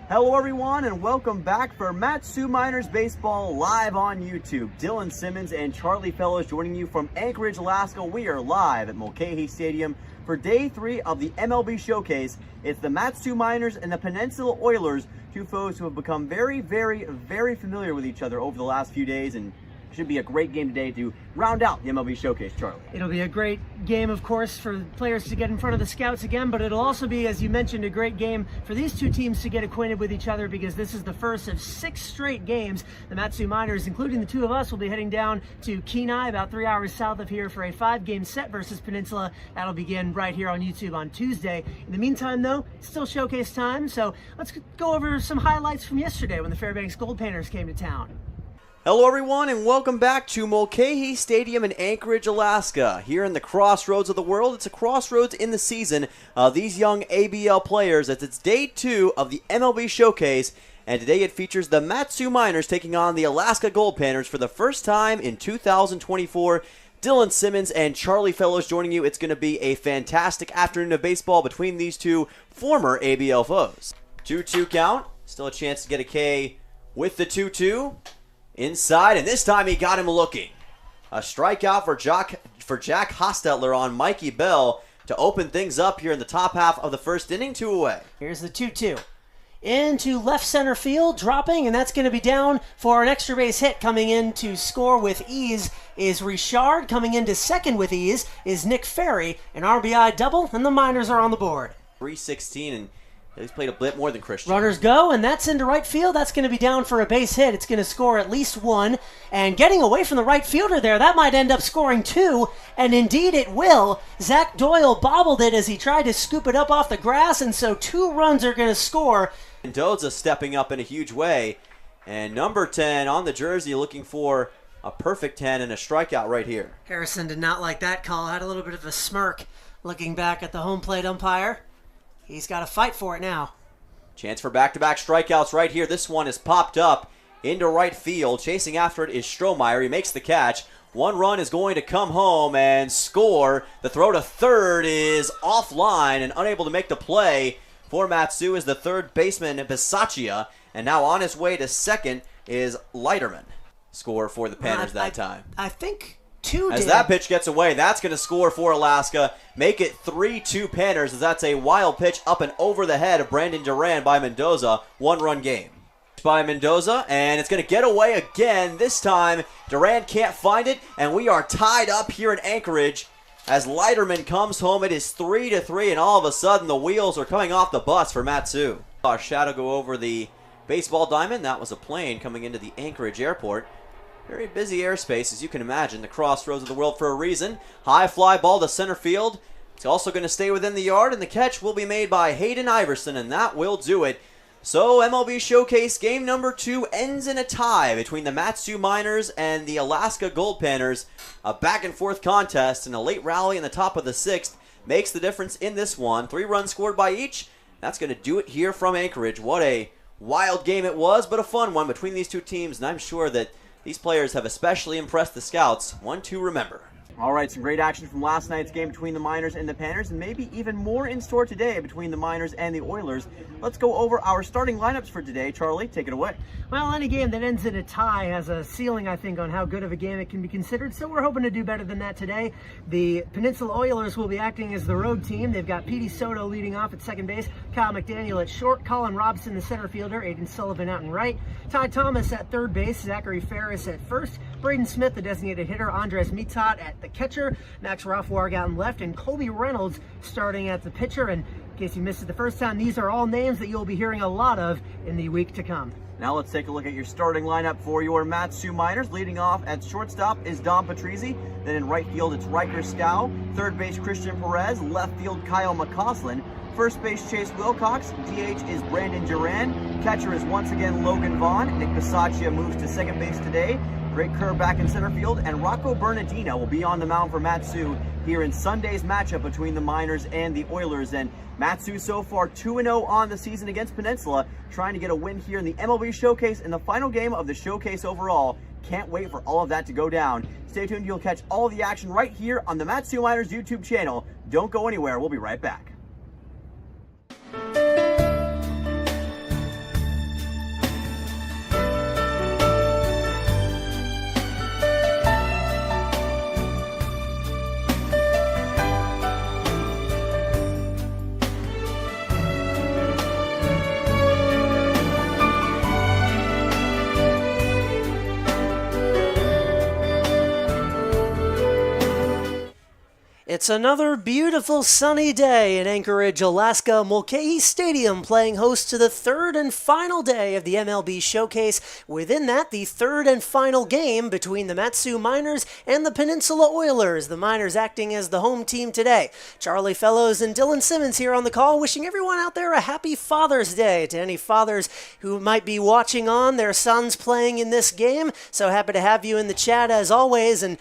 Hello everyone and welcome back for Mat-Su Miners Baseball live on YouTube. Dylan Simmons and Charlie Fellows joining you from Anchorage, Alaska. We are live at Mulcahy Stadium for Day 3 of the MLB Showcase. It's the Mat-Su Miners and the Peninsula Oilers, two foes who have become very familiar with each other over the last few days, and should be a great game today to round out the MLB Showcase, Charlie. It'll be a great game, of course, for players to get in front of the scouts again, but it'll also be, as you mentioned, a great game for these two teams to get acquainted with each other, because this is the first of 6 straight games. The Mat-Su Miners, including the two of us, will be heading down to Kenai, about 3 hours south of here, for a 5-game set versus Peninsula. That'll begin right here on YouTube on Tuesday. In the meantime, though, it's still showcase time, so let's go over some highlights from yesterday when the Fairbanks Gold Painters came to town. Hello everyone and welcome back to Mulcahy Stadium in Anchorage, Alaska. Here in the crossroads of the world, it's a crossroads in the season of these young ABL players, as it's Day 2 of the MLB Showcase, and today it features the Mat-Su Miners taking on the Alaska Gold Painters for the first time in 2024. Dylan Simmons and Charlie Fellows joining you. It's going to be a fantastic afternoon of baseball between these two former ABL foes. 2-2 count, still a chance to get a K with the 2-2. Inside, and this time he got him looking. A strikeout for Jack Hostetler on Mikey Bell to open things up here in the top half of the first inning, 2 away. Here's the 2-2. Into left center field, dropping, and that's going to be down for an extra base hit. Coming in to score with ease is Richard. Coming into second with ease is Nick Ferry. An RBI double, and the Miners are on the board. 316, and he's played a bit more than Christian. Runners go, and that's into right field. That's going to be down for a base hit. It's going to score at least 1. And getting away from the right fielder there, that might end up scoring 2. And indeed it will. Zach Doyle bobbled it as he tried to scoop it up off the grass, and so 2 runs are going to score. Mendoza stepping up in a huge way. And number 10 on the jersey looking for a perfect 10 and a strikeout right here. Harrison did not like that call. Had a little bit of a smirk looking back at the home plate umpire. He's got to fight for it now. Chance for back-to-back strikeouts right here. This one is popped up into right field. Chasing after it is Strohmeyer. He makes the catch. 1 run is going to come home and score. The throw to third is offline and unable to make the play for Mat-Su is the third baseman, Bisaccia. And now on his way to second is Leiterman. Score for the Panthers that time. I think 2 as did. that pitch gets away, that's going to score for Alaska. Make it 3-2 Panthers, as that's a wild pitch up and over the head of Brandon Duran by Mendoza. 1-run game by Mendoza, and it's going to get away again. This time, Duran can't find it, and we are tied up here in Anchorage as Leiterman comes home. It is 3-3, and all of a sudden, the wheels are coming off the bus for Mat-Su. Our shadow go over the baseball diamond. That was a plane coming into the Anchorage airport. Very busy airspace, as you can imagine, the crossroads of the world for a reason. High fly ball to center field. It's also going to stay within the yard, and the catch will be made by Hayden Iverson, and that will do it. So MLB Showcase game number 2 ends in a tie between the Mat-Su Miners and the Alaska Gold Painters. A back-and-forth contest, and a late rally in the top of the 6th makes the difference in this one. 3 runs scored by each. That's going to do it here from Anchorage. What a wild game it was, but a fun one between these two teams, and I'm sure that these players have especially impressed the scouts. One to remember. All right, some great action from last night's game between the Miners and the Panthers, and maybe even more in store today between the Miners and the Oilers. Let's go over our starting lineups for today. Charlie, take it away. Well, any game that ends in a tie has a ceiling, I think, on how good of a game it can be considered, so we're hoping to do better than that today. The Peninsula Oilers will be acting as the road team. They've got Petey Soto leading off at second base, Kyle McDaniel at short, Colin Robson the center fielder, Aiden Sullivan out in right, Ty Thomas at third base, Zachary Ferris at first, Braden Smith, the designated hitter, Andres Mitat at the catcher, Max Rothwarg out in left, and Colby Reynolds starting at the pitcher. And in case you missed it the first time, these are all names that you'll be hearing a lot of in the week to come. Now let's take a look at your starting lineup for your Mat-Su Miners. Leading off at shortstop is Dom Patrizzi. Then in right field, it's Riker Scow. Third base, Christian Perez. Left field, Kyle McCausland. First base, Chase Wilcox. DH is Brandon Duran. Catcher is once again Logan Vaughn. Nick Bisaccia moves to second base today. Great curve back in center field, and Rocco Bernardino will be on the mound for Mat-Su here in Sunday's matchup between the Miners and the Oilers. And Mat-Su so far 2-0 on the season against Peninsula, trying to get a win here in the MLB Showcase in the final game of the Showcase overall. Can't wait for all of that to go down. Stay tuned, you'll catch all of the action right here on the Mat-Su Miners YouTube channel. Don't go anywhere, we'll be right back. It's another beautiful sunny day in Anchorage, Alaska. Mulcahy Stadium playing host to the third and final day of the MLB Showcase. Within that, the third and final game between the Mat-Su Miners and the Peninsula Oilers. The Miners acting as the home team today. Charlie Fellows and Dylan Simmons here on the call, wishing everyone out there a happy Father's Day. To any fathers who might be watching on their sons playing in this game, so happy to have you in the chat as always. And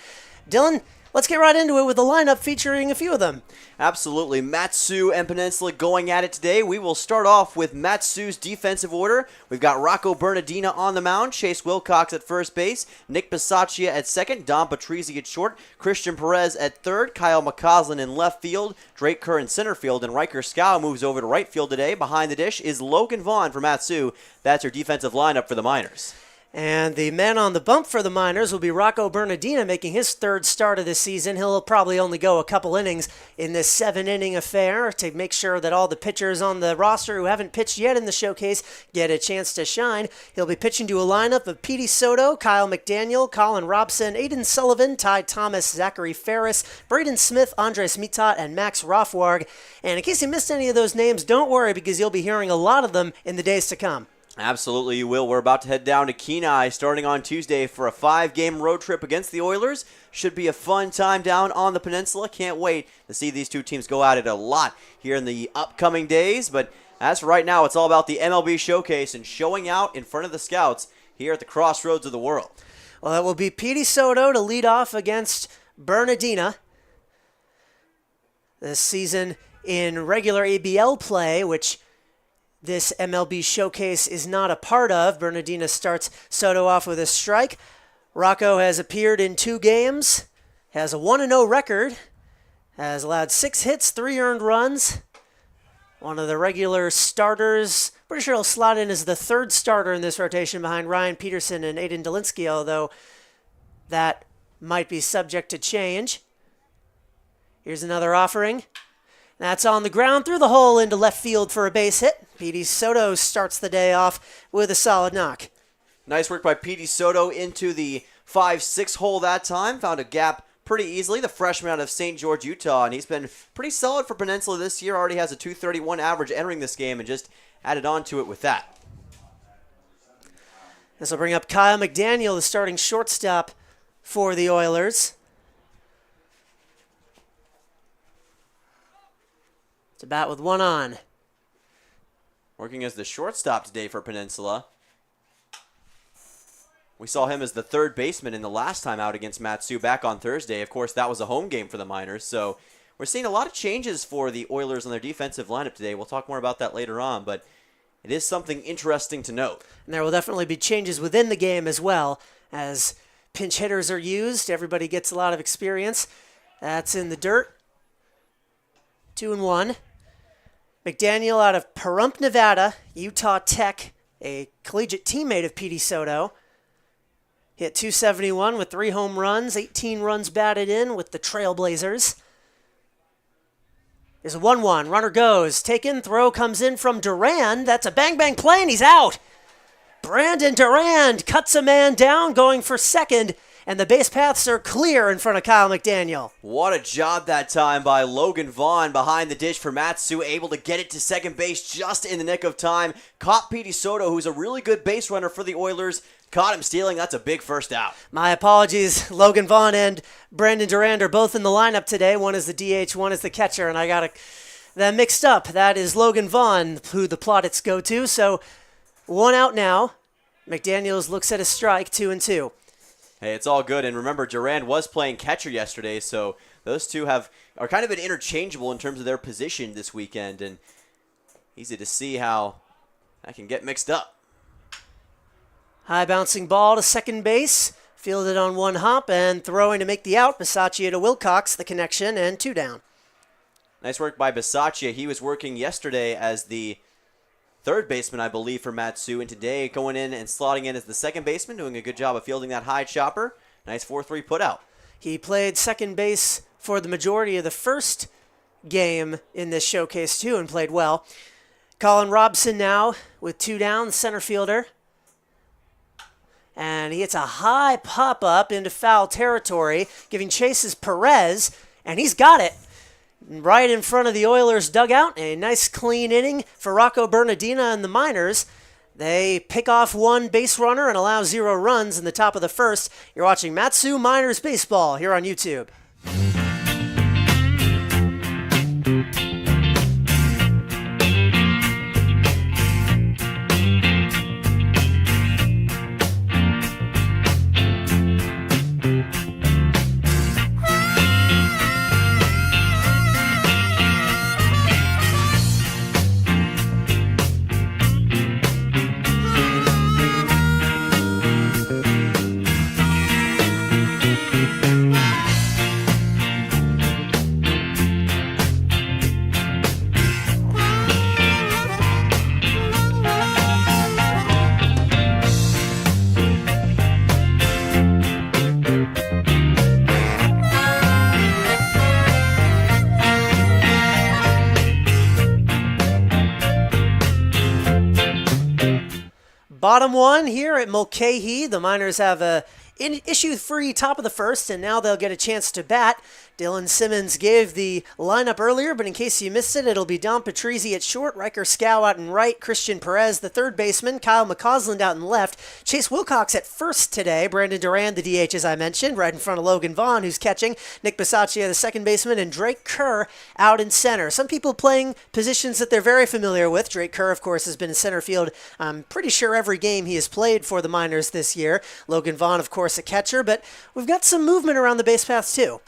Dylan, let's get right into it with the lineup featuring a few of them. Absolutely. Mat-Su and Peninsula going at it today. We will start off with Mat-Su's defensive order. We've got Rocco Bernardina on the mound, Chase Wilcox at first base, Nick Bisaccia at second, Don Patrizi at short, Christian Perez at third, Kyle McCausland in left field, Drake Kerr in center field, and Riker Scow moves over to right field today. Behind the dish is Logan Vaughn for Mat-Su. That's your defensive lineup for the Miners. And the man on the bump for the Miners will be Rocco Bernardina, making his third start of the season. He'll probably only go a couple innings in this 7-inning affair to make sure that all the pitchers on the roster who haven't pitched yet in the showcase get a chance to shine. He'll be pitching to a lineup of Petey Soto, Kyle McDaniel, Colin Robson, Aiden Sullivan, Ty Thomas, Zachary Ferris, Braden Smith, Andres Mitat, and Max Rothwarg. And in case you missed any of those names, don't worry, because you'll be hearing a lot of them in the days to come. Absolutely, you will. We're about to head down to Kenai starting on Tuesday for a 5-game road trip against the Oilers. Should be a fun time down on the peninsula. Can't wait to see these two teams go at it a lot here in the upcoming days. But as for right now, it's all about the MLB Showcase and showing out in front of the scouts here at the crossroads of the world. Well, that will be Petey Soto to lead off against Bernardina this season in regular ABL play, which this MLB Showcase is not a part of. Bernardina starts Soto off with a strike. Rocco has appeared in 2 games, has a 1-0 record, has allowed 6 hits, 3 earned runs. One of the regular starters. Pretty sure he'll slot in as the third starter in this rotation behind Ryan Peterson and Aiden Delinsky, although that might be subject to change. Here's another offering. That's on the ground through the hole into left field for a base hit. Petey Soto starts the day off with a solid knock. Nice work by Petey Soto into the 5-6 hole that time. Found a gap pretty easily. The freshman out of St. George, Utah, and he's been pretty solid for Peninsula this year. Already has a .231 average entering this game and just added on to it with that. This will bring up Kyle McDaniel, the starting shortstop for the Oilers. To bat with 1 on. Working as the shortstop today for Peninsula. We saw him as the third baseman in the last time out against Mat-Su back on Thursday. Of course, that was a home game for the Miners, so we're seeing a lot of changes for the Oilers on their defensive lineup today. We'll talk more about that later on, but it is something interesting to note. And there will definitely be changes within the game as well, as pinch hitters are used. Everybody gets a lot of experience. That's in the dirt. 2-1. McDaniel out of Pahrump, Nevada, Utah Tech, a collegiate teammate of Petey Soto. Hit .271 with 3 home runs, 18 runs batted in with the Trailblazers. There's a 1-1. Runner goes. Taken. Throw comes in from Durand. That's a bang-bang play, and he's out. Brandon Durand cuts a man down, going for second, and the base paths are clear in front of Kyle McDaniel. What a job that time by Logan Vaughn behind the dish for Mat-Su, able to get it to second base just in the nick of time. Caught Petey Soto, who's a really good base runner for the Oilers. Caught him stealing. That's a big first out. My apologies. Logan Vaughn and Brandon Durand are both in the lineup today. One is the DH, one is the catcher, and I got them mixed up. That is Logan Vaughn, who the plaudits go to. So 1 out now. McDaniels looks at a strike, 2-2. Hey, it's all good. And remember, Durand was playing catcher yesterday, so those two are kind of been interchangeable in terms of their position this weekend, and easy to see how that can get mixed up. High bouncing ball to second base, fielded on 1 hop, and throwing to make the out. Bisaccia to Wilcox, the connection, and 2 down. Nice work by Bisaccia. He was working yesterday as the third baseman, I believe, for Mat-Su, and today going in and slotting in as the second baseman, doing a good job of fielding that high chopper. Nice 4-3 put out. He played second base for the majority of the first game in this showcase, too, and played well. Colin Robson now with 2 down, center fielder. And he hits a high pop-up into foul territory, giving chases Perez, and he's got it. right in front of the Oilers dugout. A nice clean inning for Rocco Bernardina and the Miners. They pick off one base runner and allow 0 runs in the top of the first. You're watching Mat-Su Miners Baseball here on YouTube. Bottom one here at Mulcahy. The Miners have a issue-free top of the first, and now they'll get a chance to bat. Dylan Simmons gave the lineup earlier, but in case you missed it, it'll be Don Patrizzi at short, Riker Scow out in right, Christian Perez, the third baseman, Kyle McCausland out in left, Chase Wilcox at first today, Brandon Duran, the DH, as I mentioned, right in front of Logan Vaughn, who's catching, Nick Bisaccia, the second baseman, and Drake Kerr out in center. Some people playing positions that they're very familiar with. Drake Kerr, of course, has been in center field, I'm pretty sure every game he has played for the Miners this year. Logan Vaughn, of course, a catcher, but we've got some movement around the base paths, too.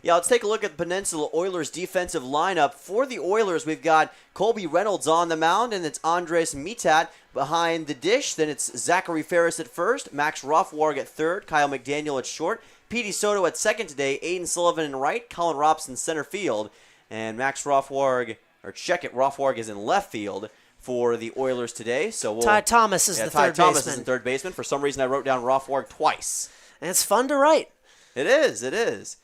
Yeah, let's take a look at the Peninsula Oilers defensive lineup. For the Oilers, we've got Colby Reynolds on the mound, and it's Andres Mitat behind the dish. Then it's Zachary Ferris at first, Max Rothwarg at third, Kyle McDaniel at short, Petey Soto at second today, Aiden Sullivan in right, Colin Robson center field, and Max Rothwarg, or Checkett Rothwarg is in left field for the Oilers today. So Ty Thomas is the third baseman. Ty Thomas is in third baseman. For some reason, I wrote down Rothwarg twice. And it's fun to write. It is. It is.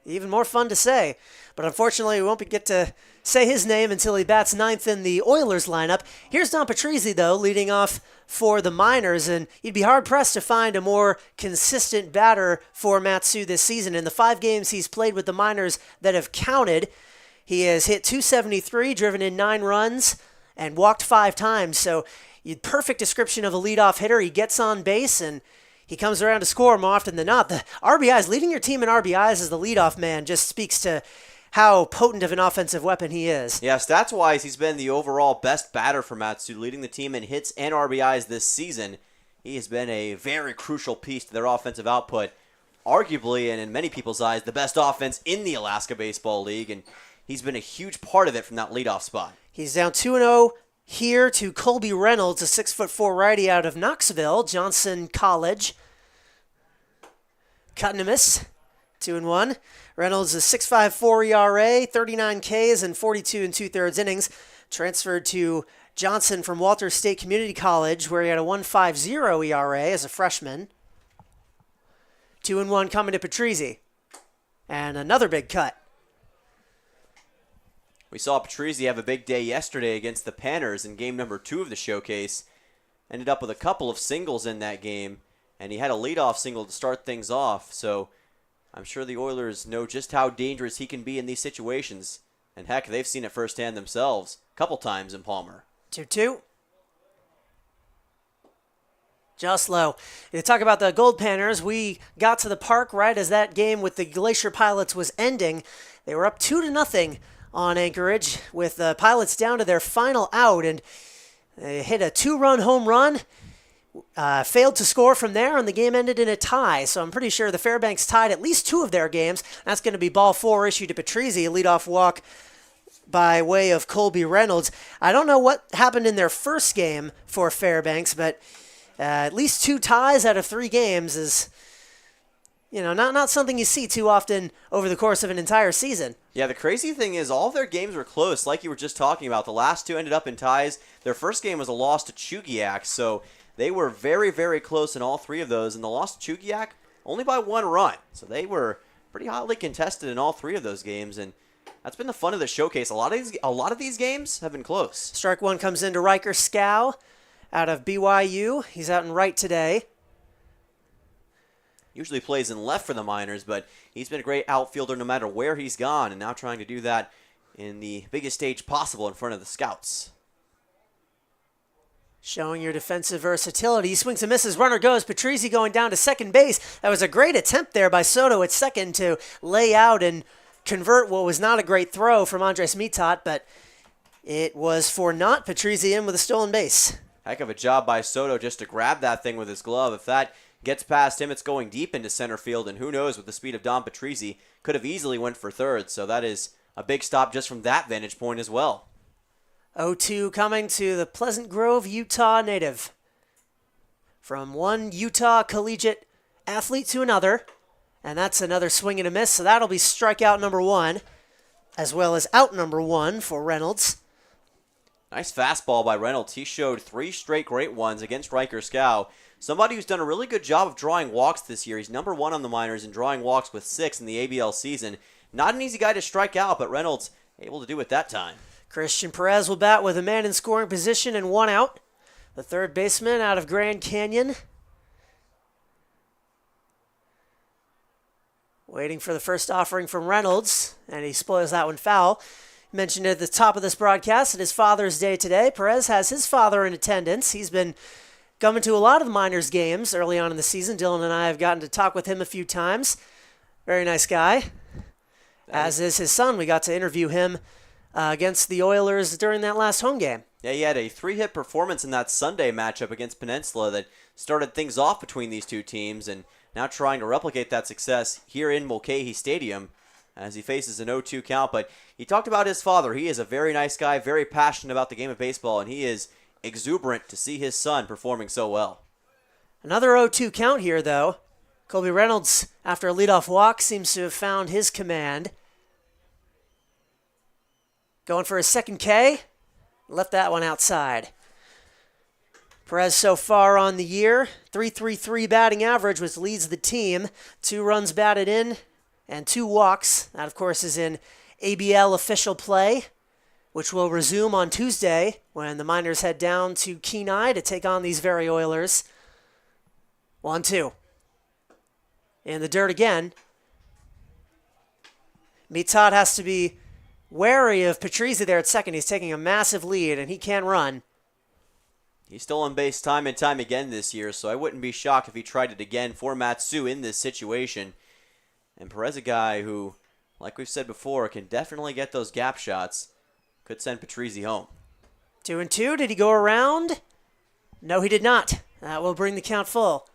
Even more fun to say. But unfortunately, we won't get to say his name until he bats ninth in the Oilers lineup. Here's Don Patrizzi, though, leading off for the Miners, and you'd be hard-pressed to find a more consistent batter for Mat-Su this season. In the 5 games he's played with the Miners that have counted, he has hit .273, driven in 9 runs, and walked 5 times. So, perfect description of a leadoff hitter. He gets on base, and he comes around to score more often than not. The RBIs, leading your team in RBIs as the leadoff man, just speaks to how potent of an offensive weapon he is. Yeah, stats-wise, he's been the overall best batter for Mat-Su, leading the team in hits and RBIs this season. He has been a very crucial piece to their offensive output. Arguably, and in many people's eyes, the best offense in the Alaska Baseball League, and he's been a huge part of it from that leadoff spot. He's down 2-0 here to Colby Reynolds, a 6'4" righty out of Knoxville, Johnson College. Cutting a miss, 2-1. Reynolds is 6.54 ERA, 39 Ks, and 42 2/3 innings. Transferred to Johnson from Walters State Community College, where he had a 1.50 ERA as a freshman. 2-1 coming to Patrizzi. And another big cut. We saw Patrizzi have a big day yesterday against the Panthers in game number 2 of the showcase. Ended up with a couple of singles in that game, and he had a leadoff single to start things off. So I'm sure the Oilers know just how dangerous he can be in these situations. And heck, they've seen it firsthand themselves a couple times in Palmer. 2-2. Just low. You talk about the Gold Panthers. We got to the park right as that game with the Glacier Pilots was ending. They were up 2-0 on Anchorage with the Pilots down to their final out, and they hit a 2-run home run. Failed to score from there, and the game ended in a tie. So I'm pretty sure the Fairbanks tied at least 2 of their games. That's going to be ball 4 issued to Patrizzi, a leadoff walk by way of Colby Reynolds. I don't know what happened in their first game for Fairbanks, but at least 2 ties out of 3 games is, not something you see too often over the course of an entire season. Yeah, the crazy thing is all of their games were close, like you were just talking about. The last 2 ended up in ties. Their first game was a loss to Chugiak, so they were very, very close in all 3 of those, and the loss to Chugiak only by 1 run. So they were pretty hotly contested in all 3 of those games, and that's been the fun of the showcase. A lot of these games have been close. Strike 1 comes into Riker Scow out of BYU. He's out in right today. Usually plays in left for the Miners, but he's been a great outfielder no matter where he's gone, and now trying to do that in the biggest stage possible in front of the scouts. Showing your defensive versatility. He swings and misses. Runner goes. Patrizzi going down to second base. That was a great attempt there by Soto at second to lay out and convert what was not a great throw from Andres Mitat, but it was for naught. Patrizzi in with a stolen base. Heck of a job by Soto just to grab that thing with his glove. If that gets past him, it's going deep into center field, and who knows, with the speed of Don Patrizzi, could have easily went for third. So that is a big stop just from that vantage point as well. 0-2 coming to the Pleasant Grove, Utah native. From one Utah collegiate athlete to another, and that's another swing and a miss, so that'll be strikeout number 1, as well as out number 1 for Reynolds. Nice fastball by Reynolds. He showed 3 straight great ones against Riker Scow. Somebody who's done a really good job of drawing walks this year. He's number 1 on the Miners in drawing walks with 6 in the ABL season. Not an easy guy to strike out, but Reynolds able to do it that time. Christian Perez will bat with a man in scoring position and 1 out. The third baseman out of Grand Canyon. Waiting for the first offering from Reynolds, and he spoils that one foul. Mentioned at the top of this broadcast, it is Father's Day today. Perez has his father in attendance. He's been coming to a lot of the Miners games early on in the season. Dylan and I have gotten to talk with him a few times. Very nice guy. As is his son. We got to interview him against the Oilers during that last home game. Yeah, he had a 3-hit performance in that Sunday matchup against Peninsula that started things off between these two teams, and now trying to replicate that success here in Mulcahy Stadium as he faces an 0-2 count. But he talked about his father. He is a very nice guy, very passionate about the game of baseball, and he is exuberant to see his son performing so well. Another 0-2 count here, though. Colby Reynolds, after a leadoff walk, seems to have found his command. Going for his second K. Left that one outside. Perez so far on the year, .333 batting average, which leads the team. 2 runs batted in and 2 walks. That, of course, is in ABL official play, which will resume on Tuesday when the Miners head down to Kenai to take on these very Oilers. 1-2. In the dirt again. Mitat has to be wary of Patrizzi there at second. He's taking a massive lead, and he can run. He's stolen base time and time again this year, so I wouldn't be shocked if he tried it again for Matsu in this situation. And Perez, a guy who, like we've said before, can definitely get those gap shots. Could send Patrizzi home. 2-2. Did he go around? No, he did not. That will bring the count full.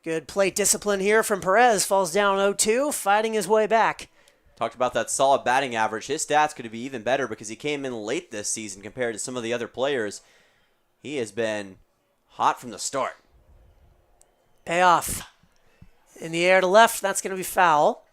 Good plate discipline here from Perez. Falls down 0-2, fighting his way back. Talked about that solid batting average. His stats could be even better because he came in late this season compared to some of the other players. He has been hot from the start. Payoff. In the air to left, that's going to be foul.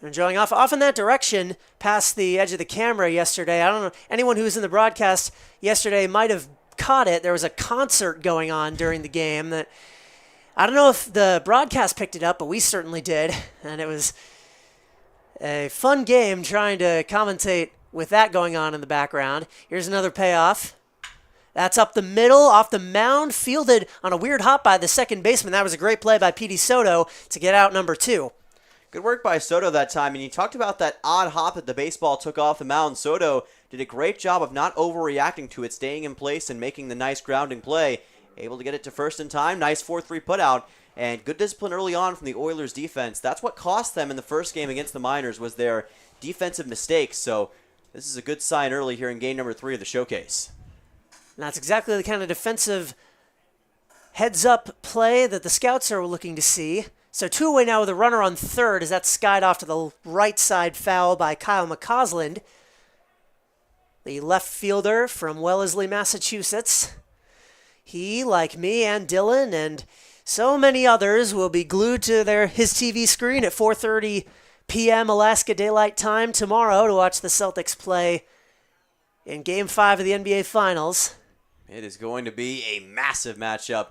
And drawing off in that direction past the edge of the camera yesterday. I don't know, anyone who was in the broadcast yesterday might have caught it. There was a concert going on during the game that I don't know if the broadcast picked it up, but we certainly did. And it was a fun game trying to commentate with that going on in the background. Here's another payoff. That's up the middle, off the mound, fielded on a weird hop by the second baseman. That was a great play by Petey Soto to get out number 2. Good work by Soto that time, and you talked about that odd hop that the baseball took off the mound. Soto did a great job of not overreacting to it, staying in place and making the nice grounding play. Able to get it to first in time. Nice 4-3 putout. And good discipline early on from the Oilers defense. That's what cost them in the first game against the Miners, was their defensive mistakes. So this is a good sign early here in game number 3 of the showcase. And that's exactly the kind of defensive heads-up play that the scouts are looking to see. So 2 away now with a runner on third as that's skied off to the right side foul by Kyle McCausland, the left fielder from Wellesley, Massachusetts. He, like me and Dylan and so many others, will be glued to his TV screen at 4:30 p.m. Alaska Daylight Time tomorrow to watch the Celtics play in Game 5 of the NBA Finals. It is going to be a massive matchup.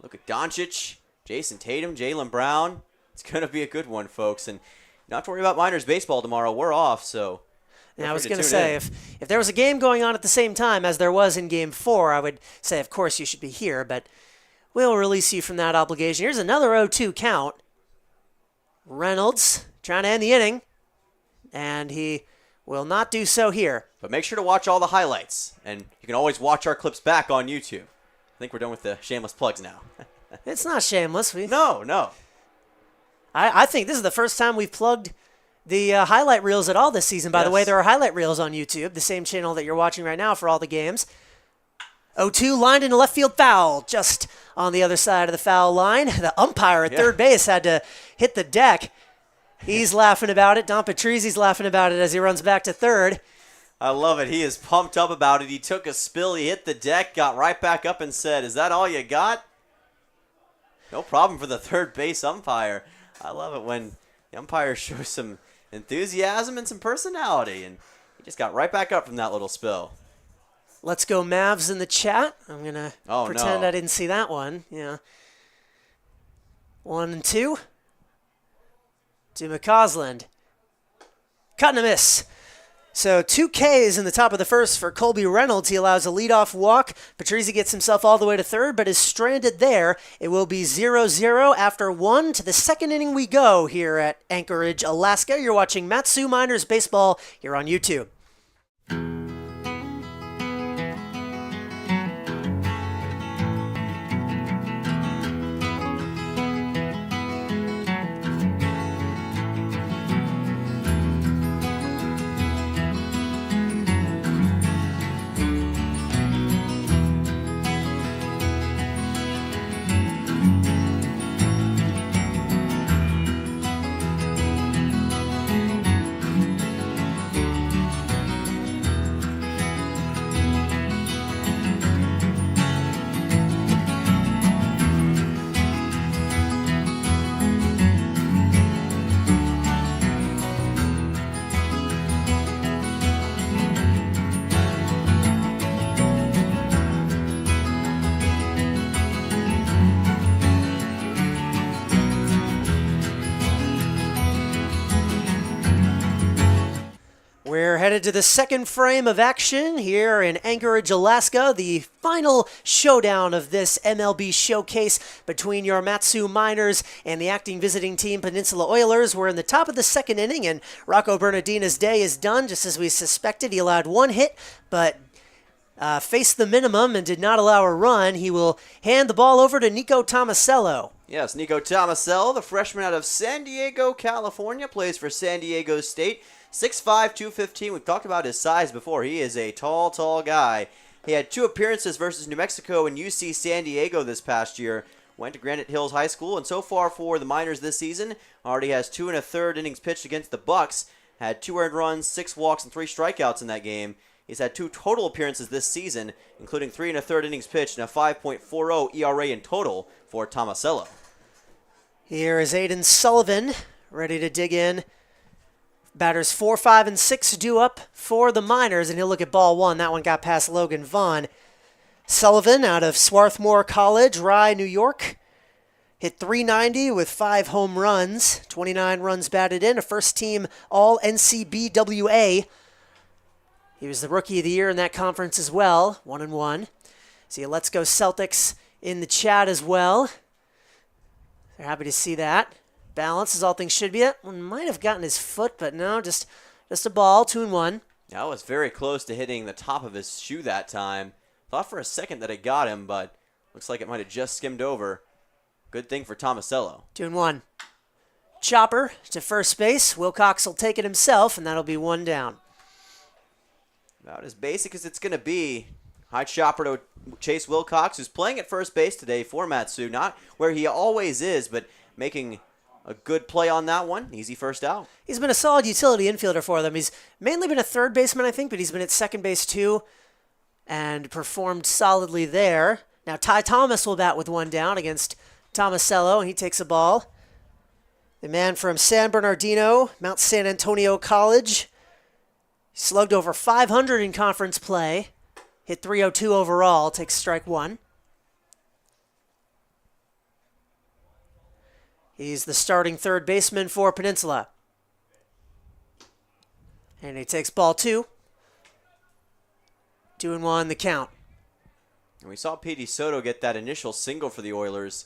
Look at Doncic, Jason Tatum, Jaylen Brown. It's going to be a good one, folks. And not to worry about Miners baseball tomorrow. We're off, so And I was going to say, if there was a game going on at the same time as there was in Game 4, I would say, of course, you should be here, but we'll release you from that obligation. Here's another 0-2 count. Reynolds trying to end the inning, and he will not do so here. But make sure to watch all the highlights, and you can always watch our clips back on YouTube. I think we're done with the shameless plugs now. It's not shameless. No. I think this is the first time we've plugged the highlight reels at all this season. By the way, there are highlight reels on YouTube, the same channel that you're watching right now for all the games. 0-2 lined into left field foul, just on the other side of the foul line. The umpire at third base had to hit the deck. He's laughing about it. Don Patrizzi's laughing about it as he runs back to third. I love it. He is pumped up about it. He took a spill. He hit the deck, got right back up and said, "Is that all you got?" No problem for the third base umpire. I love it when the umpire shows some enthusiasm and some personality. And he just got right back up from that little spill. Let's go Mavs in the chat. I'm going to pretend I didn't see that one. Yeah. 1-2. To McCausland. Cut and a miss. So 2 Ks in the top of the first for Colby Reynolds. He allows a leadoff walk. Patrizzi gets himself all the way to third, but is stranded there. It will be 0-0 after 1. To the second inning we go here at Anchorage, Alaska. You're watching Mat-Su Miners Baseball here on YouTube. We're headed to the second frame of action here in Anchorage, Alaska, the final showdown of this MLB Showcase between your Mat-Su Miners and the acting visiting team Peninsula Oilers. We're in the top of the second inning, and Rocco Bernardina's day is done, just as we suspected. He allowed 1 hit, but faced the minimum and did not allow a run. He will hand the ball over to Nico Tomasello. Yes, Nico Tomasello, the freshman out of San Diego, California, plays for San Diego State. 6'5", 215. We've talked about his size before. He is a tall guy. He had 2 appearances versus New Mexico and UC San Diego this past year. Went to Granite Hills High School, and so far for the Miners this season, already has 2 1/3 innings pitched against the Bucks. Had 2 earned runs, 6 walks, and 3 strikeouts in that game. He's had 2 total appearances this season, including 3 1/3 innings pitched and a 5.40 ERA in total for Tomasello. Here is Aiden Sullivan, ready to dig in. Batters 4, 5, and 6 due up for the Miners, and he'll look at ball 1. That one got past Logan Vaughn. Sullivan out of Swarthmore College, Rye, New York. Hit .390 with 5 home runs, 29 runs batted in, a first-team All-NCBWA. He was the Rookie of the Year in that conference as well, 1-1. See a Let's Go Celtics in the chat as well. They're happy to see that. Balance as all things should be. That one might have gotten his foot, but no, just a ball, 2-1. That was very close to hitting the top of his shoe that time. Thought for a second that it got him, but looks like it might have just skimmed over. Good thing for Tomasello. 2-1. Chopper to first base. Wilcox will take it himself, and that'll be 1 down. About as basic as it's going to be. High chopper to Chase Wilcox, who's playing at first base today for Mat-Su. Not where he always is, but making a good play on that one. Easy first out. He's been a solid utility infielder for them. He's mainly been a third baseman, I think, but he's been at second base too and performed solidly there. Now Ty Thomas will bat with 1 down against Tomasello, and he takes a ball. The man from San Bernardino, Mount San Antonio College, slugged over 500 in conference play, hit .302 overall, takes strike 1. He's the starting third baseman for Peninsula. And he takes ball 2. 2-1 the count. And we saw P.D. Soto get that initial single for the Oilers.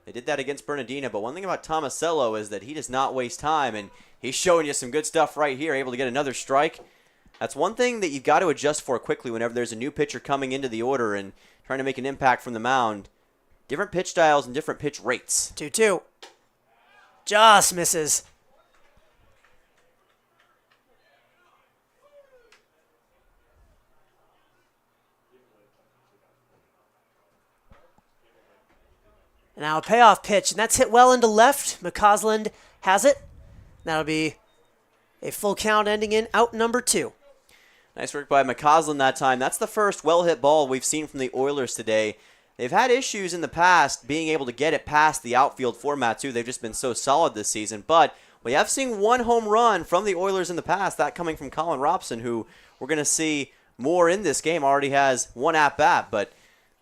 They did that against Bernardino, but one thing about Tomasello is that he does not waste time, and he's showing you some good stuff right here, able to get another strike. That's one thing that you've got to adjust for quickly whenever there's a new pitcher coming into the order and trying to make an impact from the mound. Different pitch styles and different pitch rates. 2-2. Just misses. Now a payoff pitch, and that's hit well into left. McCausland has it. That'll be a full count ending in out number 2. Nice work by McCausland that time. That's the first well-hit ball we've seen from the Oilers today. They've had issues in the past being able to get it past the outfield format, too. They've just been so solid this season. But we have seen one home run from the Oilers in the past, that coming from Colin Robson, who we're going to see more in this game. Already has one at-bat, but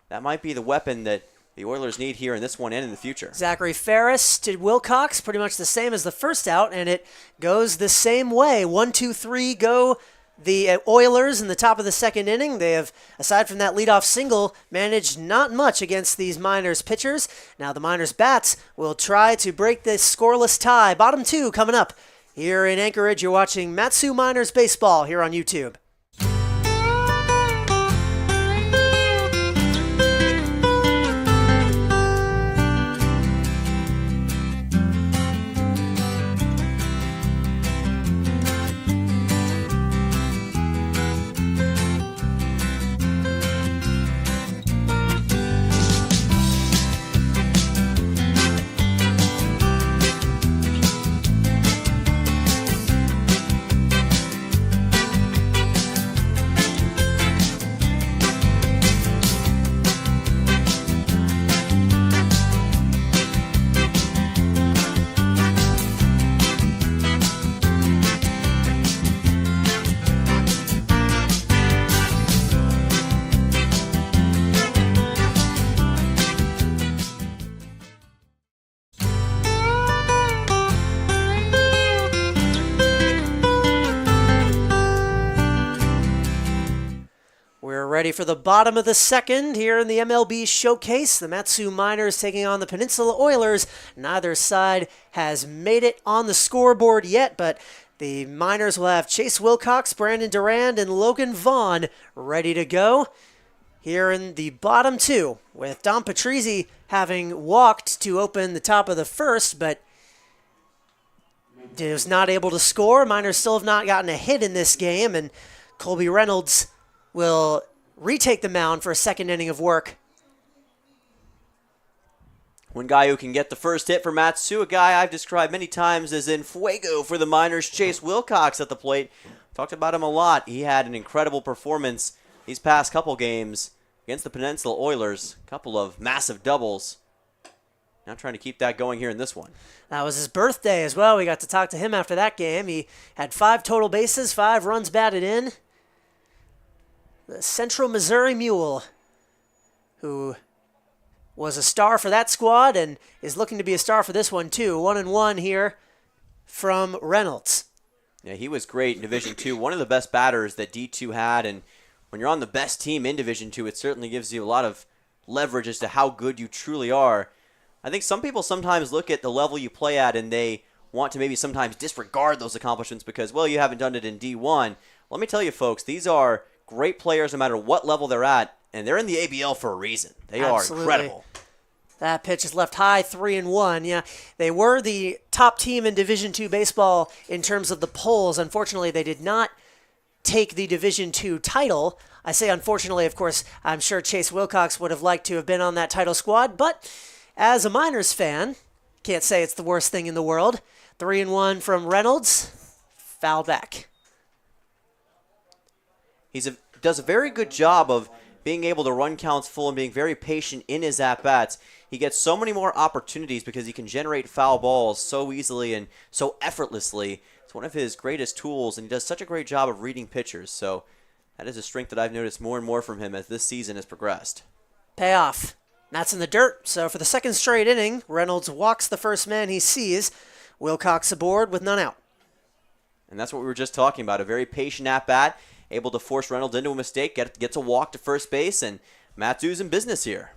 that might be the weapon that the Oilers need here in this one and in the future. Zachary Ferris to Wilcox, pretty much the same as the first out, and it goes the same way. 1-2-3 go the Oilers in the top of the second inning. They have, aside from that leadoff single, managed not much against these Miners pitchers. Now the Miners bats will try to break this scoreless tie. Bottom 2 coming up here in Anchorage. You're watching Mat-Su Miners Baseball here on YouTube. Ready for the bottom of the second here in the MLB Showcase. The Mat-Su Miners taking on the Peninsula Oilers. Neither side has made it on the scoreboard yet, but the Miners will have Chase Wilcox, Brandon Durand, and Logan Vaughn ready to go here in the bottom 2, with Dom Patrizzi having walked to open the top of the first, but was not able to score. Miners still have not gotten a hit in this game, and Colby Reynolds will retake the mound for a second inning of work. One guy who can get the first hit for Mat-Su, a guy I've described many times as in fuego for the Miners, Chase Wilcox at the plate. Talked about him a lot. He had an incredible performance these past couple games against the Peninsula Oilers. A couple of massive doubles. Now trying to keep that going here in this one. That was his birthday as well. We got to talk to him after that game. He had 5 total bases, 5 runs batted in. The Central Missouri Mule, who was a star for that squad and is looking to be a star for this one too. 1-1 here from Reynolds. Yeah, he was great in Division II. One of the best batters that D2 had, and when you're on the best team in Division II, it certainly gives you a lot of leverage as to how good you truly are. I think some people sometimes look at the level you play at and they want to maybe sometimes disregard those accomplishments because, well, you haven't done it in D1. Let me tell you, folks, these are great players no matter what level they're at, and they're in the ABL for a reason. They Absolutely. are incredible. That pitch is left high, 3-1. Yeah, they were the top team in Division II baseball in terms of the polls. Unfortunately, they did not take the Division II title. I say unfortunately, of course, I'm sure Chase Wilcox would have liked to have been on that title squad, but as a Miners fan, can't say it's the worst thing in the world. 3-1 from Reynolds, foul back. He does a very good job of being able to run counts full and being very patient in his at-bats. He gets so many more opportunities because he can generate foul balls so easily and so effortlessly. It's one of his greatest tools, and he does such a great job of reading pitchers. So that is a strength that I've noticed more and more from him as this season has progressed. Payoff. That's in the dirt. So for the second straight inning, Reynolds walks the first man he sees. Wilcox aboard with none out. And that's what we were just talking about. A very patient at-bat, able to force Reynolds into a mistake, gets a walk to first base, and Matsu's in business here.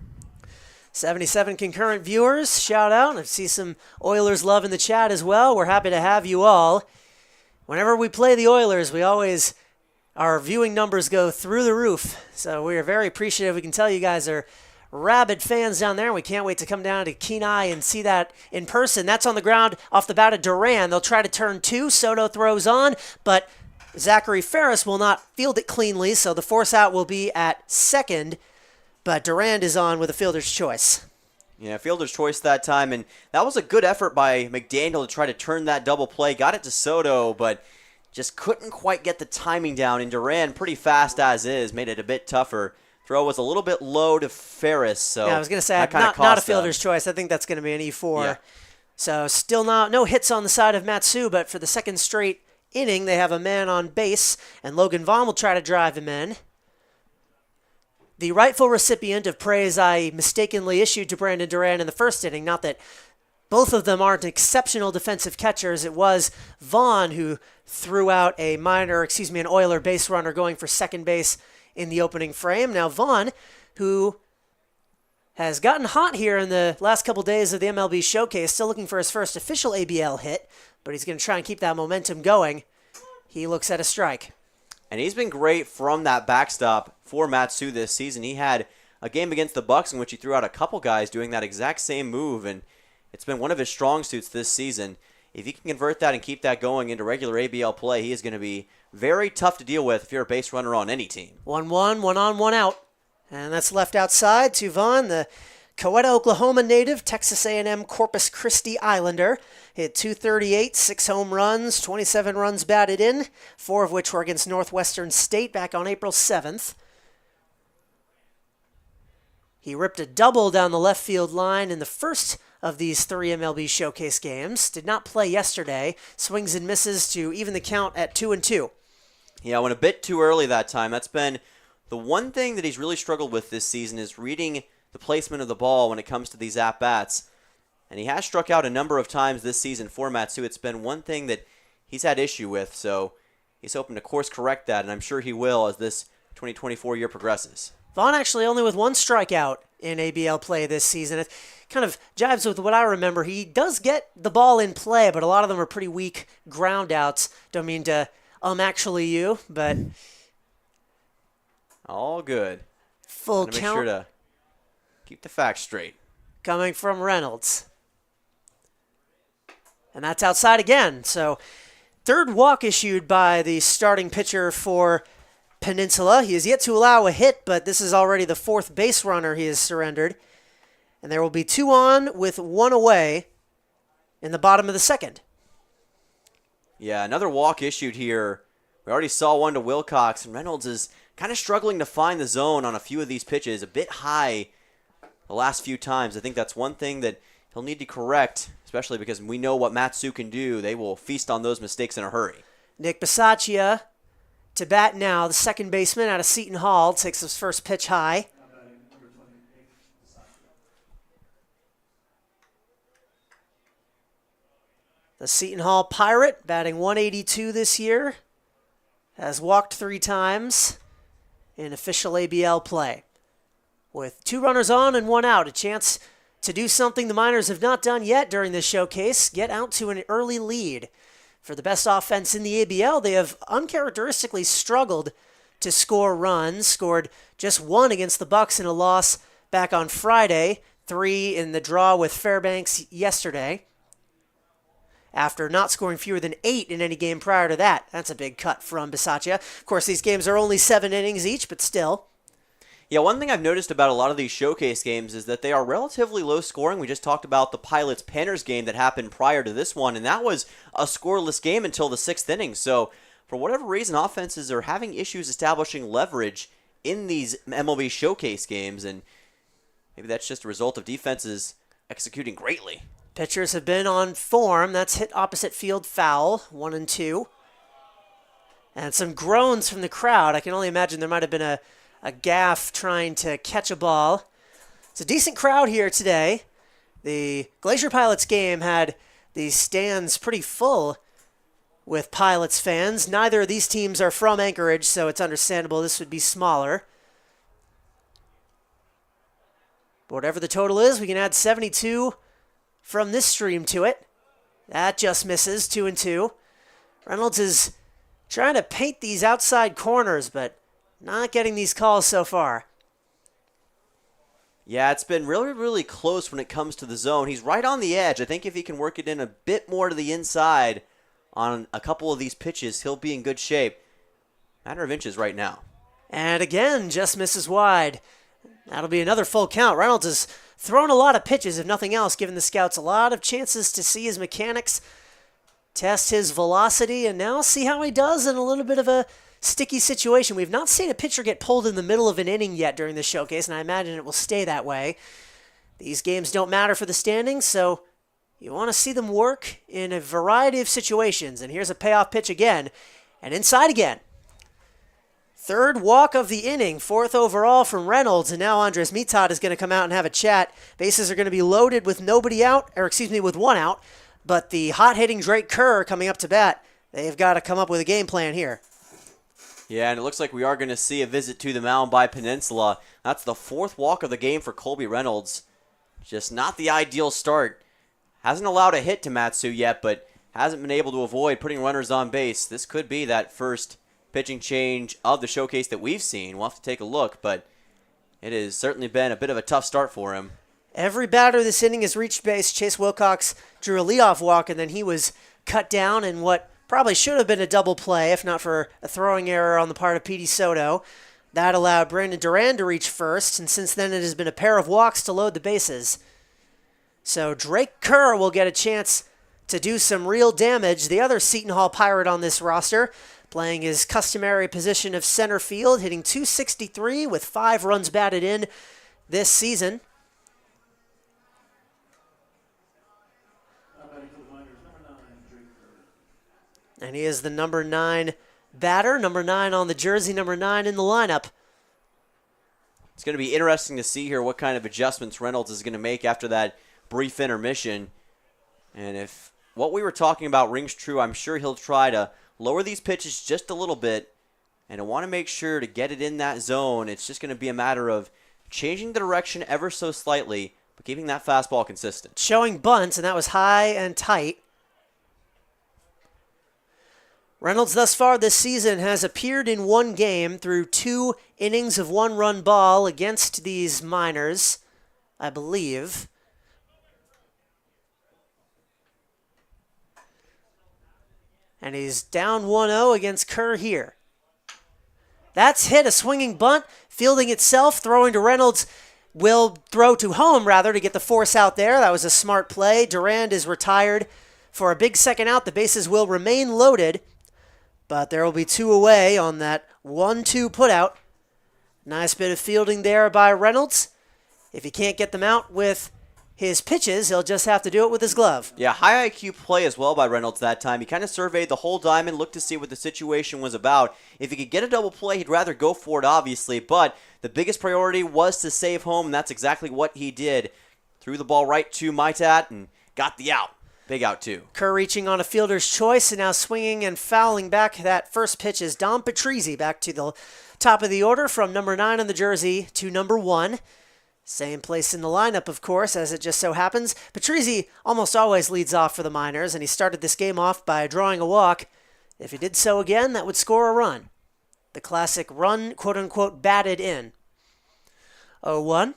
77 concurrent viewers, shout out. I see some Oilers love in the chat as well. We're happy to have you all. Whenever we play the Oilers, our viewing numbers go through the roof. So we are very appreciative. We can tell you guys are rabid fans down there. We can't wait to come down to Kenai and see that in person. That's on the ground off the bat of Duran. They'll try to turn 2. Soto throws on, but Zachary Ferris will not field it cleanly, so the force out will be at second. But Durand is on with a fielder's choice. Yeah, fielder's choice that time, and that was a good effort by McDaniel to try to turn that double play. Got it to Soto, but just couldn't quite get the timing down, and Durand, pretty fast as is, made it a bit tougher. Throw was a little bit low to Ferris, so yeah, I was going to say, not a fielder's choice. I think that's going to be an E4. Yeah. So still no hits on the side of Matsu, but for the second straight inning, they have a man on base, and Logan Vaughn will try to drive him in. The rightful recipient of praise I mistakenly issued to Brandon Duran in the first inning, not that both of them aren't exceptional defensive catchers. It was Vaughn who threw out an Oiler base runner going for second base in the opening frame. Now Vaughn, who has gotten hot here in the last couple days of the MLB Showcase, still looking for his first official ABL hit, but he's going to try and keep that momentum going. He looks at a strike. And he's been great from that backstop for Matsu this season. He had a game against the Bucks in which he threw out a couple guys doing that exact same move, and it's been one of his strong suits this season. If he can convert that and keep that going into regular ABL play, he is going to be very tough to deal with if you're a base runner on any team. 1-1, 1 on, 1 out. And that's left outside to Vaughn, the Coweta, Oklahoma native, Texas A&M Corpus Christi Islander. Hit .238, 6 home runs, 27 runs batted in, 4 of which were against Northwestern State back on April 7th. He ripped a double down the left field line in the first of these 3 MLB Showcase games. Did not play yesterday. Swings and misses to even the count at 2-2. Yeah, went a bit too early that time. That's been the one thing that he's really struggled with this season, is reading the placement of the ball when it comes to these at-bats. And he has struck out a number of times this season for Matsu. It's been one thing that he's had issue with, so he's hoping to course correct that, and I'm sure he will as this 2024 year progresses. Vaughn actually only with 1 strikeout in ABL play this season. It kind of jives with what I remember. He does get the ball in play, but a lot of them are pretty weak ground outs. Don't mean to actually you, but all good. Full count. Make count. Sure to keep the facts straight. Coming from Reynolds. And that's outside again. So, third walk issued by the starting pitcher for Peninsula. He has yet to allow a hit, but this is already the 4th base runner he has surrendered. And there will be 2 on with 1 away in the bottom of the second. Yeah, another walk issued here. We already saw one to Wilcox, and Reynolds is kind of struggling to find the zone on a few of these pitches, a bit high the last few times. I think that's one thing that he'll need to correct, especially because we know what Matsu can do. They will feast on those mistakes in a hurry. Nick Bisaccia to bat now. The second baseman out of Seton Hall takes his first pitch high. The Seton Hall Pirate, batting .182 this year, has walked 3 times in official ABL play. With 2 runners on and 1 out, a chance to do something the Miners have not done yet during this showcase, get out to an early lead. For the best offense in the ABL, they have uncharacteristically struggled to score runs, scored just 1 against the Bucks in a loss back on Friday, 3 in the draw with Fairbanks yesterday, after not scoring fewer than 8 in any game prior to that. That's a big cut from Bisaccia. Of course, these games are only 7 innings each, but still. Yeah, one thing I've noticed about a lot of these showcase games is that they are relatively low scoring. We just talked about the Pilots-Panthers game that happened prior to this one, and that was a scoreless game until the 6th inning. So, for whatever reason, offenses are having issues establishing leverage in these MLB Showcase games, and maybe that's just a result of defenses executing greatly. Pitchers have been on form. That's hit opposite field foul, 1-2. And some groans from the crowd. I can only imagine there might have been a gaff trying to catch a ball. It's a decent crowd here today. The Glacier Pilots game had the stands pretty full with Pilots fans. Neither of these teams are from Anchorage, so it's understandable this would be smaller. But whatever the total is, we can add 72 from this stream to it. That just misses, 2-2. Reynolds is trying to paint these outside corners, but not getting these calls so far. Yeah, it's been really, really close when it comes to the zone. He's right on the edge. I think if he can work it in a bit more to the inside on a couple of these pitches, he'll be in good shape. Matter of inches right now. And again, just misses wide. That'll be another full count. Reynolds has thrown a lot of pitches, if nothing else, giving the scouts a lot of chances to see his mechanics, test his velocity, and now see how he does in a little bit of a sticky situation. We've not seen a pitcher get pulled in the middle of an inning yet during the showcase, and I imagine it will stay that way. These games don't matter for the standings, so you want to see them work in a variety of situations. And here's a payoff pitch again, and inside again. Third walk of the inning, fourth overall from Reynolds, and now Andres Mitad is going to come out and have a chat. Bases are going to be loaded with with one out, but the hot-hitting Drake Kerr coming up to bat. They've got to come up with a game plan here. Yeah, and it looks like we are going to see a visit to the mound by Peninsula. That's the fourth walk of the game for Colby Reynolds. Just not the ideal start. Hasn't allowed a hit to Matsu yet, but hasn't been able to avoid putting runners on base. This could be that first pitching change of the showcase that we've seen. We'll have to take a look, but it has certainly been a bit of a tough start for him. Every batter this inning has reached base. Chase Wilcox drew a leadoff walk, and then he was cut down in what probably should have been a double play, if not for a throwing error on the part of Petey Soto. That allowed Brandon Duran to reach first, and since then it has been a pair of walks to load the bases. So Drake Kerr will get a chance to do some real damage. The other Seton Hall Pirate on this roster, playing his customary position of center field, hitting .263 with 5 runs batted in this season. And he is the number 9 batter, number 9 on the jersey, number 9 in the lineup. It's going to be interesting to see here what kind of adjustments Reynolds is going to make after that brief intermission. And if what we were talking about rings true, I'm sure he'll try to lower these pitches just a little bit. And I want to make sure to get it in that zone. It's just going to be a matter of changing the direction ever so slightly, but keeping that fastball consistent. Showing bunts, and that was high and tight. Reynolds thus far this season has appeared in one game through 2 innings of 1-run ball against these Miners, I believe. And he's down 1-0 against Kerr here. That's hit, a swinging bunt, fielding itself, throwing to Reynolds. Will throw to home, rather, to get the force out there. That was a smart play. Durand is retired for a big second out. The bases will remain loaded, but there will be 2 away on that 1-2 putout. Nice bit of fielding there by Reynolds. If he can't get them out with his pitches, he'll just have to do it with his glove. Yeah, high IQ play as well by Reynolds that time. He kind of surveyed the whole diamond, looked to see what the situation was about. If he could get a double play, he'd rather go for it, obviously, but the biggest priority was to save home, and that's exactly what he did. Threw the ball right to Maitat and got the out. Big out, too. Kerr reaching on a fielder's choice and now swinging and fouling back. That first pitch is Dom Patrizzi back to the top of the order from number 9 on the jersey to number 1. Same place in the lineup, of course, as it just so happens. Patrizzi almost always leads off for the Miners, and he started this game off by drawing a walk. If he did so again, that would score a run. The classic run, quote-unquote, batted in. 0-1.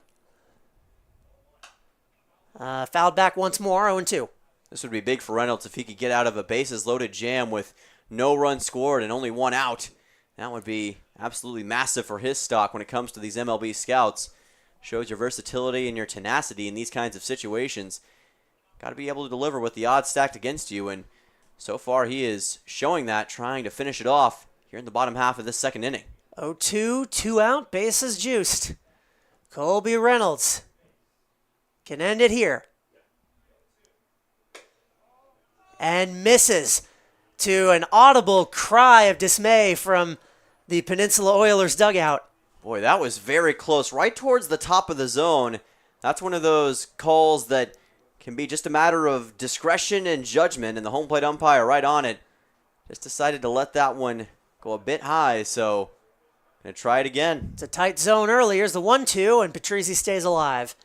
Fouled back once more, 0-2. This would be big for Reynolds if he could get out of a bases-loaded jam with no run scored and only 1 out. That would be absolutely massive for his stock when it comes to these MLB scouts. Shows your versatility and your tenacity in these kinds of situations. Got to be able to deliver with the odds stacked against you, and so far he is showing that, trying to finish it off here in the bottom half of this second inning. 0-2, 2 out, bases juiced. Colby Reynolds can end it here. And misses, to an audible cry of dismay from the Peninsula Oilers dugout. Boy, that was very close, right towards the top of the zone. That's one of those calls that can be just a matter of discretion and judgment, and the home plate umpire right on it. Just decided to let that one go a bit high, so going to try it again. It's a tight zone early. Here's the 1-2, and Patrizzi stays alive.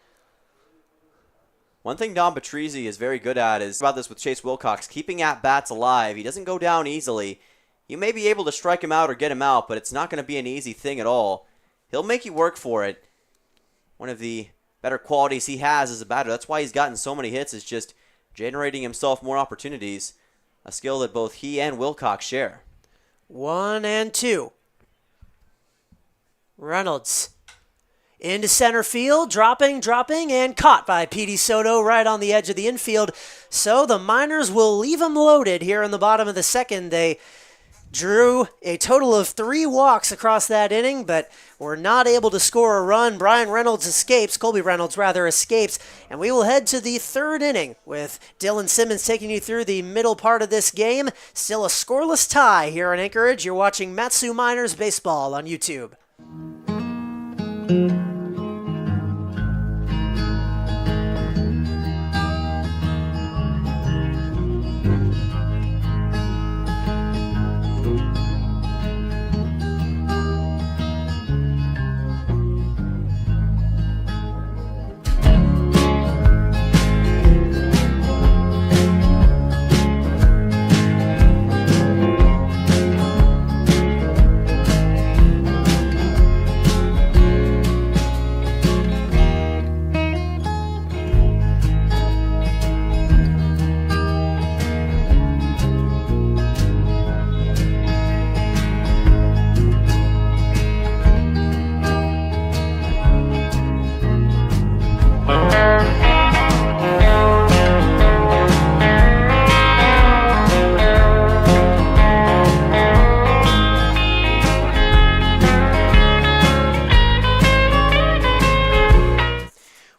One thing Don Patrizzi is very good at is about this with Chase Wilcox, keeping at-bats alive. He doesn't go down easily. You may be able to strike him out or get him out, but it's not going to be an easy thing at all. He'll make you work for it. One of the better qualities he has as a batter. That's why he's gotten so many hits, is just generating himself more opportunities. A skill that both he and Wilcox share. 1-2. Reynolds into center field, dropping, and caught by Petey Soto right on the edge of the infield. So the Miners will leave him loaded here in the bottom of the second. They drew a total of 3 walks across that inning, but were not able to score a run. Colby Reynolds escapes, and we will head to the third inning with Dylan Simmons taking you through the middle part of this game. Still a scoreless tie here in Anchorage. You're watching Mat-Su Miners Baseball on YouTube.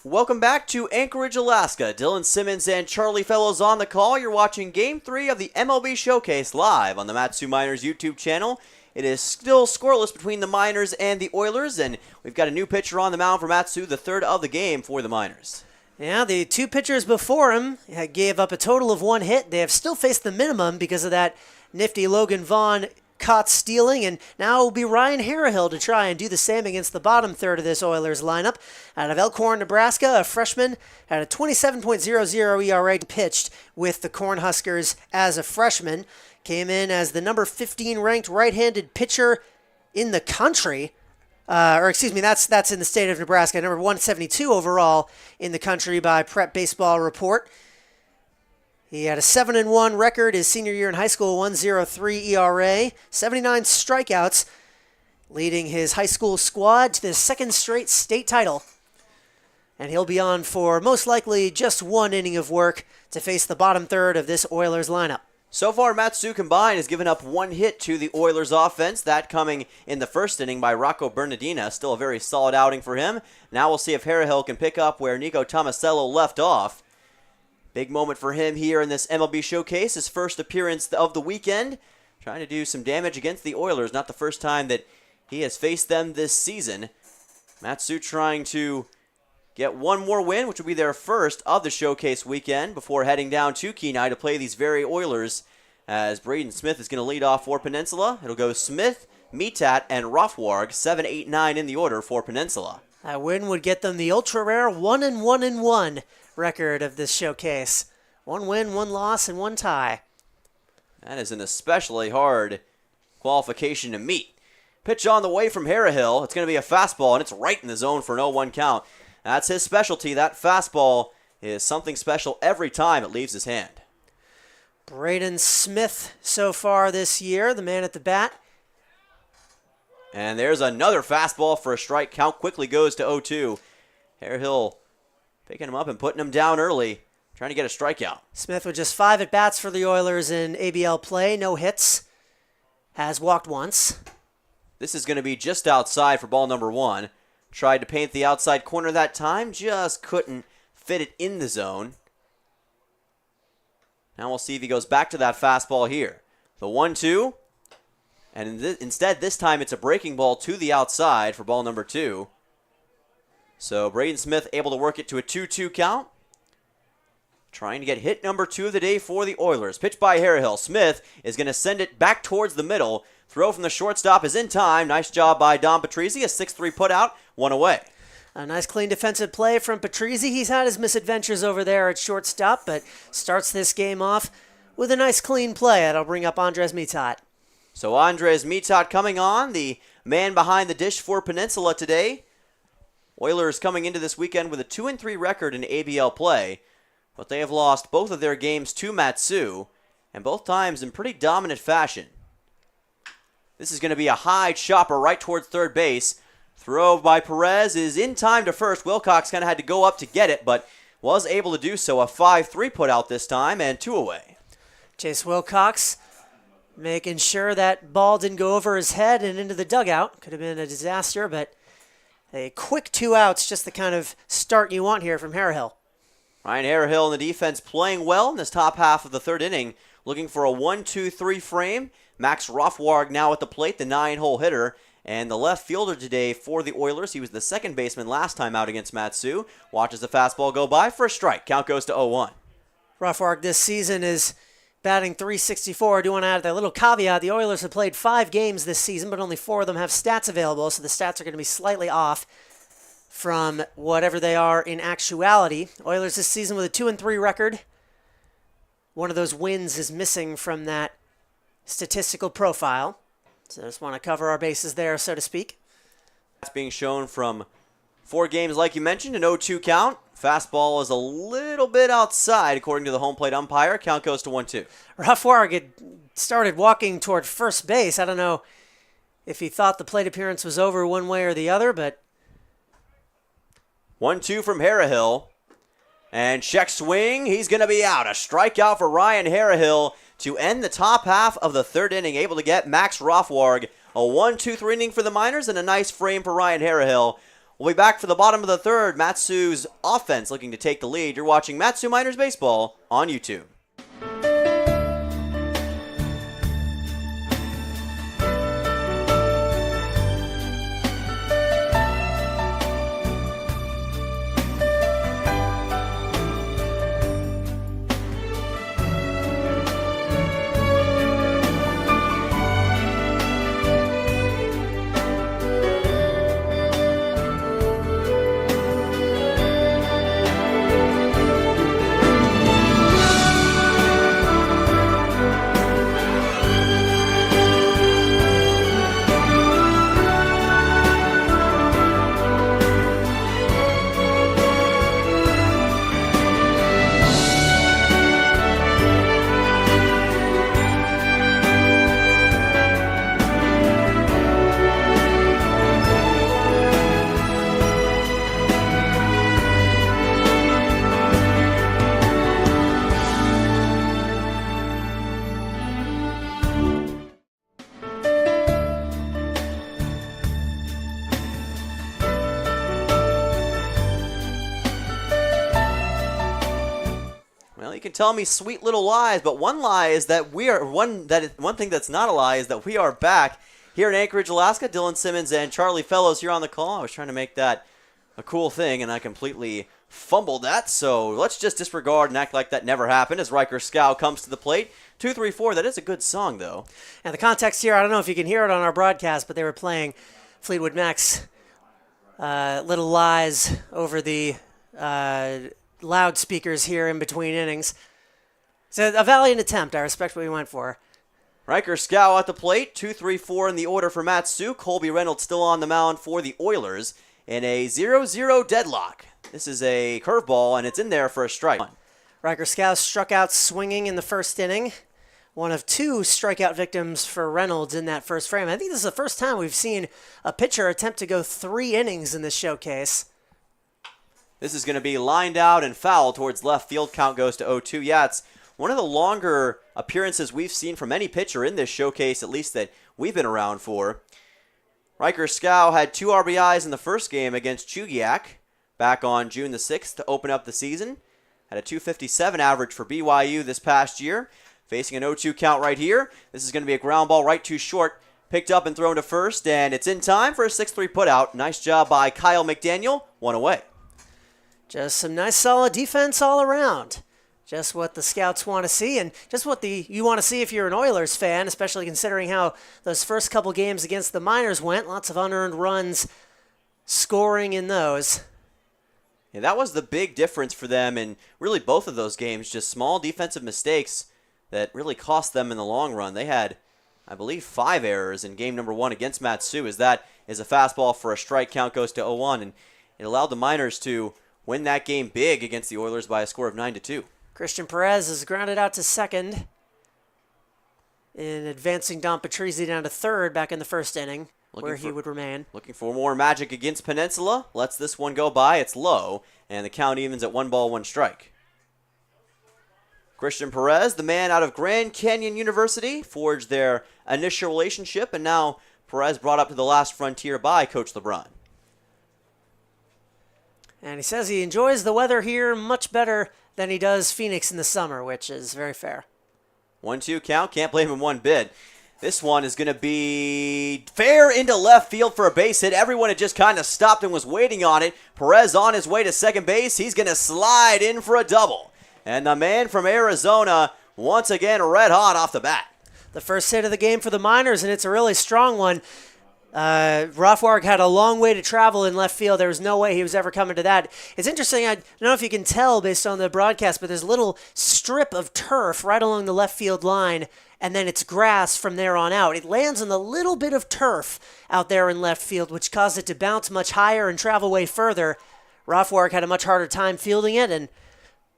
Welcome back to Anchorage, Alaska. Dylan Simmons and Charlie Fellows on the call. You're watching Game 3 of the MLB Showcase live on the Mat-Su Miners YouTube channel. It is still scoreless between the Miners and the Oilers, and we've got a new pitcher on the mound for Mat-Su, the third of the game for the Miners. Yeah, the 2 pitchers before him gave up a total of 1 hit. They have still faced the minimum because of that nifty Logan Vaughn caught stealing, and now it will be Ryan Harrihill to try and do the same against the bottom third of this Oilers lineup. Out of Elkhorn, Nebraska, a freshman had a 27.00 ERA, pitched with the Cornhuskers as a freshman. Came in as the number 15 ranked right-handed pitcher in the country. That's in the state of Nebraska, number 172 overall in the country by Prep Baseball Report. He had a 7-1 record his senior year in high school, 1.03 ERA, 79 strikeouts, leading his high school squad to the second straight state title. And he'll be on for most likely just 1 inning of work to face the bottom third of this Oilers lineup. So far, Mat-Su combined has given up 1 hit to the Oilers offense, that coming in the first inning by Rocco Bernardina. Still a very solid outing for him. Now we'll see if Harrihill can pick up where Nico Tomasello left off. Big moment for him here in this MLB Showcase, his first appearance of the weekend. Trying to do some damage against the Oilers, not the first time that he has faced them this season. Mat-Su trying to get 1 more win, which will be their first of the Showcase weekend before heading down to Kenai to play these very Oilers, as Braden Smith is going to lead off for Peninsula. It'll go Smith, Metat, and Rothwarg, 7, 8, 9 in the order for Peninsula. That win would get them the ultra-rare 1-1-1 record of this showcase. 1 win, 1 loss, and 1 tie. That is an especially hard qualification to meet. Pitch on the way from Harrihill. It's going to be a fastball, and it's right in the zone for an 0-1 count. That's his specialty. That fastball is something special every time it leaves his hand. Braden Smith so far this year, the man at the bat. And there's another fastball for a strike. Count quickly goes to 0-2. Harrihill picking him up and putting him down early, trying to get a strikeout. Smith with just 5 at-bats for the Oilers in ABL play. No hits. Has walked once. This is going to be just outside for ball number 1. Tried to paint the outside corner that time, just couldn't fit it in the zone. Now we'll see if he goes back to that fastball here. The 1-2. And instead, this time it's a breaking ball to the outside for ball number 2. So Braden Smith able to work it to a 2-2 count. trying to get hit number 2 of the day for the Oilers. Pitch by Harehill. Smith is going to send it back towards the middle. Throw from the shortstop is in time. Nice job by Dom Patrizzi. A 6-3 putout, 1 away. A nice clean defensive play from Patrizzi. He's had his misadventures over there at shortstop, but starts this game off with a nice clean play. That'll bring up Andres Mitat. So Andres Mitat coming on, the man behind the dish for Peninsula today. Oilers coming into this weekend with a 2-3 record in ABL play, but they have lost both of their games to Matsu, and both times in pretty dominant fashion. This is going to be a high chopper right towards third base. Throw by Perez is in time to first. Wilcox kind of had to go up to get it, but was able to do so. A 5-3 put out this time, and 2 away. Chase Wilcox making sure that ball didn't go over his head and into the dugout. Could have been a disaster, but a quick 2 outs, just the kind of start you want here from Harehill. Ryan Harehill in the defense playing well in this top half of the third inning, looking for a 1-2-3 frame. Max Rothwarg now at the plate, the 9-hole hitter. And the left fielder today for the Oilers, he was the second baseman last time out against Matsu. Watches the fastball go by for a strike. Count goes to 0-1. Rothwarg this season is batting .364. I do want to add that little caveat. The Oilers have played 5 games this season, but only 4 of them have stats available, so the stats are going to be slightly off from whatever they are in actuality. Oilers this season with a 2-3 record. One of those wins is missing from that statistical profile. So I just want to cover our bases there, so to speak. That's being shown from 4 games, like you mentioned, an 0-2 count. Fastball is a little bit outside, according to the home plate umpire. Count goes to 1-2. Rothwarg had started walking toward first base. I don't know if he thought the plate appearance was over one way or the other, but 1-2 from Harehill. And check swing. He's going to be out. A strikeout for Ryan Harehill to end the top half of the third inning. Able to get Max Rothwarg. A 1-2-3 inning for the Miners and a nice frame for Ryan Harehill. We'll be back for the bottom of the third. Matsu's offense looking to take the lead. You're watching Matsu Miners Baseball on YouTube. Well, you can tell me sweet little lies, but one lie is that one thing that's not a lie is that we are back here in Anchorage, Alaska. Dylan Simmons and Charlie Fellows here on the call. I was trying to make that a cool thing, and I completely fumbled that. So let's just disregard and act like that never happened as Riker Scow comes to the plate. 2-3-4. That is a good song, though. And the context here, I don't know if you can hear it on our broadcast, but they were playing Fleetwood Mac's Little Lies over the loudspeakers here in between innings. So a valiant attempt. I respect what we went for. Riker Scow at the plate. 2-3-4 in the order for Matsu. Colby Reynolds still on the mound for the Oilers in a 0-0 deadlock. This is a curveball, and it's in there for a strike. Riker Scow struck out swinging in the first inning. One of 2 strikeout victims for Reynolds in that first frame. I think this is the first time we've seen a pitcher attempt to go 3 innings in this showcase. This is going to be lined out and foul towards left field. Count goes to 0-2. Yeah, it's one of the longer appearances we've seen from any pitcher in this showcase, at least that we've been around for. Riker Scow had 2 RBIs in the first game against Chugiak back on June the 6th to open up the season. Had a .257 average for BYU this past year. Facing an 0-2 count right here. This is going to be a ground ball right too short. Picked up and thrown to first, and it's in time for a 6-3 putout. Nice job by Kyle McDaniel. 1 away. Just some nice solid defense all around. Just what the scouts want to see, and just what you want to see if you're an Oilers fan, especially considering how those first couple games against the Miners went. Lots of unearned runs scoring in those. Yeah, that was the big difference for them in really both of those games. Just small defensive mistakes that really cost them in the long run. They had, I believe, 5 errors in game number 1 against Matsu, as that is a fastball for a strike, count goes to 0-1, and it allowed the Miners to win that game big against the Oilers by a score of 9-2. Christian Perez is grounded out to second in advancing Don Patrizzi down to third back in the first inning, where he would remain. Looking for more magic against Peninsula. Lets this one go by. It's low, and the count evens at 1 ball, 1 strike. Christian Perez, the man out of Grand Canyon University, forged their initial relationship, and now Perez brought up to the last frontier by Coach LeBron. And he says he enjoys the weather here much better than he does Phoenix in the summer, which is very fair. 1-2 count. Can't blame him one bit. This one is going to be fair into left field for a base hit. Everyone had just kind of stopped and was waiting on it. Perez on his way to second base. He's going to slide in for a double. And the man from Arizona, once again, red hot off the bat. The first hit of the game for the Miners, and it's a really strong one. Rothwarg had a long way to travel in left field. There was no way he was ever coming to that. It's interesting. I don't know if you can tell based on the broadcast, but there's a little strip of turf right along the left field line, and then it's grass from there on out. It lands on the little bit of turf out there in left field, which caused it to bounce much higher and travel way further. Rothwarg had a much harder time fielding it, and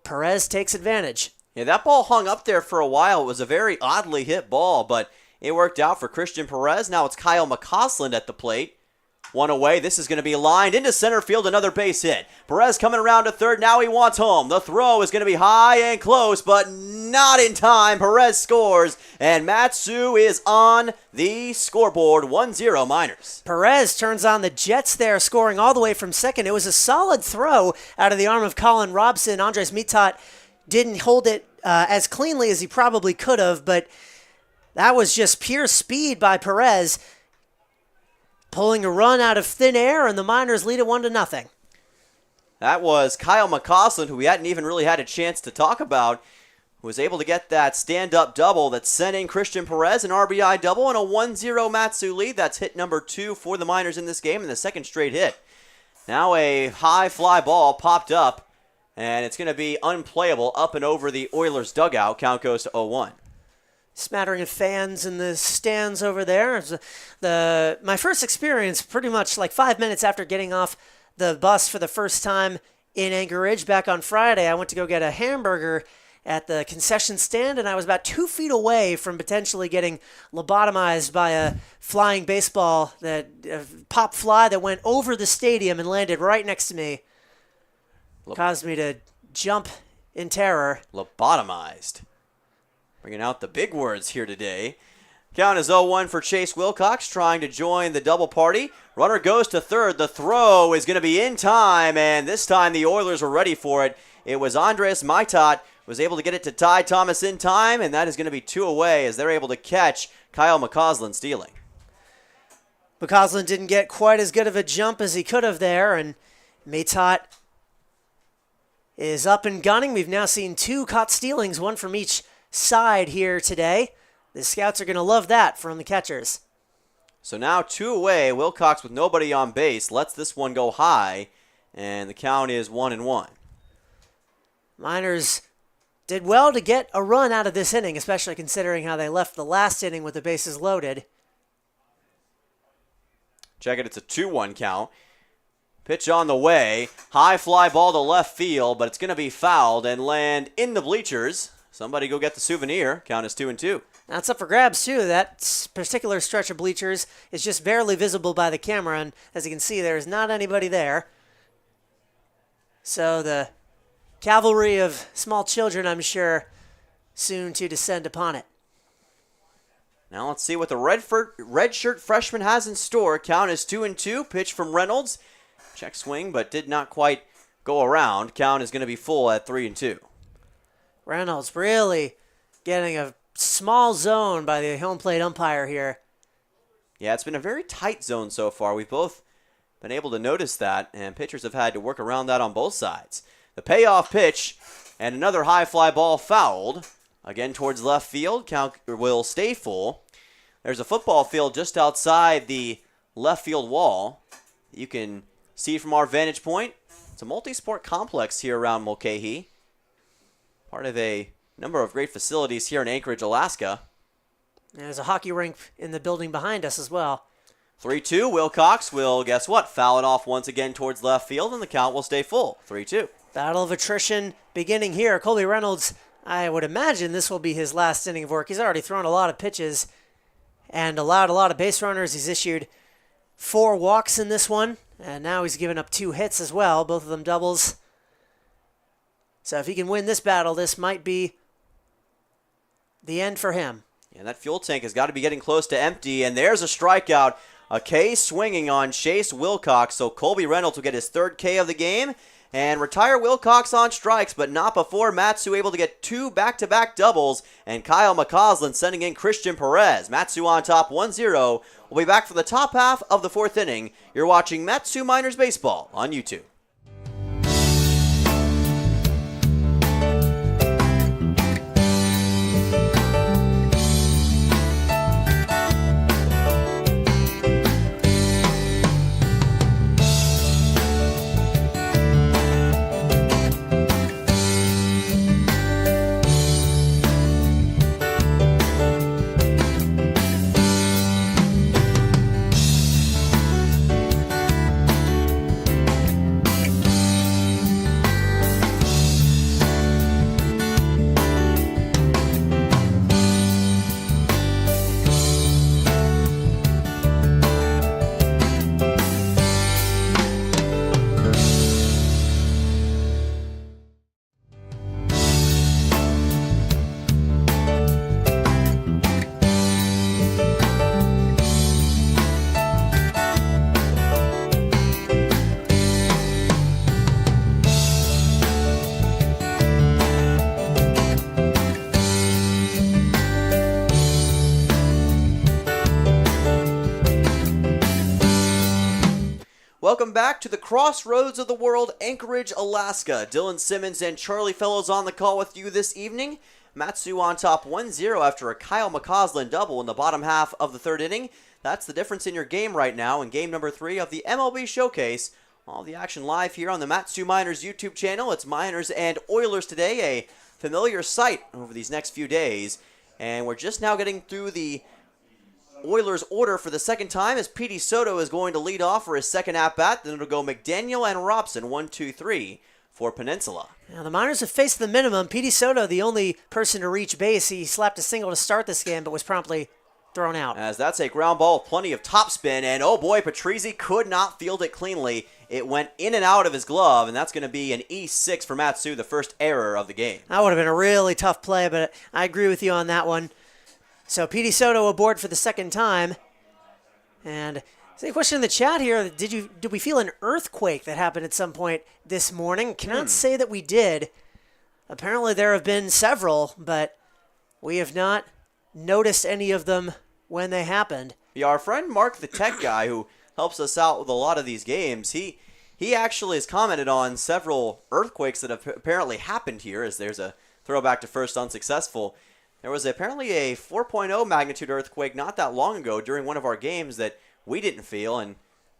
Perez takes advantage. Yeah, that ball hung up there for a while. It was a very oddly hit ball, but it worked out for Christian Perez. Now it's Kyle McCausland at the plate. One away. This is going to be lined into center field. Another base hit. Perez coming around to third. Now he wants home. The throw is going to be high and close, but not in time. Perez scores, and Matsu is on the scoreboard. 1-0 Miners. Perez turns on the Jets there, scoring all the way from second. It was a solid throw out of the arm of Colin Robson. Andres Mitat didn't hold it as cleanly as he probably could have, but that was just pure speed by Perez, pulling a run out of thin air, and the Miners lead it 1-0. That was Kyle McCausland, who we hadn't even really had a chance to talk about, who was able to get that stand-up double that sent in Christian Perez, an RBI double, and a 1-0 Matsu lead. That's hit number 2 for the Miners in this game, and the second straight hit. Now a high fly ball popped up, and it's going to be unplayable up and over the Oilers dugout. Count goes to 0-1. Smattering of fans in the stands over there. My first experience pretty much like 5 minutes after getting off the bus for the first time in Anchorage back on Friday. I went to go get a hamburger at the concession stand, and I was about 2 feet away from potentially getting lobotomized by a flying baseball, pop fly that went over the stadium and landed right next to me. Caused me to jump in terror. Lobotomized. Bringing out the big words here today. Count is 0-1 for Chase Wilcox, trying to join the double party. Runner goes to third. The throw is going to be in time, and this time the Oilers were ready for it. It was Andres Mitat was able to get it to Ty Thomas in time, and that is going to be 2 away as they're able to catch Kyle McCausland stealing. McCausland didn't get quite as good of a jump as he could have there, and Mitat is up and gunning. We've now seen 2 caught stealings, 1 from each side here today. The scouts are going to love that from the catchers. So now 2 away. Wilcox with nobody on base lets this one go high, and the count is 1-1. Miners did well to get a run out of this inning, especially considering how they left the last inning with the bases loaded. Check it, it's a 2-1 count. Pitch on the way. High fly ball to left field, but it's going to be fouled and land in the bleachers. Somebody go get the souvenir. Count is 2-2. Now it's up for grabs, too. That particular stretch of bleachers is just barely visible by the camera, and as you can see, there's not anybody there. So the cavalry of small children, I'm sure, soon to descend upon it. Now let's see what the red shirt freshman has in store. Count is 2-2. Pitch from Reynolds. Check swing, but did not quite go around. Count is going to be full at 3-2. Reynolds really getting a small zone by the home plate umpire here. Yeah, it's been a very tight zone so far. We've both been able to notice that, and pitchers have had to work around that on both sides. The payoff pitch And another high fly ball fouled. Again towards left field. Count will stay full. There's a football field just outside the left field wall. You can see from our vantage point. It's a multi-sport complex here around Mulcahy. Part of a number of great facilities here in Anchorage, Alaska. And there's a hockey rink in the building behind us as well. 3-2. Wilcox will, guess what, foul it off once again towards left field, and the count will stay full. 3-2. Battle of attrition beginning here. Colby Reynolds, I would imagine this will be his last inning of work. He's already thrown a lot of pitches and allowed a lot of base runners. He's issued 4 walks in this one, and now he's given up 2 hits as well, both of them doubles. So if he can win this battle, this might be the end for him. And that fuel tank has got to be getting close to empty, and there's a strikeout. A K swinging on Chase Wilcox, so Colby Reynolds will get his 3rd K of the game and retire Wilcox on strikes, but not before Matsu able to get 2 back-to-back doubles, and Kyle McCausland sending in Christian Perez. Matsu on top 1-0. We'll be back for the top half of the 4th inning. You're watching Matsu Miners Baseball on YouTube. Welcome back to the crossroads of the world, Anchorage, Alaska. Dylan Simmons and Charlie Fellows on the call with you this evening. Matsu on top 1-0 after a Kyle McCausland double in the bottom half of the 3rd inning. That's the difference in your game right now in game number 3 of the MLB Showcase. All the action live here on the Matsu Miners YouTube channel. It's Miners and Oilers today, a familiar sight over these next few days. And we're just now getting through the Oilers order for the 2nd time as Petey Soto is going to lead off for his 2nd at-bat. Then it'll go McDaniel and Robson, 1-2-3 for Peninsula. Now the Miners have faced the minimum. Petey Soto, the only person to reach base. He slapped a single to start this game, but was promptly thrown out. As that's a ground ball with plenty of topspin, and oh boy, Patrizzi could not field it cleanly. It went in and out of his glove, and that's going to be an E6 for Matsu, the first error of the game. That would have been a really tough play, but I agree with you on that one. So Petey Soto aboard for the 2nd time. And there's a question in the chat here. Did we feel an earthquake that happened at some point this morning? Cannot say that we did. Apparently there have been several, but we have not noticed any of them when they happened. Yeah, our friend Mark, the tech guy who helps us out with a lot of these games, he actually has commented on several earthquakes that have apparently happened here, as there's a throwback to first unsuccessful. There was apparently a 4.0 magnitude earthquake not that long ago during one of our games that we didn't feel, and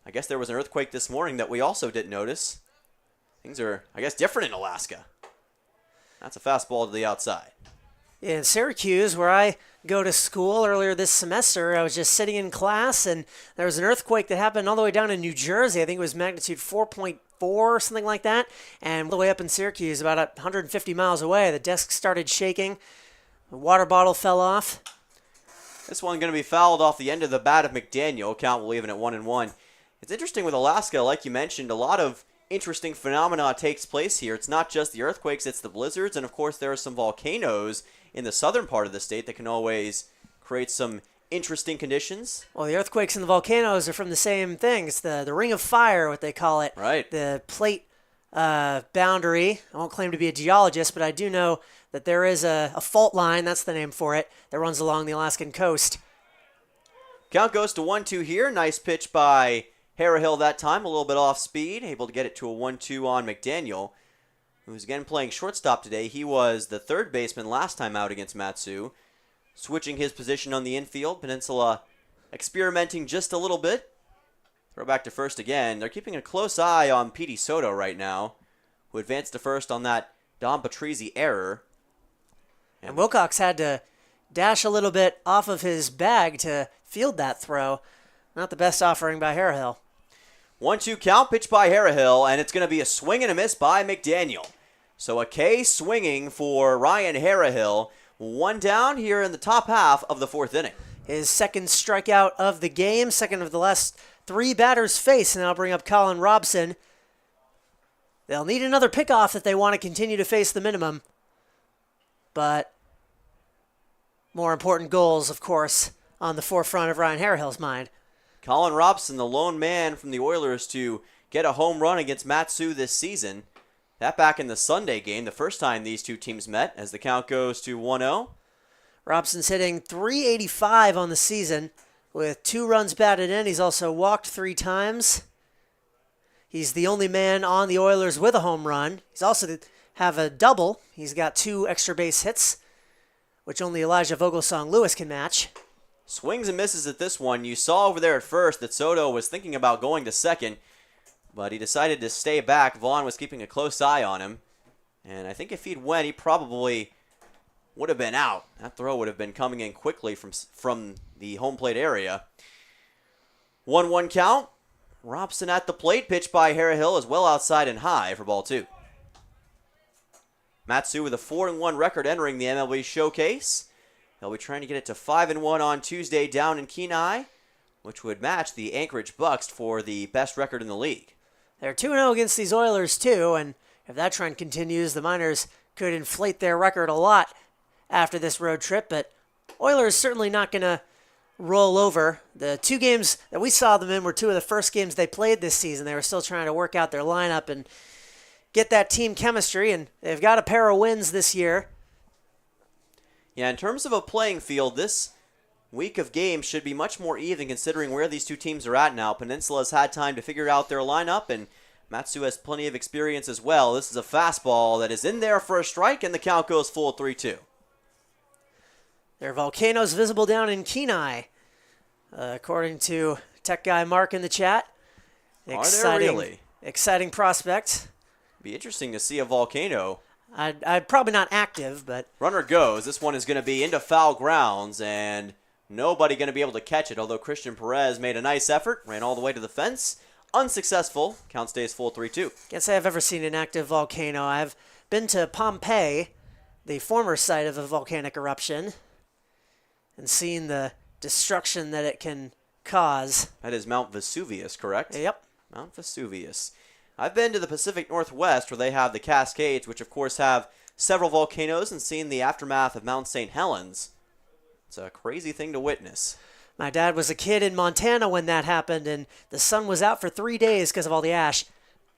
I guess there was an earthquake this morning that we also didn't notice. Things are, I guess, different in Alaska. That's a fastball to the outside. In Syracuse, where I go to school earlier this semester, I was just sitting in class, and there was an earthquake that happened all the way down in New Jersey. I think it was magnitude 4.4 or something like that, and all the way up in Syracuse, about 150 miles away, the desk started shaking. The water bottle fell off. This one going to be fouled off the end of the bat of McDaniel. Count will leave it at 1-1. It's interesting with Alaska, like you mentioned, a lot of interesting phenomena takes place here. It's not just the earthquakes, it's the blizzards, and of course there are some volcanoes in the southern part of the state that can always create some interesting conditions. Well, the earthquakes and the volcanoes are from the same thing. It's the ring of fire, what they call it. Right. The plate boundary. I won't claim to be a geologist, but I do know that there is a fault line, that's the name for it, that runs along the Alaskan coast. Count goes to 1-2 here. Nice pitch by Harrahill that time, a little bit off speed, able to get it to a 1-2 on McDaniel. who's again playing shortstop today. He was the third baseman last time out against Matsu, switching his position on the infield. Peninsula experimenting just a little bit. Throw back to first again. They're keeping a close eye on Petey Soto right now, who advanced to first on that Don Patrizzi error. And Wilcox had to dash a little bit off of his bag to field that throw. Not the best offering by Harahill. 1-2 count, pitch by Harahill, and it's going to be a swing and a miss by McDaniel. So a K swinging for Ryan Harahill. One down here in the top half of the fourth inning. His second strikeout of the game, second of the last three batters faced, and I'll bring up Colin Robson. They'll need another pickoff if they want to continue to face the minimum. But more important goals, of course, on the forefront of Ryan Harahill's mind. Colin Robson, the lone man from the Oilers to get a home run against Matsu this season. That back in the Sunday game, the first time these two teams met, as the count goes to 1-0. Robson's hitting .385 on the season with 2 runs batted in. He's also walked 3 times. He's the only man on the Oilers with a home run. He's also have a double. He's got 2 extra base hits, which only Elijah Vogelsong Lewis can match. Swings and misses at this one. You saw over there at first that Soto was thinking about going to second, but he decided to stay back. Vaughn was keeping a close eye on him, and I think if he'd went, he probably would have been out. That throw would have been coming in quickly from the home plate area. 1-1 count. Robson at the plate. Pitch by Harahill is well outside and high for ball 2. Matsu with a 4-1 record entering the MLB Showcase. They'll be trying to get it to 5-1 on Tuesday down in Kenai, which would match the Anchorage Bucks for the best record in the league. They're 2-0 against these Oilers too, and if that trend continues, the Miners could inflate their record a lot after this road trip, but Oilers certainly not going to roll over. The 2 games that we saw them in were 2 of the first games they played this season. They were still trying to work out their lineup and get that team chemistry, and they've got a pair of wins this year. Yeah, in terms of a playing field, this week of games should be much more even considering where these two teams are at now. Peninsula's had time to figure out their lineup, and Matsu has plenty of experience as well. This is a fastball that is in there for a strike, and the count goes full 3-2. There are volcanoes visible down in Kenai, according to tech guy Mark in the chat. Are there really? Exciting prospect. Be interesting to see a volcano. I'd probably not active, but Runner goes. This one is going to be into foul grounds, and nobody going to be able to catch it, although Christian Perez made a nice effort, ran all the way to the fence. Unsuccessful. Count stays full 3-2. Can't say I've ever seen an active volcano. I've been to Pompeii, the former site of a volcanic eruption, and seen the destruction that it can cause. That is Mount Vesuvius, correct? Yep. Mount Vesuvius. I've been to the Pacific Northwest where they have the Cascades, which of course have several volcanoes, and seen the aftermath of Mount St. Helens. It's a crazy thing to witness. My dad was a kid in Montana when that happened, and the sun was out for 3 days because of all the ash.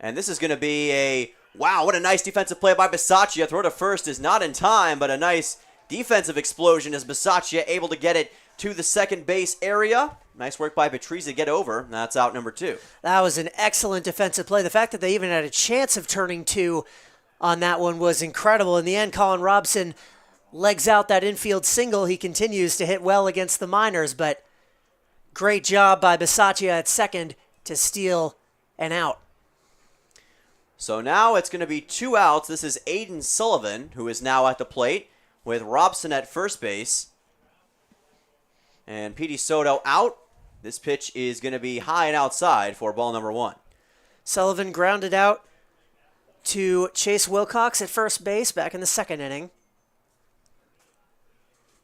And this is going to be a, wow, what a nice defensive play by Bisaccia. Throw to first is not in time, but a nice defensive explosion as Bisaccia able to get it to the second base area. Nice work by Patrizzi to get over. That's out number 2. That was an excellent defensive play. The fact that they even had a chance of turning 2 on that one was incredible. In the end, Colin Robson legs out that infield single. He continues to hit well against the Miners, but great job by Bisaccia at second to steal an out. So now it's going to be 2 outs. This is Aiden Sullivan, who is now at the plate, with Robson at first base. And Petey Soto out. This pitch is going to be high and outside for ball number 1. Sullivan grounded out to Chase Wilcox at first base back in the second inning.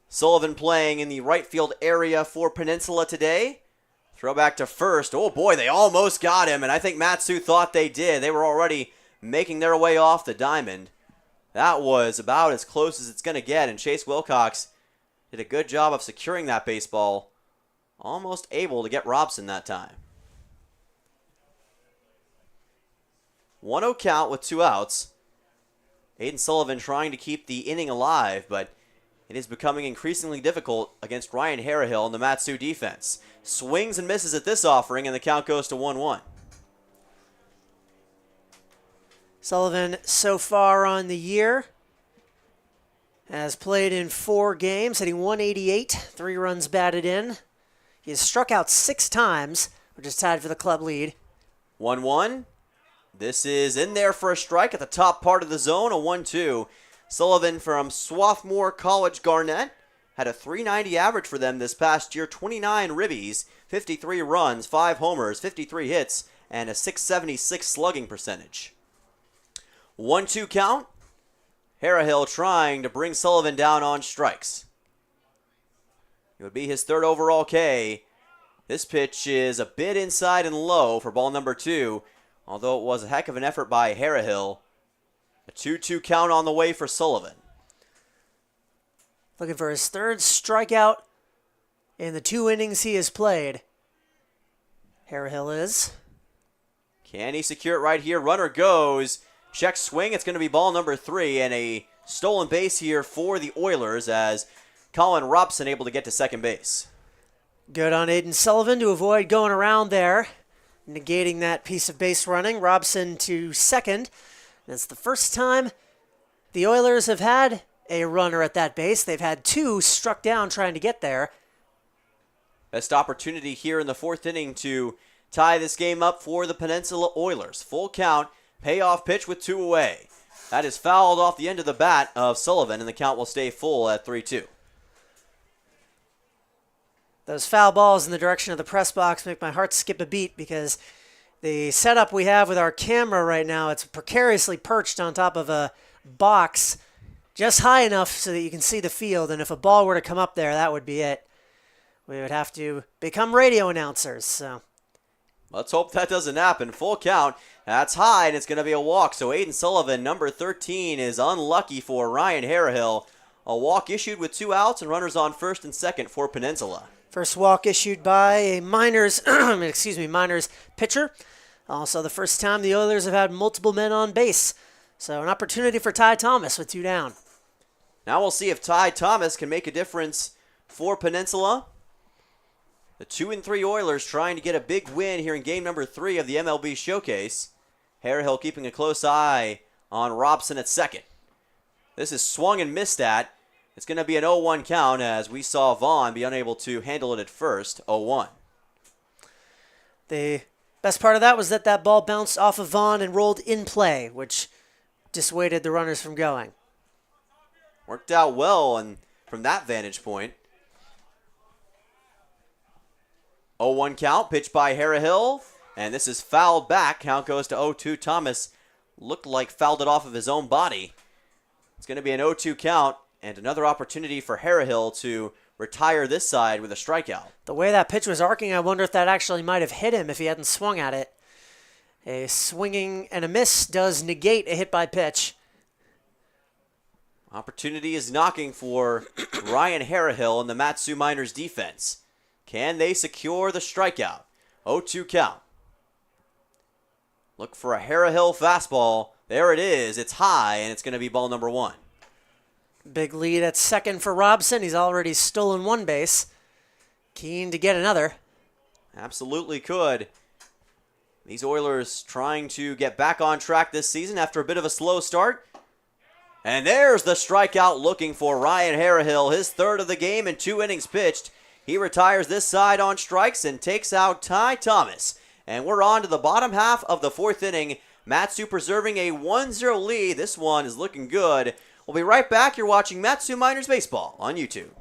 Sullivan playing in the right field area for Peninsula today. Throw back to first. Oh boy, they almost got him, and I think Matsu thought they did. They were already making their way off the diamond. That was about as close as it's going to get, and Chase Wilcox did a good job of securing that baseball. Almost able to get Robson that time. 1-0 count with 2 outs. Aiden Sullivan trying to keep the inning alive, but it is becoming increasingly difficult against Ryan Harahill and the Matsu defense. Swings and misses at this offering, and the count goes to 1-1. Sullivan so far on the year has played in 4 games, hitting 188, 3 runs batted in. He has struck out 6 times, which is tied for the club lead. 1-1. This is in there for a strike at the top part of the zone, a 1-2. Sullivan from Swarthmore College Garnett had a .390 average for them this past year, 29 ribbies, 53 runs, 5 homers, 53 hits, and a .676 slugging percentage. 1-2 count. Harrahill trying to bring Sullivan down on strikes. It would be his 3rd overall K. This pitch is a bit inside and low for ball number 2, although it was a heck of an effort by Harrahill. A 2-2 count on the way for Sullivan. Looking for his 3rd strikeout in the 2 innings he has played. Harrahill is. Can he secure it right here? Runner goes. Check swing. It's going to be ball number 3, and a stolen base here for the Oilers as Colin Robson able to get to second base. Good on Aiden Sullivan to avoid going around there, negating that piece of base running. Robson to second. It's the first time the Oilers have had a runner at that base. They've had 2 struck down trying to get there. Best opportunity here in the 4th inning to tie this game up for the Peninsula Oilers. Full count, payoff pitch with 2 away. That is fouled off the end of the bat of Sullivan, and the count will stay full at 3-2. Those foul balls in the direction of the press box make my heart skip a beat because the setup we have with our camera right now, it's precariously perched on top of a box just high enough so that you can see the field, and if a ball were to come up there, that would be it. We would have to become radio announcers, so. Let's hope that doesn't happen. Full count. That's high, and it's going to be a walk. So Aiden Sullivan, number 13, is unlucky for Ryan Harrahill. A walk issued with 2 outs and runners on 1st and 2nd for Peninsula. First walk issued by a Miners, Miners pitcher. Also the first time the Oilers have had multiple men on base. So an opportunity for Ty Thomas with 2 down. Now we'll see if Ty Thomas can make a difference for Peninsula. The 2-3 Oilers trying to get a big win here in game number 3 of the MLB Showcase. Harrahill keeping a close eye on Robson at second. This is swung and missed at. It's going to be an 0-1 count as we saw Vaughn be unable to handle it at first, 0-1. The best part of that was that ball bounced off of Vaughn and rolled in play, which dissuaded the runners from going. Worked out well and from that vantage point. 0-1 count, pitched by Harrahill, and this is fouled back. Count goes to 0-2. Thomas looked like fouled it off of his own body. It's going to be an 0-2 count and another opportunity for Harrahill to retire this side with a strikeout. The way that pitch was arcing, I wonder if that actually might have hit him if he hadn't swung at it. A swinging and a miss does negate a hit by pitch. Opportunity is knocking for Ryan Harrahill and the Matsu Miners defense. Can they secure the strikeout? 0-2 count. Look for a Harrahill fastball. There it is. It's high, and it's going to be ball number 1. Big lead at second for Robson. He's already stolen 1 base. Keen to get another. Absolutely could. These Oilers trying to get back on track this season after a bit of a slow start. And there's the strikeout looking for Ryan Harrahill. His 3rd of the game in 2 innings pitched. He retires this side on strikes and takes out Ty Thomas. And we're on to the bottom half of the 4th inning. Matsu preserving a 1-0 lead. This one is looking good. We'll be right back. You're watching Matsu Miners Baseball on YouTube.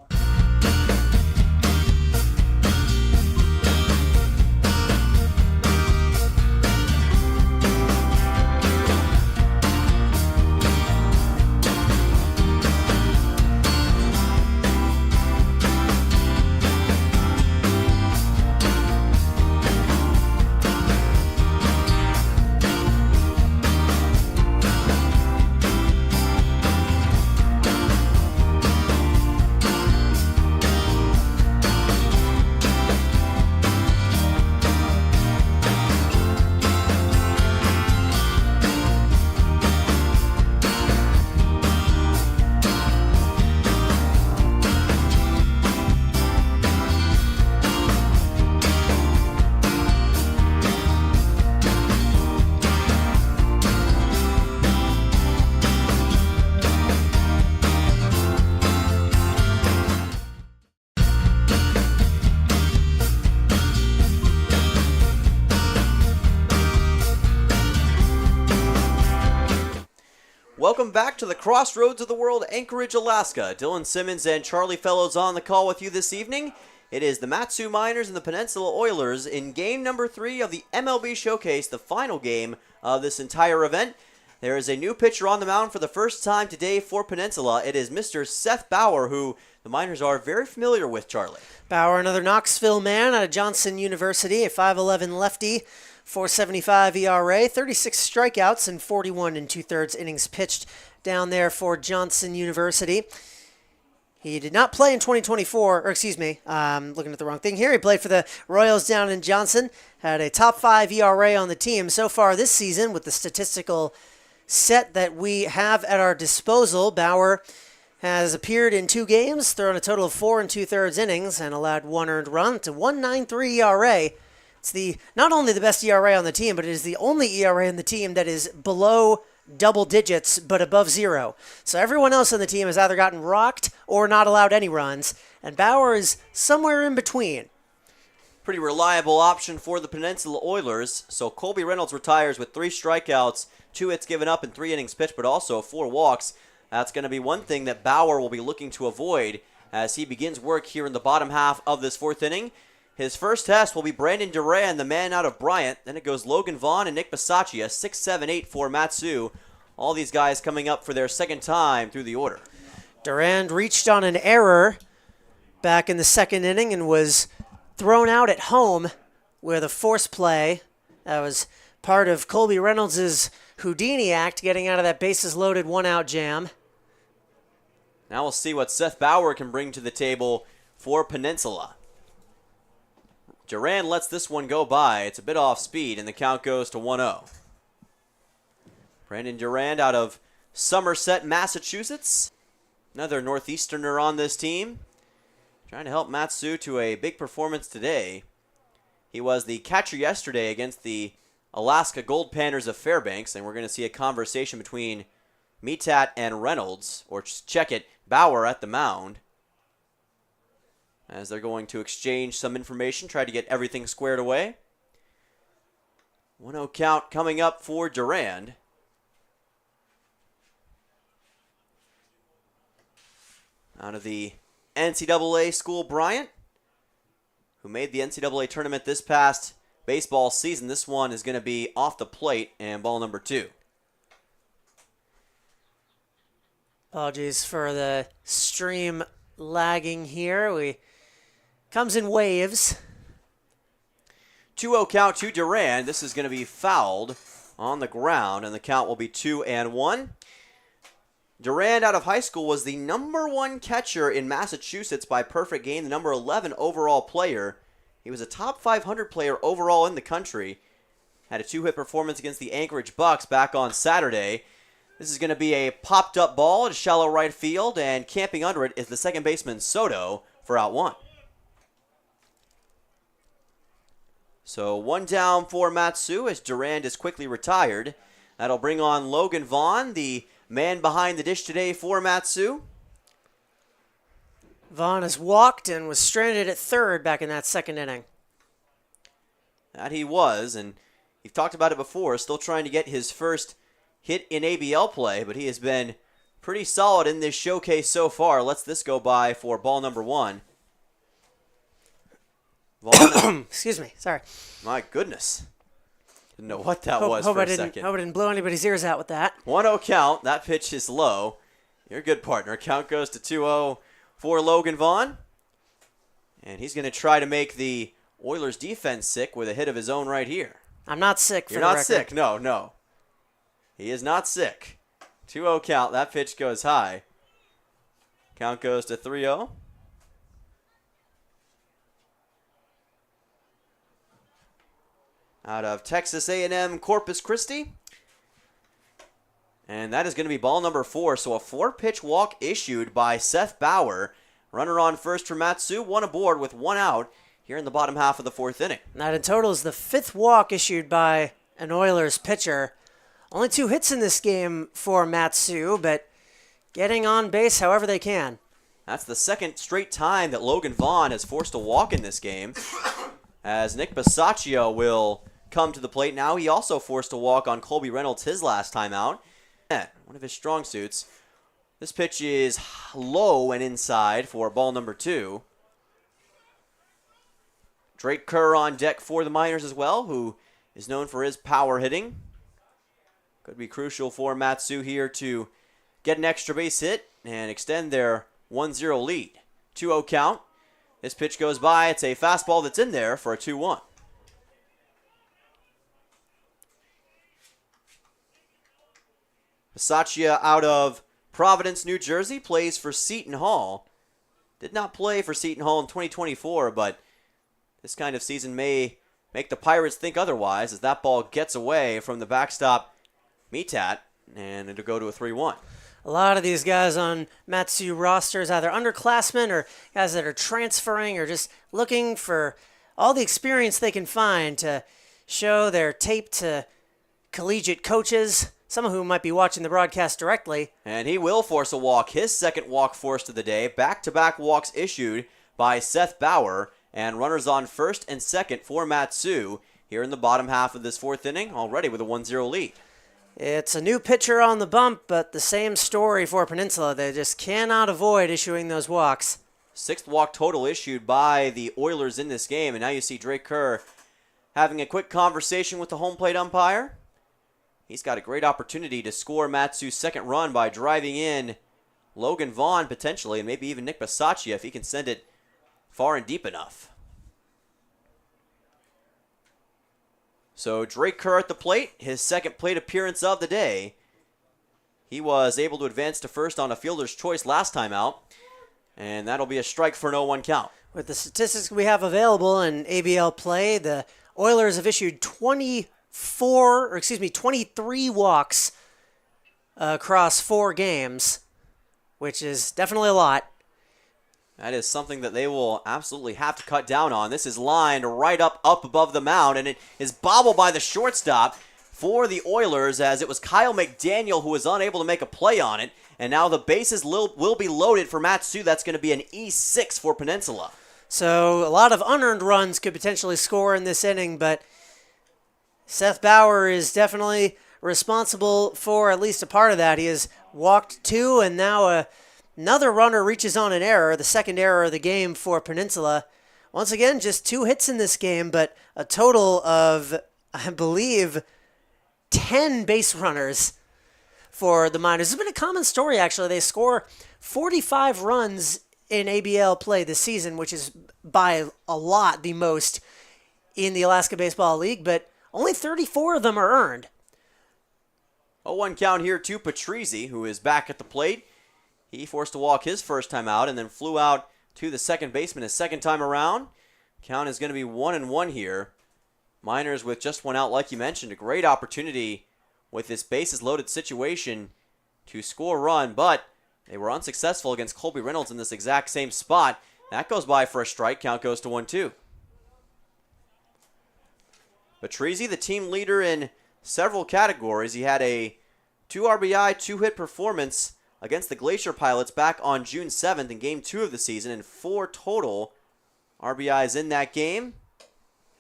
Welcome back to the crossroads of the world, Anchorage, Alaska. Dylan Simmons and Charlie Fellows on the call with you this evening. It is the Mat-Su Miners and the Peninsula Oilers in game number 3 of the MLB Showcase, the final game of this entire event. There is a new pitcher on the mound for the first time today for Peninsula. It is Mr. Seth Bauer, who the Miners are very familiar with, Charlie. Bauer, another Knoxville man out of Johnson University, a 5'11 lefty, 4.75 ERA, 36 strikeouts, and 41 2/3 innings pitched down there for Johnson University. He did not play in 2024, or excuse me, looking at the wrong thing here. He played for the Royals down in Johnson, had a top 5 ERA on the team so far this season with the statistical set that we have at our disposal. Bauer has appeared in 2 games, thrown a total of 4 2/3 innings, and allowed 1 earned run to 1.93 ERA. It's not only the best ERA on the team, but it is the only ERA on the team that is below double digits but above 0. So everyone else on the team has either gotten rocked or not allowed any runs, and Bauer is somewhere in between. Pretty reliable option for the Peninsula Oilers. So Colby Reynolds retires with 3 strikeouts, 2 hits given up, and 3 innings pitched, but also 4 walks. That's going to be one thing that Bauer will be looking to avoid as he begins work here in the bottom half of this 4th inning. His first test will be Brandon Duran, the man out of Bryant. Then it goes Logan Vaughn and Nick Bisaccia, 6, 7, 8 for Mat-Su. All these guys coming up for their second time through the order. Duran reached on an error back in the 2nd inning and was thrown out at home with a force play. That was part of Colby Reynolds' Houdini act, getting out of that bases-loaded 1-out jam. Now we'll see what Seth Bauer can bring to the table for Peninsula. Duran lets this one go by. It's a bit off speed, and the count goes to 1-0. Brandon Duran out of Somerset, Massachusetts. Another Northeasterner on this team. Trying to help Mat-Su to a big performance today. He was the catcher yesterday against the Alaska Gold Panthers of Fairbanks, and we're going to see a conversation between Metat and Reynolds, or check it, Bauer at the mound, as they're going to exchange some information, try to get everything squared away. 1-0 count coming up for Durand. Out of the NCAA school, Bryant, who made the NCAA tournament this past baseball season. This one is going to be off the plate and ball number 2. Apologies for the stream lagging here. Comes in waves. 2-0 count to Durand. This is going to be fouled on the ground, and the count will be 2-1. Durand out of high school was the number 1 catcher in Massachusetts by perfect game, the number 11 overall player. He was a top 500 player overall in the country. Had a 2-hit performance against the Anchorage Bucks back on Saturday. This is going to be a popped up ball to shallow right field, and camping under it is the second baseman Soto for out 1. So 1 down for Mat-Su as Durand is quickly retired. That'll bring on Logan Vaughn, the man behind the dish today for Mat-Su. Vaughn has walked and was stranded at 3rd back in that 2nd inning. That he was, and you've talked about it before, still trying to get his first hit in ABL play, but he has been pretty solid in this showcase so far. Lets this go by for ball number 1. Vaughn, excuse me, sorry. My goodness. Didn't know what that was for a second. Hope I didn't blow anybody's ears out with that. 1-0 count. That pitch is low. You're a good partner. Count goes to 2-0 for Logan Vaughn. And he's going to try to make the Oilers defense sick with a hit of his own right here. I'm not sick for You're the not record. sick. No. He is not sick. 2-0 count. That pitch goes high. Count goes to 3-0. Out of Texas A&M Corpus Christi. And that is going to be ball number 4. So a 4-pitch walk issued by Seth Bauer. Runner on first for Mat-Su. 1 aboard with 1 out here in the bottom half of the 4th inning. That in total is the 5th walk issued by an Oilers pitcher. Only 2 hits in this game for Mat-Su, but getting on base however they can. That's the 2nd straight time that Logan Vaughn has forced a walk in this game. As Nick Bisaccia will come to the plate now. He also forced a walk on Colby Reynolds his last time out. When one of his strong suits. This pitch is low and inside for ball number 2. Drake Kerr on deck for the Miners as well, who is known for his power hitting. Could be crucial for Matsu here to get an extra base hit and extend their 1-0 lead. 2-0 count. This pitch goes by. It's a fastball that's in there for a 2-1. Bisaccia out of Providence, New Jersey, plays for Seton Hall. Did not play for Seton Hall in 2024, but this kind of season may make the Pirates think otherwise as that ball gets away from the backstop Metat, and it'll go to a 3-1. A lot of these guys on Matsu rosters, either underclassmen or guys that are transferring or just looking for all the experience they can find to show their tape to collegiate coaches, some of whom might be watching the broadcast directly. And he will force a walk, his second walk forced of the day. Back-to-back walks issued by Seth Bauer, and runners on first and second for Matsu here in the bottom half of this 4th inning, already with a 1-0 lead. It's a new pitcher on the bump, but the same story for Peninsula. They just cannot avoid issuing those walks. 6th walk total issued by the Oilers in this game, and now you see Drake Kerr having a quick conversation with the home plate umpire. He's got a great opportunity to score Matsu's second run by driving in Logan Vaughn potentially, and maybe even Nick Bisaccia if he can send it far and deep enough. So Drake Kerr at the plate, his second plate appearance of the day. He was able to advance to first on a fielder's choice last time out, and that'll be a strike for an 0-1 count. With the statistics we have available in ABL play, the Oilers have issued 23 walks across 4 games, which is definitely a lot. That is something that they will absolutely have to cut down on. This is lined right up above the mound, and it is bobbled by the shortstop for the Oilers as it was Kyle McDaniel who was unable to make a play on it. And now the bases will be loaded for Matsu. That's going to be an E6 for Peninsula. So a lot of unearned runs could potentially score in this inning, but Seth Bauer is definitely responsible for at least a part of that. He has walked 2, and now another runner reaches on an error, the second error of the game for Peninsula. Once again, just 2 hits in this game, but a total of, I believe, 10 base runners for the Miners. It's been a common story, actually. They score 45 runs in ABL play this season, which is by a lot the most in the Alaska Baseball League, but only 34 of them are earned. 0-1 count here to Patrizzi, who is back at the plate. He forced to walk his first time out and then flew out to the second baseman his second time around. Count is going to be 1-1 here. Miners with just 1 out, like you mentioned. A great opportunity with this bases loaded situation to score a run, but they were unsuccessful against Colby Reynolds in this exact same spot. That goes by for a strike. Count goes to 1-2. Patrizzi, the team leader in several categories. He had a 2 RBI, 2-hit performance against the Glacier Pilots back on June 7th in Game 2 of the season, and 4 total RBIs in that game.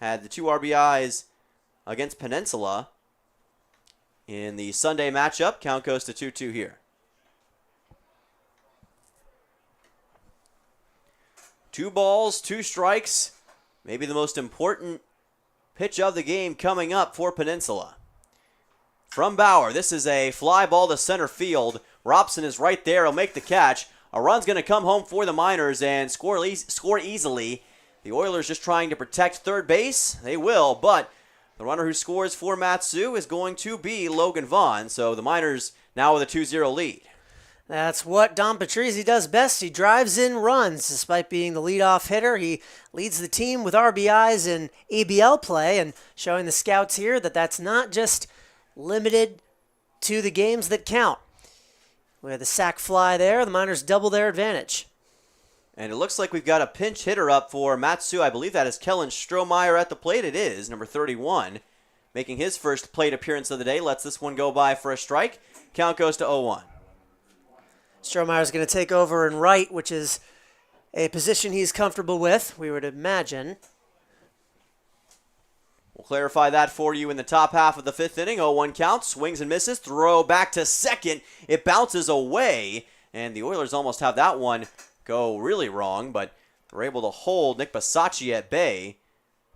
Had the 2 RBIs against Peninsula in the Sunday matchup. Count goes to 2-2 here. 2 balls, 2 strikes. Maybe the most important pitch of the game coming up for Peninsula. From Bauer, this is a fly ball to center field. Robson is right there. He'll make the catch. A run's going to come home for the Miners and score easily. The Oilers just trying to protect third base. They will, but the runner who scores for Matsu is going to be Logan Vaughn. So the Miners now with a 2-0 lead. That's what Dom Patrizzi does best. He drives in runs. Despite being the leadoff hitter, he leads the team with RBIs in ABL play, and showing the scouts here that that's not just limited to the games that count. With a sac fly there, the Miners double their advantage. And it looks like we've got a pinch hitter up for Matsu. I believe that is Kellen Strohmeyer at the plate. It is, number 31. Making his first plate appearance of the day. Lets this one go by for a strike. Count goes to 0-1. Strohmeyer's going to take over in right, which is a position he's comfortable with, we would imagine. We'll clarify that for you in the top half of the 5th inning. 0-1 count, swings and misses, throw back to second. It bounces away, and the Oilers almost have that one go really wrong, but they're able to hold Nick Bisaccia at bay.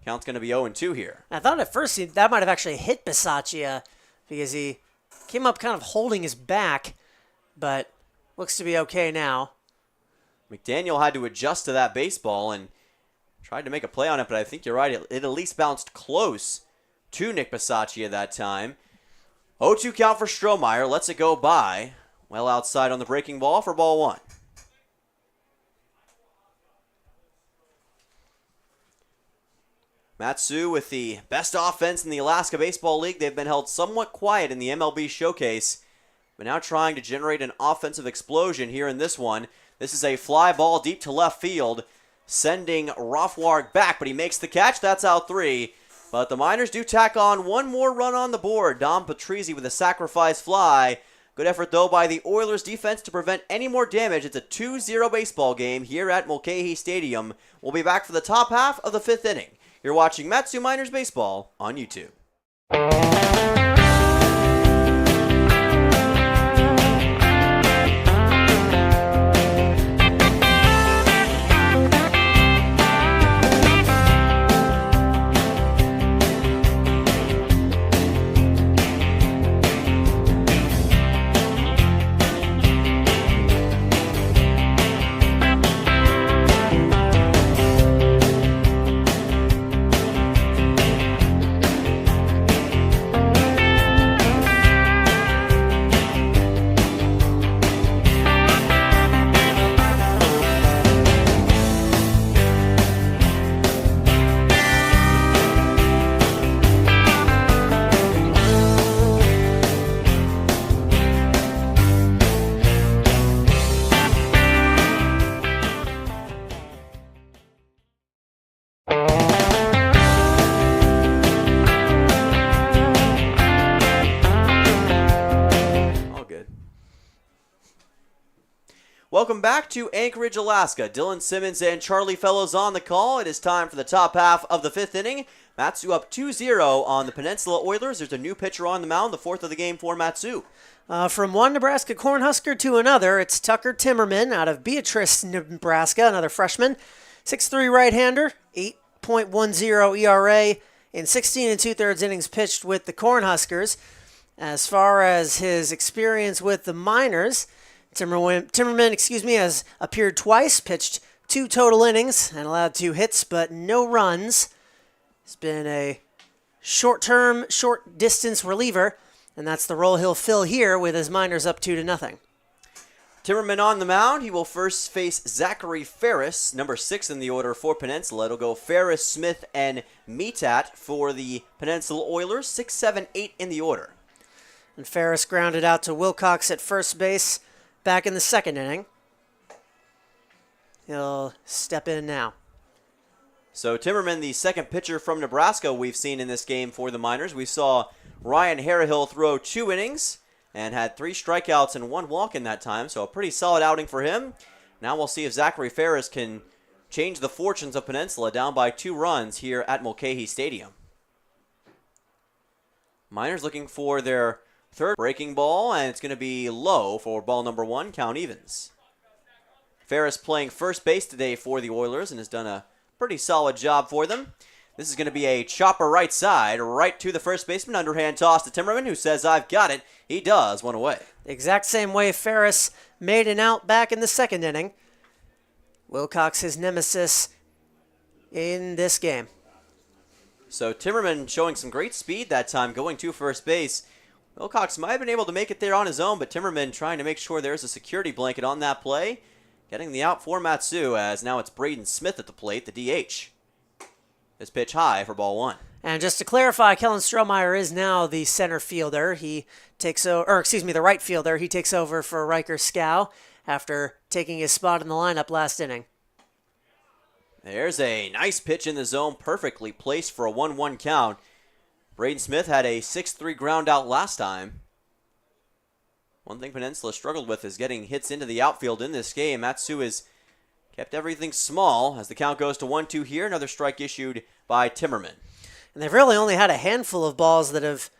Count's going to be 0-2 here. I thought at first that might have actually hit Bisaccia because he came up kind of holding his back, but looks to be okay now. McDaniel had to adjust to that baseball and tried to make a play on it, but I think you're right. It at least bounced close to Nick Bisaccia that time. 0-2 count for Strohmeyer. Lets it go by. Well outside on the breaking ball for ball 1. Matsu with the best offense in the Alaska Baseball League. They've been held somewhat quiet in the MLB Showcase, but now trying to generate an offensive explosion here in this one. This is a fly ball deep to left field, sending Rothwarg back, but he makes the catch. That's out 3. But the Miners do tack on one more run on the board. Dom Patrizzi with a sacrifice fly. Good effort, though, by the Oilers defense to prevent any more damage. It's a 2-0 baseball game here at Mulcahy Stadium. We'll be back for the top half of the 5th inning. You're watching Matsu Miners Baseball on YouTube. Welcome back to Anchorage, Alaska. Dylan Simmons and Charlie Fellows on the call. It is time for the top half of the 5th inning. Matsu up 2-0 on the Peninsula Oilers. There's a new pitcher on the mound, the 4th of the game for Matsu. From one Nebraska Cornhusker to another, it's Tucker Timmerman out of Beatrice, Nebraska, another freshman. 6'3" right-hander, 8.10 ERA in 16 2/3 innings pitched with the Cornhuskers. As far as his experience with the Miners, Timmerman, has appeared twice, pitched 2 total innings, and allowed 2 hits, but no runs. He's been a short-term, short-distance reliever, and that's the role he'll fill here with his Miners up 2-0. Timmerman on the mound. He will first face Zachary Ferris, number 6 in the order for Peninsula. It'll go Ferris, Smith, and Metat for the Peninsula Oilers, 6, 7, 8 in the order. And Ferris grounded out to Wilcox at first base back in the 2nd inning. He'll step in now. So Timmerman, the second pitcher from Nebraska we've seen in this game for the Miners. We saw Ryan Harrihill throw 2 innings and had 3 strikeouts and 1 walk in that time, so a pretty solid outing for him. Now we'll see if Zachary Ferris can change the fortunes of Peninsula, down by 2 runs here at Mulcahy Stadium. Miners looking for their 3rd breaking ball, and it's going to be low for ball number 1, count evens. Ferris playing first base today for the Oilers and has done a pretty solid job for them. This is going to be a chopper right side, right to the first baseman. Underhand toss to Timmerman, who says, "I've got it." He does, 1 away. The exact same way Ferris made an out back in the 2nd inning. Wilcox, his nemesis in this game. So Timmerman showing some great speed that time, going to first base. Wilcox might have been able to make it there on his own, but Timmerman trying to make sure there's a security blanket on that play. Getting the out for Matsu, as now it's Braden Smith at the plate, the DH. This pitch high for ball 1. And just to clarify, Kellen Strohmeyer is now the center fielder. He takes over, the right fielder. He takes over for Riker Scow after taking his spot in the lineup last inning. There's a nice pitch in the zone, perfectly placed for a 1-1 count. Braden Smith had a 6-3 ground out last time. One thing Peninsula struggled with is getting hits into the outfield in this game. Matsu has kept everything small as the count goes to 1-2 here. Another strike issued by Timmerman. And they've really only had a handful of balls that have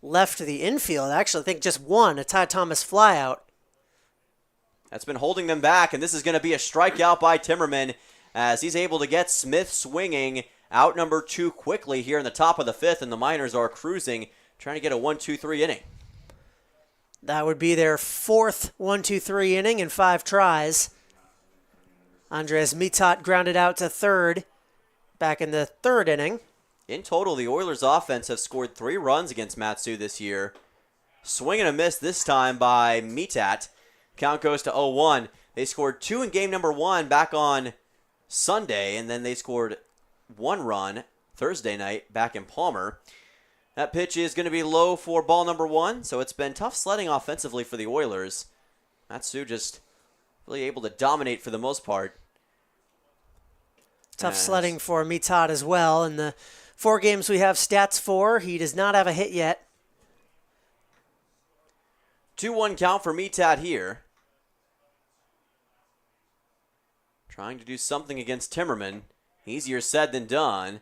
left the infield. Actually, I think just one, a Ty Thomas flyout. That's been holding them back, and this is going to be a strikeout by Timmerman as he's able to get Smith swinging out number 2 quickly here in the top of the 5th, and the Miners are cruising, trying to get a 1-2-3 inning. That would be their 4th 1-2-3 inning in 5 tries. Andres Mitat grounded out to 3rd back in the 3rd inning. In total, the Oilers offense have scored 3 runs against Matsu this year. Swing and a miss this time by Mitat. Count goes to 0-1. They scored 2 in game number 1 back on Sunday, and then they scored 1 run Thursday night back in Palmer. That pitch is going to be low for ball number 1, so it's been tough sledding offensively for the Oilers. Matsu just really able to dominate for the most part. Tough sledding for Mitat as well. In the 4 games we have stats for, he does not have a hit yet. 2-1 count for Mitat here. Trying to do something against Timmerman. Easier said than done.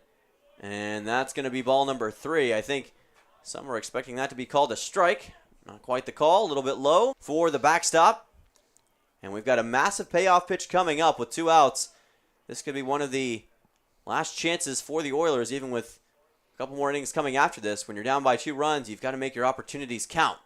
And that's going to be ball number 3. I think some were expecting that to be called a strike. Not quite the call. A little bit low for the backstop. And we've got a massive payoff pitch coming up with 2 outs. This could be one of the last chances for the Oilers, even with a couple more innings coming after this. When you're down by 2 runs, you've got to make your opportunities count.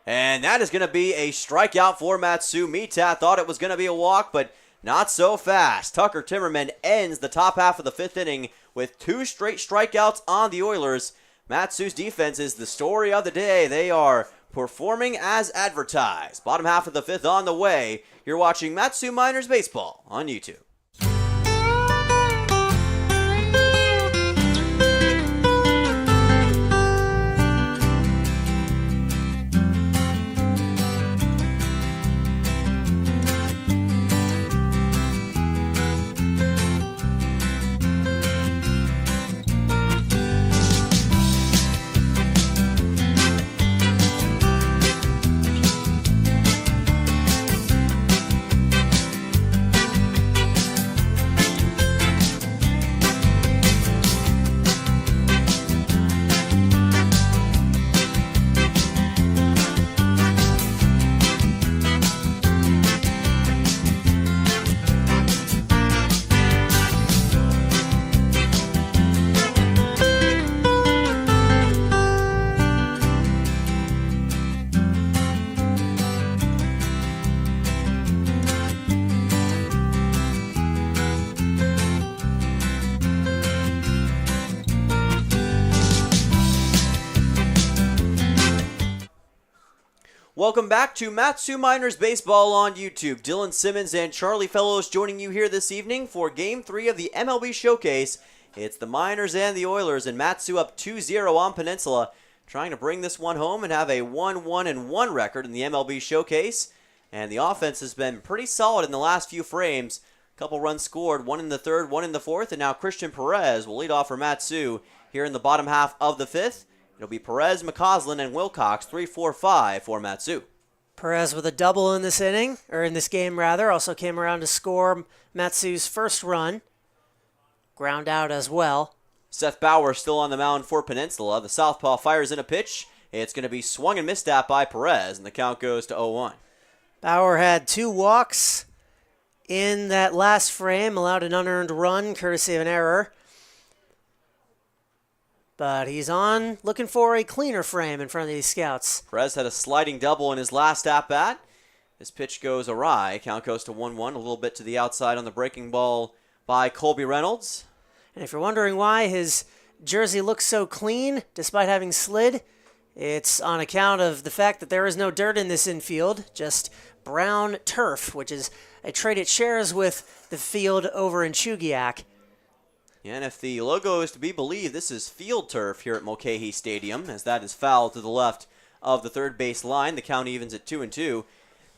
And that is going to be a strikeout for Matsu. Mitat thought it was going to be a walk, but not so fast. Tucker Timmerman ends the top half of the 5th inning with 2 straight strikeouts on the Oilers. Matsu's defense is the story of the day. They are performing as advertised. Bottom half of the 5th on the way. You're watching Matsu Miners Baseball on YouTube. Welcome back to Matsu Miners Baseball on YouTube. Dylan Simmons and Charlie Fellows joining you here this evening for Game 3 of the MLB Showcase. It's the Miners and the Oilers, and Matsu up 2-0 on Peninsula, trying to bring this one home and have a 1-1-1 record in the MLB Showcase. And the offense has been pretty solid in the last few frames. A couple runs scored, 1 in the 3rd, 1 in the 4th, and now Christian Perez will lead off for Matsu here in the bottom half of the 5th. It'll be Perez, McCausland, and Wilcox, 3-4-5 for Matsu. Perez with a double in this inning, or in this game rather, also came around to score Matsu's first run. Ground out as well. Seth Bauer still on the mound for Peninsula. The southpaw fires in a pitch. It's going to be swung and missed at by Perez, and the count goes to 0-1. Bauer had 2 walks in that last frame, allowed an unearned run courtesy of an error. But he's on looking for a cleaner frame in front of these scouts. Perez had a sliding double in his last at-bat. This pitch goes awry. Count goes to 1-1, a little bit to the outside on the breaking ball by Colby Reynolds. And if you're wondering why his jersey looks so clean despite having slid, it's on account of the fact that there is no dirt in this infield, just brown turf, which is a trait it shares with the field over in Chugiak. And if the logo is to be believed, this is field turf here at Mulcahy Stadium, as that is foul to the left of the third base line. The count evens at 2-2.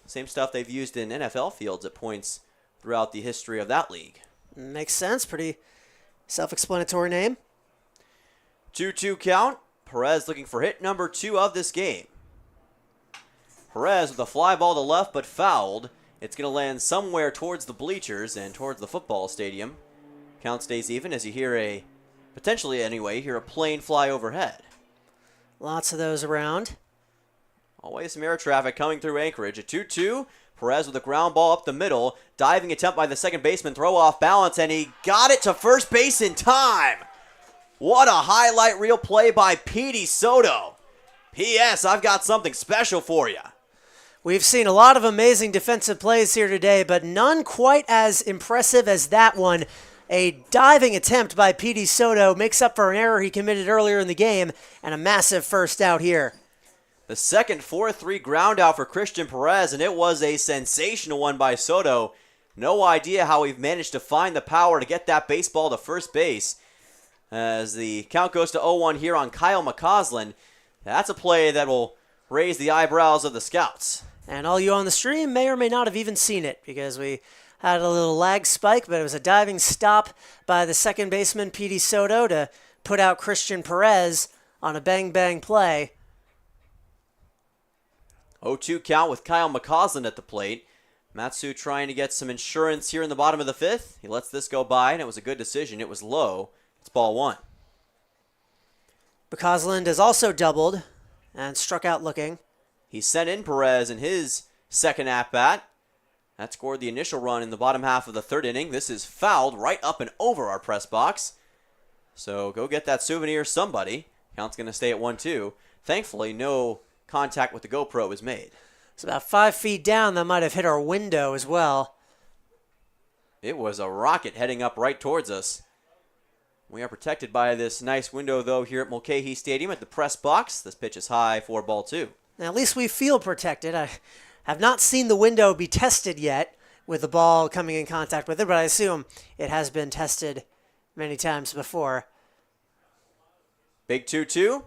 Same stuff they've used in NFL fields at points throughout the history of that league. Makes sense. Pretty self-explanatory name. 2-2 count. Perez looking for hit number 2 of this game. Perez with a fly ball to left, but fouled. It's going to land somewhere towards the bleachers and towards the football stadium. Count stays even as you hear a potentially anyway, hear a plane fly overhead. Lots of those around. Always some air traffic coming through Anchorage. A 2-2. Perez with a ground ball up the middle. Diving attempt by the second baseman. Throw off balance, and he got it to first base in time. What a highlight reel play by Petey Soto. P.S. I've got something special for you. We've seen a lot of amazing defensive plays here today, but none quite as impressive as that one. A diving attempt by Petey Soto makes up for an error he committed earlier in the game, and a massive first out here. The second 4-3 ground out for Christian Perez, and it was a sensational one by Soto. No idea how we've managed to find the power to get that baseball to first base. As the count goes to 0-1 here on Kyle McCausland. That's a play that will raise the eyebrows of the scouts. And all you on the stream may or may not have even seen it, because we had a little lag spike, but it was a diving stop by the second baseman, Petey Soto, to put out Christian Perez on a bang-bang play. 0-2 count with Kyle McCausland at the plate. Matsu trying to get some insurance here in the bottom of the fifth. He lets this go by, and it was a good decision. It was low. It's ball one. McCausland has also doubled and struck out looking. He sent in Perez in his second at-bat. That scored the initial run in the bottom half of the third inning. This is fouled right up and over our press box. So go get that souvenir, somebody. Count's going to stay at 1-2. Thankfully, no contact with the GoPro was made. It's about 5 feet down. That might have hit our window as well. It was a rocket heading up right towards us. We are protected by this nice window, though, here at Mulcahy Stadium at the press box. This pitch is high for ball two. Now, at least we feel protected. I have not seen the window be tested yet with the ball coming in contact with it, but I assume it has been tested many times before. Big 2-2,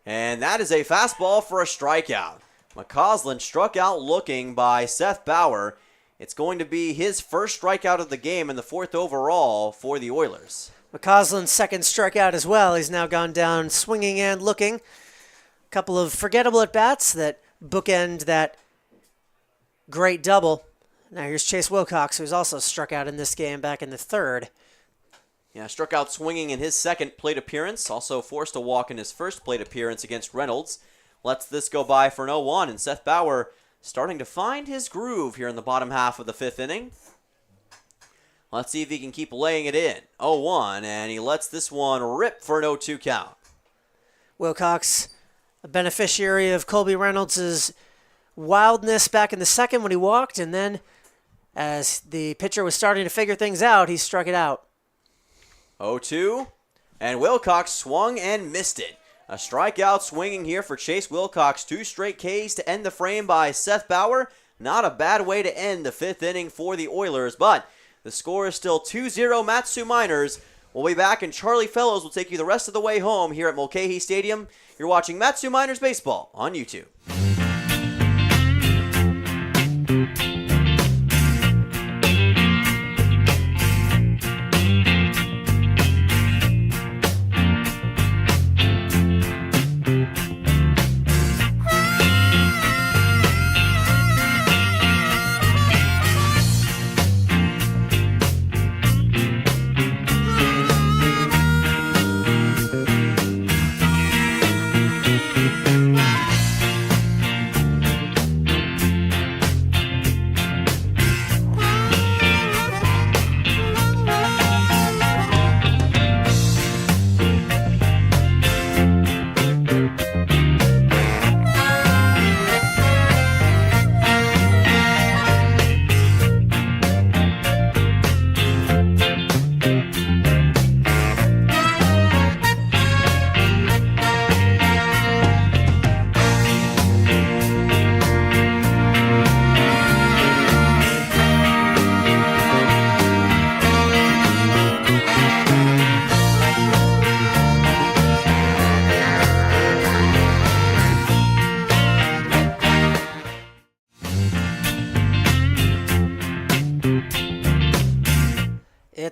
and that is a fastball for a strikeout. McCausland struck out looking by Seth Bauer. It's going to be his first strikeout of the game and the fourth overall for the Oilers. McCausland's second strikeout as well. He's now gone down swinging and looking. A couple of forgettable at-bats that bookend that great double. Now here's Chase Wilcox, who's also struck out in this game back in the third. Yeah, struck out swinging in his second plate appearance. Also forced a walk in his first plate appearance against Reynolds. Lets this go by for an 0-1, and Seth Bauer starting to find his groove here in the bottom half of the fifth inning. Let's see if he can keep laying it in. 0-1, and he lets this one rip for an 0-2 count. Wilcox, a beneficiary of Colby Reynolds' wildness back in the second when he walked, and then as the pitcher was starting to figure things out, he struck it out. 0-2, and Wilcox swung and missed it. A strikeout swinging here for Chase Wilcox. 2 straight Ks to end the frame by Seth Bauer. Not a bad way to end the fifth inning for the Oilers, but the score is still 2-0 Matsu Miners. We'll be back, and Charlie Fellows will take you the rest of the way home here at Mulcahy Stadium. You're watching Matsu Miners Baseball on YouTube.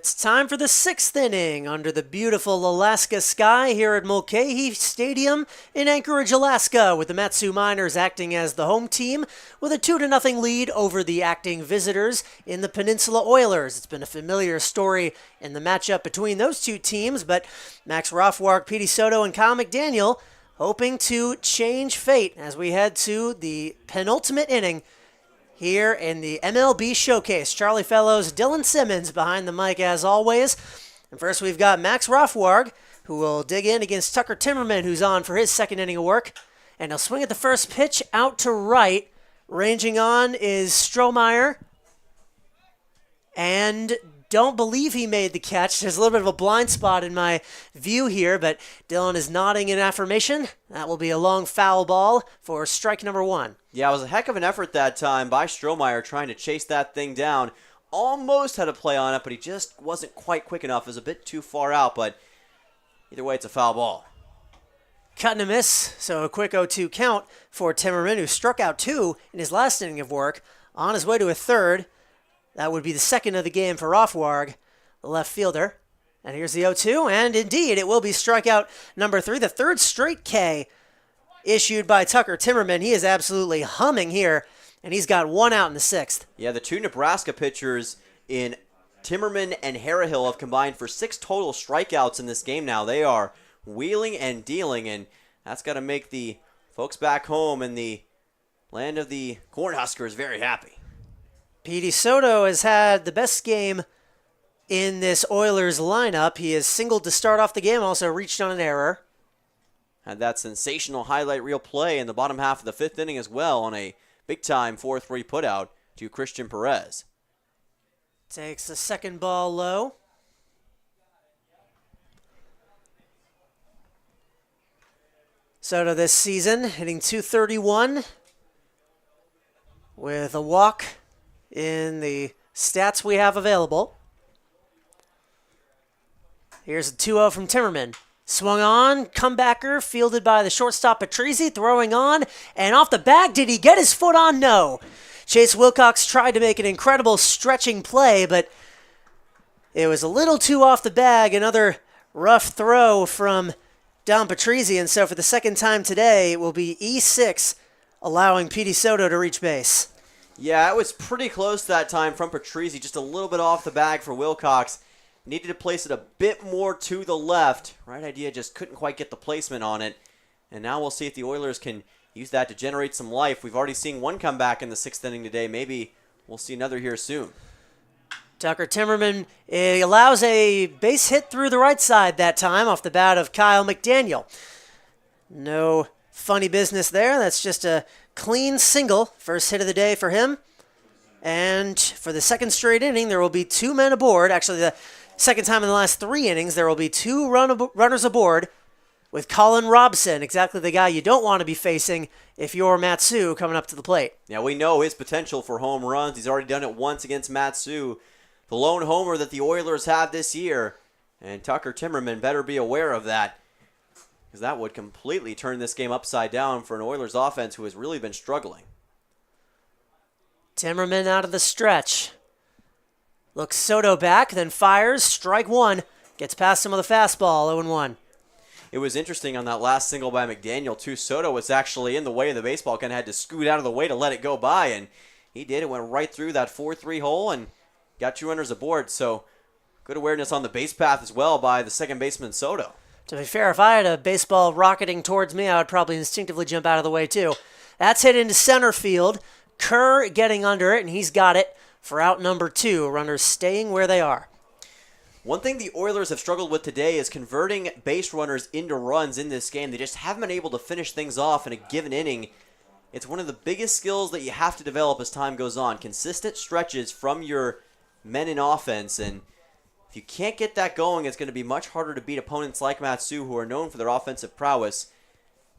it's time for the 6th inning under the beautiful Alaska sky here at Mulcahy Stadium in Anchorage, Alaska, with the Mat-Su Miners acting as the home team with a 2-0 lead over the acting visitors in the Peninsula Oilers. It's been a familiar story in the matchup between those two teams, but Max Rothwark, Petey Soto, and Kyle McDaniel hoping to change fate as we head to the penultimate inning here in the MLB Showcase. Charlie Fellows, Dylan Simmons behind the mic as always. And first we've got Max Rothwark, who will dig in against Tucker Timmerman, who's on for his 2nd inning of work. And he'll swing at the first pitch out to right. Ranging on is Strohmeyer. And don't believe he made the catch. There's a little bit of a blind spot in my view here, but Dylan is nodding in affirmation. That will be a long foul ball for strike number 1. Yeah, it was a heck of an effort that time by Strohmeyer trying to chase that thing down. Almost had a play on it, but he just wasn't quite quick enough. It was a bit too far out, but either way, it's a foul ball. Cut and a miss, so a quick 0-2 count for Timmerman, who struck out 2 in his last inning of work. On his way to a 3rd. That would be the 2nd of the game for Rothwark, the left fielder. And here's the 0-2, and indeed, it will be strikeout number 3, the 3rd straight K issued by Tucker Timmerman. He is absolutely humming here, and he's got 1 out in the 6th. Yeah, the 2 Nebraska pitchers in Timmerman and Harrahill have combined for 6 total strikeouts in this game now. They are wheeling and dealing, and that's got to make the folks back home in the land of the Cornhuskers very happy. Petey Soto has had the best game in this Oilers lineup. He has singled to start off the game, also reached on an error. Had that sensational highlight reel play in the bottom half of the 5th inning as well on a big-time 4-3 putout to Christian Perez. Takes the 2nd ball low. Soto this season hitting .231 with a walk in the stats we have available. Here's a 2-0 from Timmerman. Swung on, comebacker, fielded by the shortstop Patrizi, throwing on, and off the bag. Did he get his foot on? No. Chase Wilcox tried to make an incredible stretching play, but it was a little too off the bag. Another rough throw from Don Patrizi, and so for the 2nd time today, it will be E6, allowing Petey Soto to reach base. Yeah, it was pretty close that time from Patrizi, just a little bit off the bag for Wilcox. Needed to place it a bit more to the left. Right idea, just couldn't quite get the placement on it. And now we'll see if the Oilers can use that to generate some life. We've already seen one come back in the 6th inning today. Maybe we'll see another here soon. Tucker Timmerman allows a base hit through the right side that time off the bat of Kyle McDaniel. No funny business there. That's just a clean single. First hit of the day for him. And for the 2nd straight inning, there will be 2 men aboard. Actually, the 2nd time in the last 3 innings, there will be 2 runners aboard with Colin Robson, exactly the guy you don't want to be facing if you're Mat-Su coming up to the plate. Yeah, we know his potential for home runs. He's already done it once against Mat-Su, the lone homer that the Oilers have this year. And Tucker Timmerman better be aware of that, because that would completely turn this game upside down for an Oilers offense who has really been struggling. Timmerman out of the stretch. Looks Soto back, then fires, strike 1. Gets past him with a fastball, 0-1. It was interesting on that last single by McDaniel, too. Soto was actually in the way of the baseball, kind of had to scoot out of the way to let it go by, and he did. It went right through that 4-3 hole and got 2 runners aboard, so good awareness on the base path as well by the 2nd baseman Soto. To be fair, if I had a baseball rocketing towards me, I would probably instinctively jump out of the way, too. That's hit into center field. Kerr getting under it, and he's got it for out number 2. Runners staying where they are. One thing the Oilers have struggled with today is converting base runners into runs in this game. They just haven't been able to finish things off in a given inning. It's one of the biggest skills that you have to develop as time goes on. Consistent stretches from your men in offense, and if you can't get that going, it's going to be much harder to beat opponents like Mat-Su, who are known for their offensive prowess.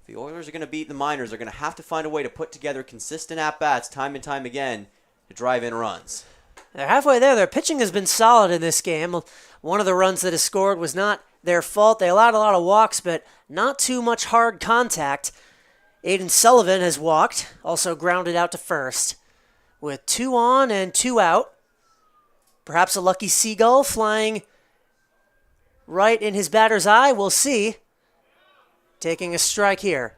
If the Oilers are going to beat the Miners, they're going to have to find a way to put together consistent at-bats time and time again to drive in runs. They're halfway there. Their pitching has been solid in this game. One of the runs that is scored was not their fault. They allowed a lot of walks, but not too much hard contact. Aiden Sullivan has walked, also grounded out to first. With 2 on and 2 out, Perhaps a lucky seagull flying right in his batter's eye. We'll see. Taking a strike here.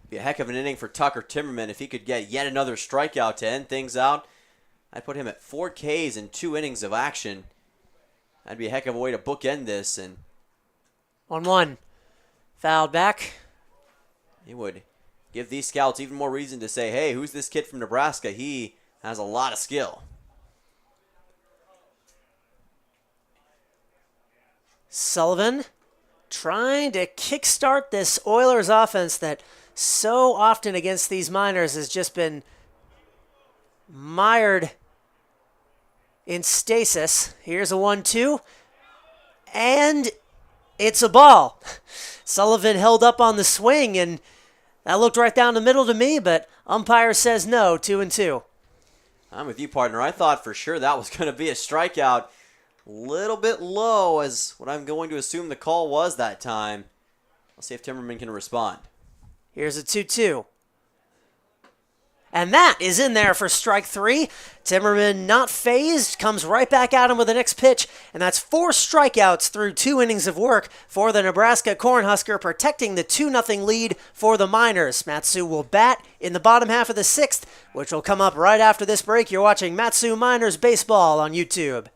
Be a heck of an inning for Tucker Timmerman if he could get yet another strikeout to end things out. I'd put him at 4 Ks in 2 innings of action. That'd be a heck of a way to bookend this. And 1-1. Fouled back. it would give these scouts even more reason to say, hey, who's this kid from Nebraska? He has a lot of skill. Sullivan trying to kickstart this Oilers offense that so often against these Miners has just been mired in stasis. Here's a 1-2. And it's a ball. Sullivan held up on the swing, and that looked right down the middle to me, but umpire says no, 2-2. I'm with you, partner. I thought for sure that was going to be a strikeout. A little bit low as what I'm going to assume the call was that time. I'll see if Timmerman can respond. Here's a 2-2. And that is in there for strike 3. Timmerman not phased, comes right back at him with the next pitch, and that's 4 strikeouts through 2 innings of work for the Nebraska Cornhusker, protecting the 2-0 lead for the Miners. Matsu will bat in the bottom half of the 6th, which will come up right after this break. You're watching Matsu Miners Baseball on YouTube.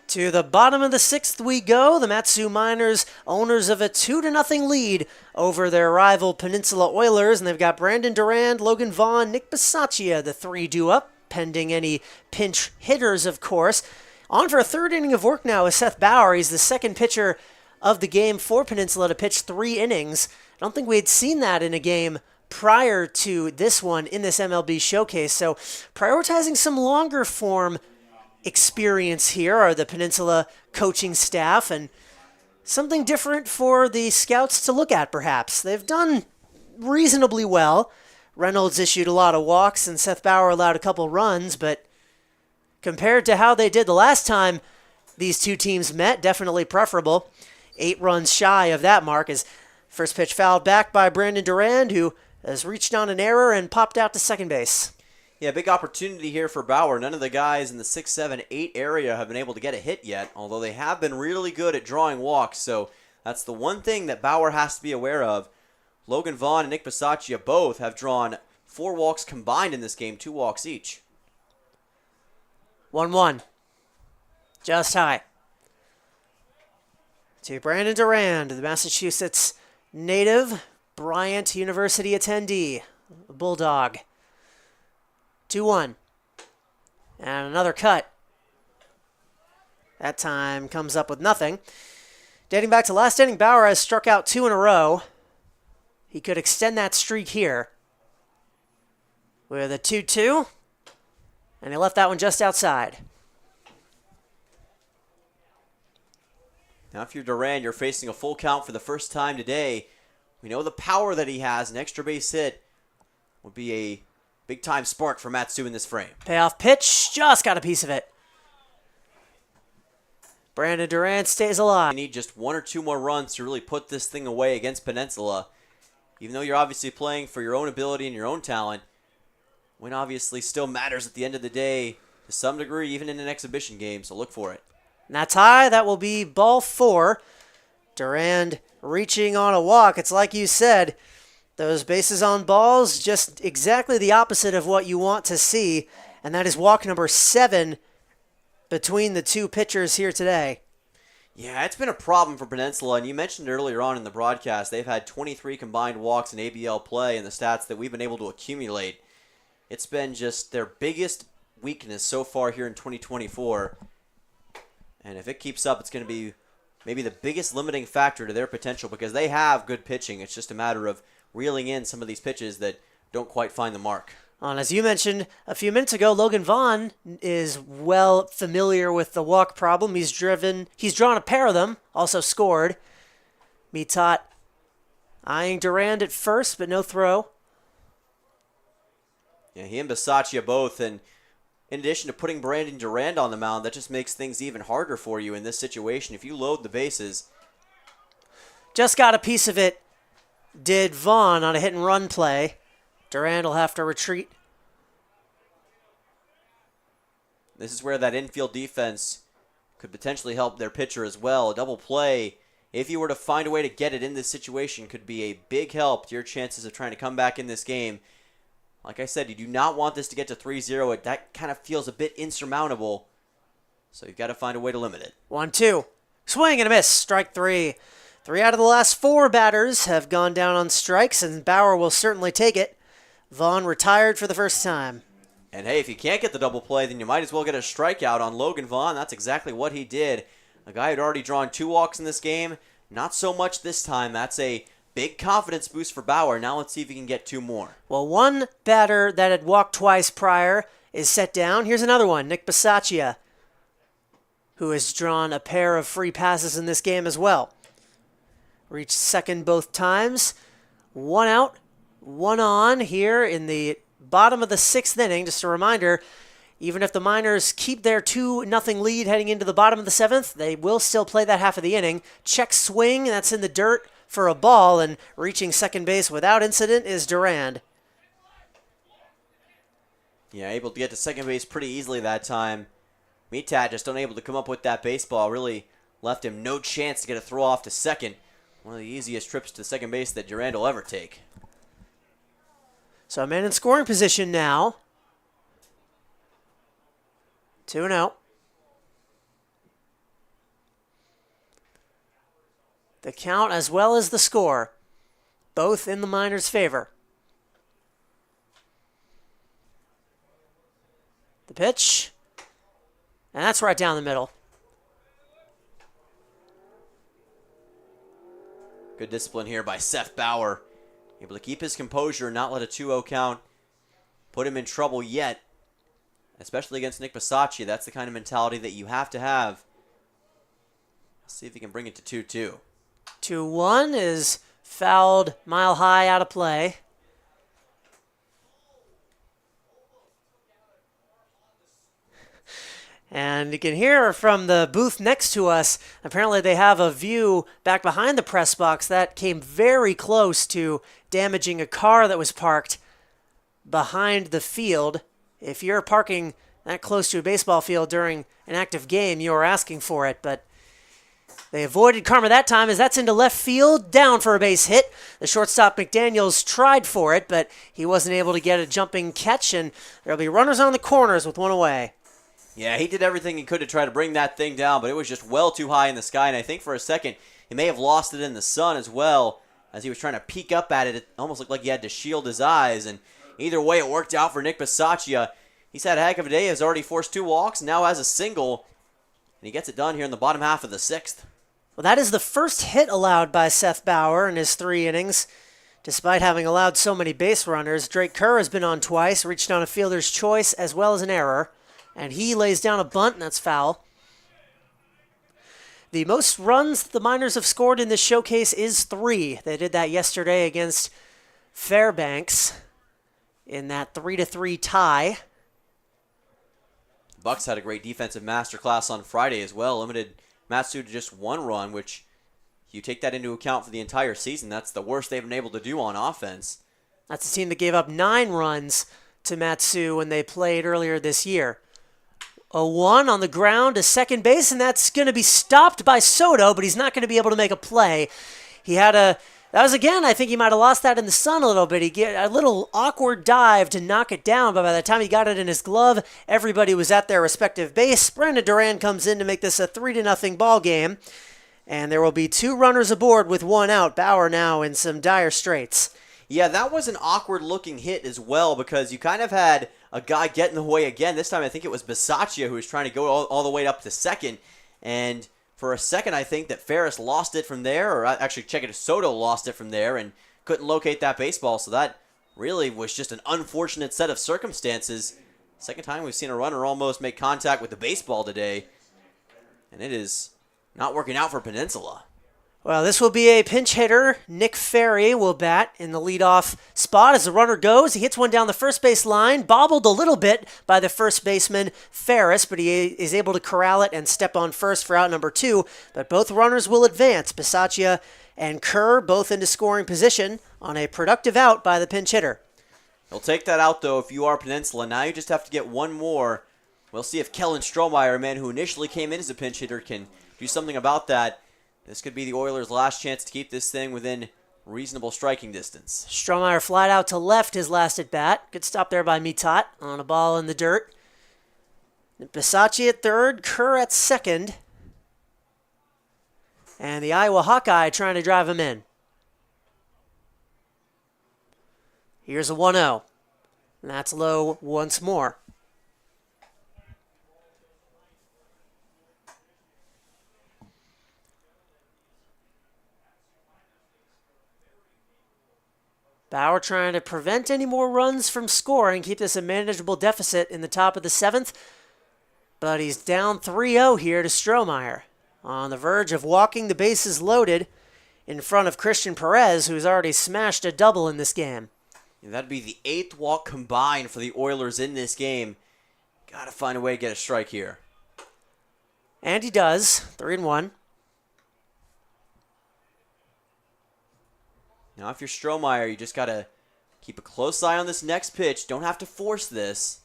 To the bottom of the 6th we go. The Matsu Miners, owners of a 2-0 lead over their rival Peninsula Oilers, and they've got Brandon Durand, Logan Vaughn, Nick Bisaccia, the 3 due up, pending any pinch hitters, of course. On for a 3rd inning of work now is Seth Bauer. He's the 2nd pitcher of the game for Peninsula to pitch 3 innings. I don't think we had seen that in a game prior to this one in this MLB Showcase, so prioritizing some longer form experience here are the Peninsula coaching staff, and something different for the scouts to look at, perhaps. They've done reasonably well. Reynolds issued a lot of walks, and Seth Bauer allowed a couple runs, but compared to how they did the last time these two teams met, definitely preferable. 8 runs shy of that mark as first pitch fouled back by Brandon Durand, who has reached on an error and popped out to second base. Yeah, big opportunity here for Bauer. None of the guys in the 6, 7, 8 area have been able to get a hit yet, although they have been really good at drawing walks, so that's the one thing that Bauer has to be aware of. Logan Vaughn and Nick Bisaccia both have drawn 4 walks combined in this game, 2 walks each. 1-1. Just high. To Brandon Durand, the Massachusetts native, Bryant University attendee, Bulldog. 2-1. And another cut. That time comes up with nothing. Dating back to last inning, Bauer has struck out 2 in a row. He could extend that streak here with a 2-2. And he left that one just outside. Now if you're Durand, you're facing a full count for the first time today. We know the power that he has. An extra base hit would be a big-time spark for Matsu in this frame. Payoff pitch, just got a piece of it. Brandon Durand stays alive. You need just 1 or 2 more runs to really put this thing away against Peninsula. Even though you're obviously playing for your own ability and your own talent, Win obviously still matters at the end of the day to some degree, even in an exhibition game, so look for it. And that's high. That will be ball 4. Durand reaching on a walk. It's like you said, those bases on balls, just exactly the opposite of what you want to see, and that is walk number 7 between the two pitchers here today. Yeah, it's been a problem for Peninsula, and you mentioned earlier on in the broadcast, they've had 23 combined walks in ABL play in the stats that we've been able to accumulate. It's been just their biggest weakness so far here in 2024, and if it keeps up, it's going to be maybe the biggest limiting factor to their potential because they have good pitching. It's just a matter of reeling in some of these pitches that don't quite find the mark. And as you mentioned a few minutes ago, Logan Vaughn is well familiar with the walk problem. He's drawn a pair of them, also scored. Mitat eyeing Durand at first, but no throw. Yeah, he and Bisaccia both, and in addition to putting Brandon Durand on the mound, that just makes things even harder for you in this situation. If you load the bases. Just got a piece of it, did Vaughn on a hit and run play. Durand will have to retreat. This is where that infield defense could potentially help their pitcher as well. A double play, if you were to find a way to get it in this situation, could be a big help to your chances of trying to come back in this game. Like I said, you do not want this to get to 3-0. That kind of feels a bit insurmountable. So you've got to find a way to limit it. 1-2. Swing and a miss. Strike 3. 3 out of the last 4 batters have gone down on strikes, and Bauer will certainly take it. Vaughn retired for the first time. And hey, if you can't get the double play, then you might as well get a strikeout on Logan Vaughn. That's exactly what he did. A guy who'd already drawn 2 walks in this game. Not so much this time. That's a big confidence boost for Bauer. Now let's see if he can get 2 more. Well, one batter that had walked twice prior is set down. Here's another one, Nick Bisaccia, who has drawn a pair of free passes in this game as well. Reached second both times. 1 out, 1 on here in the bottom of the 6th inning. Just a reminder, even if the Miners keep their 2-0 lead heading into the bottom of the 7th, they will still play that half of the inning. Check swing, that's in the dirt for a ball, and reaching second base without incident is Durand. Yeah, able to get to second base pretty easily that time. Mitat just unable to come up with that baseball. Really left him no chance to get a throw off to second. One of the easiest trips to second base that Durand will ever take. So a man in scoring position now. 2-0. The count as well as the score, both in the Miners' favor. The pitch, and that's right down the middle. Good discipline here by Seth Bauer. Able to keep his composure and not let a 2-0 count put him in trouble yet, especially against Nick Bisaccia. That's the kind of mentality that you have to have. Let's see if he can bring it to 2-2. 2-1 is fouled mile high out of play. And you can hear from the booth next to us, apparently they have a view back behind the press box that came very close to damaging a car that was parked behind the field. If you're parking that close to a baseball field during an active game, you're asking for it, but they avoided karma that time as that's into left field, down for a base hit. The shortstop McDaniels tried for it, but he wasn't able to get a jumping catch, and there'll be runners on the corners with 1 away. Yeah, he did everything he could to try to bring that thing down, but it was just well too high in the sky, and I think for a second he may have lost it in the sun as well. As he was trying to peek up at it, it almost looked like he had to shield his eyes, and either way it worked out for Nick Bisaccia. He's had a heck of a day, has already forced 2 walks, and now has a single, and he gets it done here in the bottom half of the 6th. Well, that is the first hit allowed by Seth Bauer in his 3 innings. Despite having allowed so many base runners, Drake Kerr has been on twice, reached on a fielder's choice as well as an error, and he lays down a bunt, and that's foul. The most runs the Miners have scored in this showcase is 3. They did that yesterday against Fairbanks in that 3-3 tie. Bucks had a great defensive masterclass on Friday as well. Limited Matsu to just 1 run, which you take that into account for the entire season. That's the worst they've been able to do on offense. That's a team that gave up 9 runs to Matsu when they played earlier this year. 0-1 on the ground to second base, and that's going to be stopped by Soto, but he's not going to be able to make a play. That was again, I think he might have lost that in the sun a little bit. He get a little awkward dive to knock it down, but by the time he got it in his glove, everybody was at their respective base. Brandon Duran comes in to make this a 3-0 ball game, and there will be 2 runners aboard with 1 out. Bauer now in some dire straits. Yeah, that was an awkward-looking hit as well because you kind of had a guy get in the way again. This time I think it was Bisaccia who was trying to go all the way up to second, and for a second, I think that Ferris lost it from there, or actually, check it, Soto lost it from there and couldn't locate that baseball. So that really was just an unfortunate set of circumstances. Second time we've seen a runner almost make contact with the baseball today, and it is not working out for Peninsula. Well, this will be a pinch hitter. Nick Ferry will bat in the leadoff spot as the runner goes. He hits one down the first base line, bobbled a little bit by the first baseman, Ferris, but he is able to corral it and step on first for out number 2. But both runners will advance. Bisaccia and Kerr both into scoring position on a productive out by the pinch hitter. He'll take that out, though, if you are Peninsula. Now you just have to get one more. We'll see if Kellen Strohmeyer, a man who initially came in as a pinch hitter, can do something about that. This could be the Oilers' last chance to keep this thing within reasonable striking distance. Strohmeyer flied out to left his last at bat. Good stop there by Mitat on a ball in the dirt. Bisaccia at third, Kerr at second. And the Iowa Hawkeye trying to drive him in. Here's a 1-0. And that's low once more. Bauer trying to prevent any more runs from scoring, keep this a manageable deficit in the top of the 7th. But he's down 3-0 here to Strohmeyer. On the verge of walking the bases loaded in front of Christian Perez, who's already smashed a double in this game. And that'd be the 8th walk combined for the Oilers in this game. Got to find a way to get a strike here. And he does. 3-1. Now, if you're Strohmeyer, you just got to keep a close eye on this next pitch. Don't have to force this.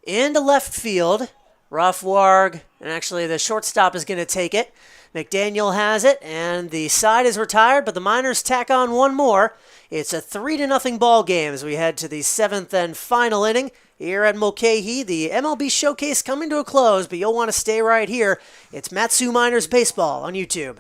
Into left field. Ruffwarg, and actually the shortstop is going to take it. McDaniel has it, and the side is retired, but the Miners tack on one more. It's a 3-0 ball game as we head to the 7th and final inning here at Mulcahy. The MLB Showcase coming to a close, but you'll want to stay right here. It's Matsu Miners Baseball on YouTube.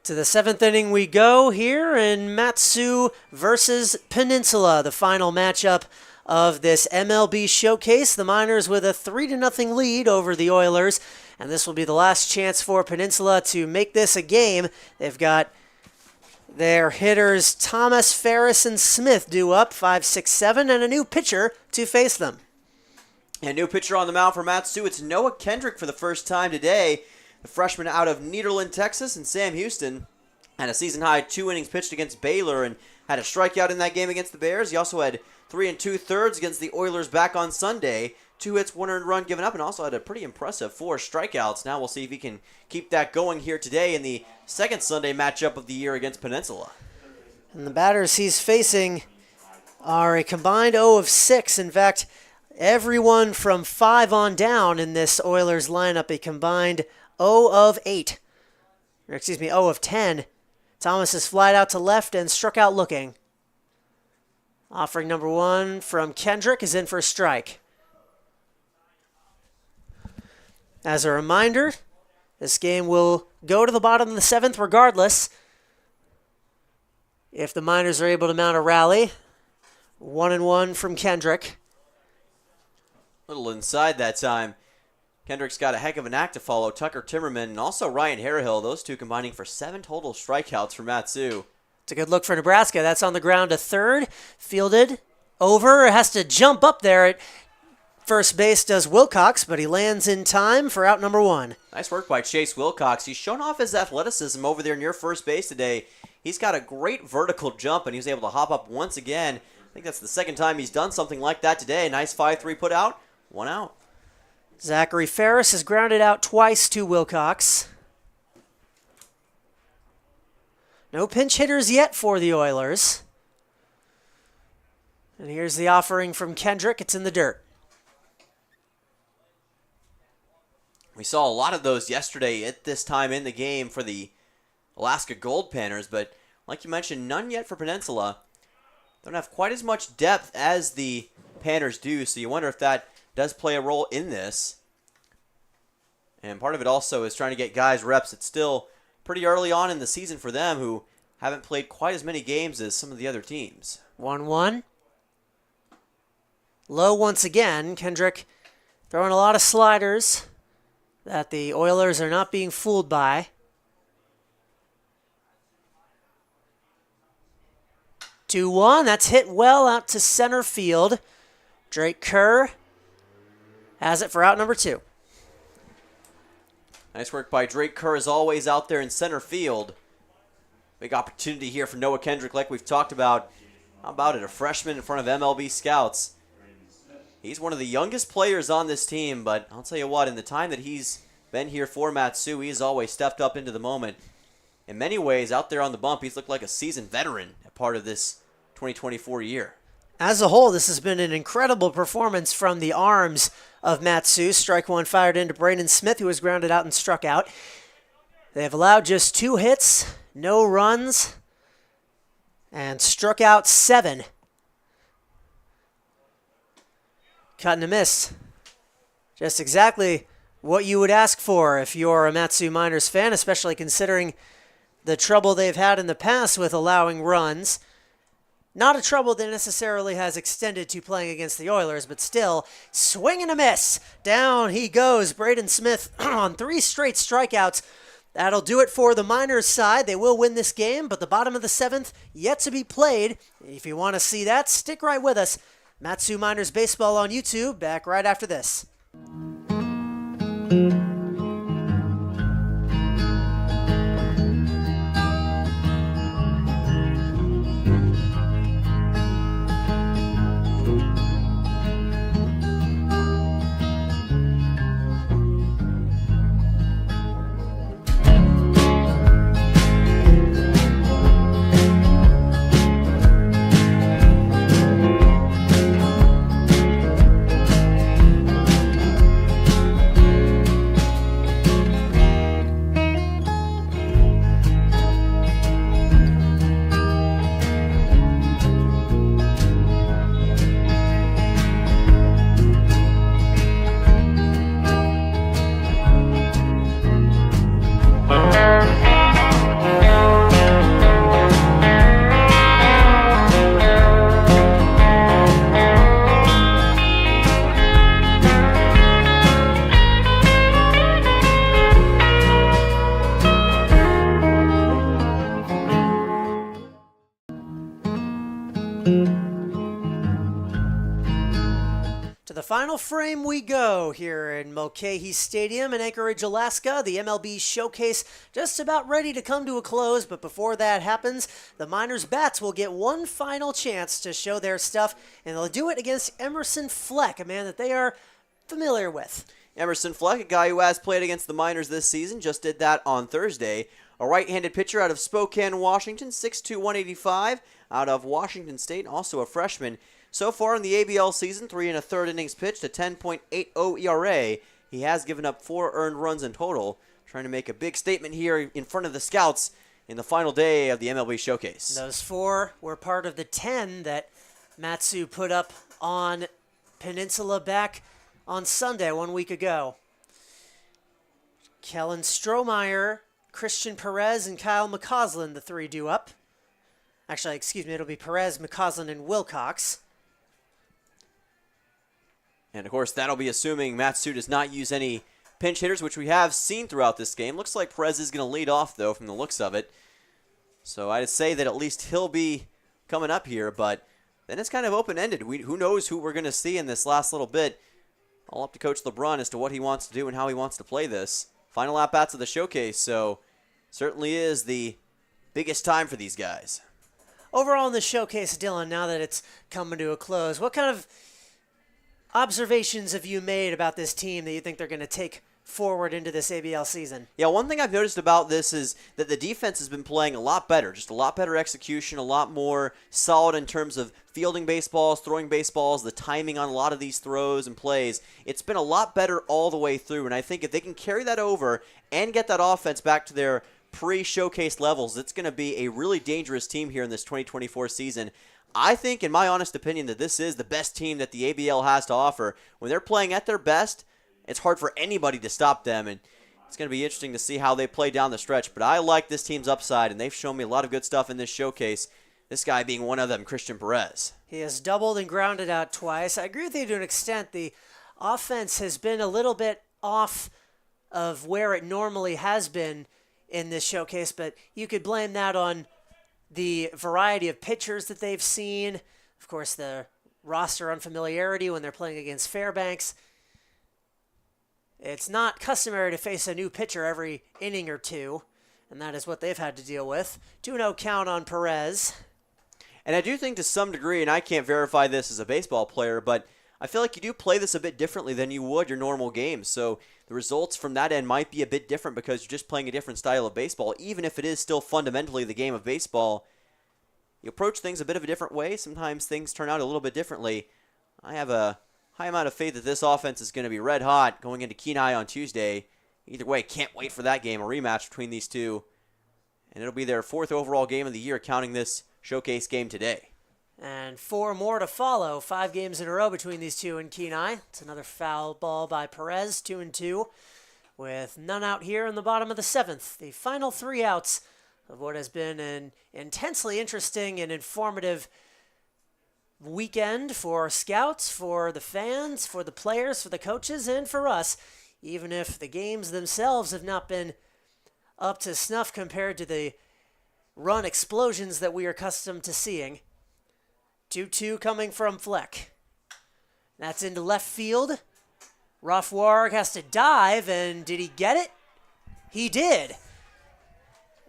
To the 7th inning we go here in Matsu versus Peninsula, the final matchup of this MLB Showcase. The Miners with a 3-0 lead over the Oilers, and this will be the last chance for Peninsula to make this a game. They've got their hitters Thomas, Ferris, and Smith due up, 5, 6, 7, and a new pitcher to face them. A new pitcher on the mound for Matsu. It's Noah Kendrick for the first time today. The freshman out of Nederland, Texas, and Sam Houston had a season-high 2 innings pitched against Baylor and had a strikeout in that game against the Bears. He also had 3 2/3 against the Oilers back on Sunday. 2 hits, 1 earned run given up, and also had a pretty impressive 4 strikeouts. Now we'll see if he can keep that going here today in the second Sunday matchup of the year against Peninsula. And the batters he's facing are a combined 0 of 6. In fact, Everyone from 5 on down in this Oilers lineup, a combined 0 of 8. Or excuse me, 0 of 10. Thomas is flied out to left and struck out looking. Offering number 1 from Kendrick is in for a strike. As a reminder, this game will go to the bottom of the 7th regardless. If the Miners are able to mount a rally, 1-1 from Kendrick. Little inside that time. Kendrick's got a heck of an act to follow. Tucker Timmerman and also Ryan Harehill, those two combining for 7 total strikeouts for Matsu. It's a good look for Nebraska. That's on the ground to third. Fielded over. Has to jump up there at first base does Wilcox, but he lands in time for out number 1. Nice work by Chase Wilcox. He's shown off his athleticism over there near first base today. He's got a great vertical jump, and he was able to hop up once again. I think that's the second time he's done something like that today. Nice 5-3 put out. 1 out. Zachary Ferris has grounded out twice to Wilcox. No pinch hitters yet for the Oilers. And here's the offering from Kendrick. It's in the dirt. We saw a lot of those yesterday at this time in the game for the Alaska Gold Panners, but like you mentioned, none yet for Peninsula. Don't have quite as much depth as the Panners do, so you wonder if that does play a role in this. And part of it also is trying to get guys reps. It's still pretty early on in the season for them, who haven't played quite as many games as some of the other teams. 1-1. Low once again. Kendrick throwing a lot of sliders that the Oilers are not being fooled by. 2-1. That's hit well out to center field. Drake Kerr has it for out number 2. Nice work by Drake Kerr, as always, out there in center field. Big opportunity here for Noah Kendrick, like we've talked about. How about it? A freshman in front of MLB scouts. He's one of the youngest players on this team, but I'll tell you what, in the time that he's been here for Matsu, he's always stepped up into the moment. In many ways, out there on the bump, he's looked like a seasoned veteran at part of this 2024 year. As a whole, this has been an incredible performance from the arms of Matsu. Strike 1 fired into Braden Smith, who was grounded out and struck out. They have allowed just 2 hits, no runs, and struck out 7. Cut and a miss. Just exactly what you would ask for if you're a Matsu Miners fan, especially considering the trouble they've had in the past with allowing runs. Not a trouble that necessarily has extended to playing against the Oilers, but still, swing and a miss. Down he goes. Braden Smith on 3 straight strikeouts. That'll do it for the Miners side. They will win this game, but the bottom of the 7th yet to be played. If you want to see that, stick right with us. Matsu Miners Baseball on YouTube, back right after this. To the final frame we go here in Mulcahy Stadium in Anchorage, Alaska. The MLB Showcase just about ready to come to a close, but before that happens, the Miners Bats will get one final chance to show their stuff, and they'll do it against Emerson Fleck, a man that they are familiar with. Emerson Fleck, a guy who has played against the Miners this season, just did that on Thursday. a right-handed pitcher out of Spokane, Washington, 6'2", 185, out of Washington State, also a freshman. So far in the ABL season, 3 1/3 innings pitched, a 10.80 ERA. He has given up 4 earned runs in total, trying to make a big statement here in front of the scouts in the final day of the MLB Showcase. Those 4 were part of the 10 that Matsu put up on Peninsula back on Sunday 1 week ago. Kellen Strohmeyer, Christian Perez, and Kyle McCausland, the 3 due up. Actually, excuse me, it'll be Perez, McCausland, and Wilcox. And, of course, that'll be assuming Matsu does not use any pinch hitters, which we have seen throughout this game. Looks like Perez is going to lead off, though, from the looks of it. So I'd say that at least he'll be coming up here, but then it's kind of open-ended. Who knows who we're going to see in this last little bit. All up to Coach LeBrun as to what he wants to do and how he wants to play this. Final at-bats of the showcase, so certainly is the biggest time for these guys. Overall in the showcase, Dylan, now that it's coming to a close, what kind of observations have you made about this team that you think they're going to take forward into this ABL season? Yeah, one thing I've noticed about this is that the defense has been playing a lot better, just a lot better execution, a lot more solid in terms of fielding baseballs, throwing baseballs, the timing on a lot of these throws and plays. It's been a lot better all the way through, and I think if they can carry that over and get that offense back to their pre-showcase levels, it's going to be a really dangerous team here in this 2024 season. I think, in my honest opinion, that this is the best team that the ABL has to offer. When they're playing at their best, it's hard for anybody to stop them, and it's going to be interesting to see how they play down the stretch. But I like this team's upside, and they've shown me a lot of good stuff in this showcase, this guy being one of them, Christian Perez. He has doubled and grounded out twice. I agree with you to an extent. The offense has been a little bit off of where it normally has been in this showcase, but you could blame that on the variety of pitchers that they've seen. Of course, the roster unfamiliarity when they're playing against Fairbanks. It's not customary to face a new pitcher every inning or two, and that is what they've had to deal with. 2-0 count on Perez. And I do think to some degree, and I can't verify this as a baseball player, but I feel like you do play this a bit differently than you would your normal games. So the results from that end might be a bit different because you're just playing a different style of baseball. Even if it is still fundamentally the game of baseball, you approach things a bit of a different way. Sometimes things turn out a little bit differently. I have a high amount of faith that this offense is going to be red hot going into Kenai on Tuesday. Either way, can't wait for that game, a rematch between these two. And it'll be their 4th overall game of the year, counting this showcase game today. And 4 more to follow. 5 games in a row between these two in Kenai. It's another foul ball by Perez, 2-2, with none out here in the bottom of the 7th. The final 3 outs of what has been an intensely interesting and informative weekend for scouts, for the fans, for the players, for the coaches, and for us, even if the games themselves have not been up to snuff compared to the run explosions that we are accustomed to seeing. 2-2 coming from Fleck. That's into left field. Rothwarg has to dive, and did he get it? He did.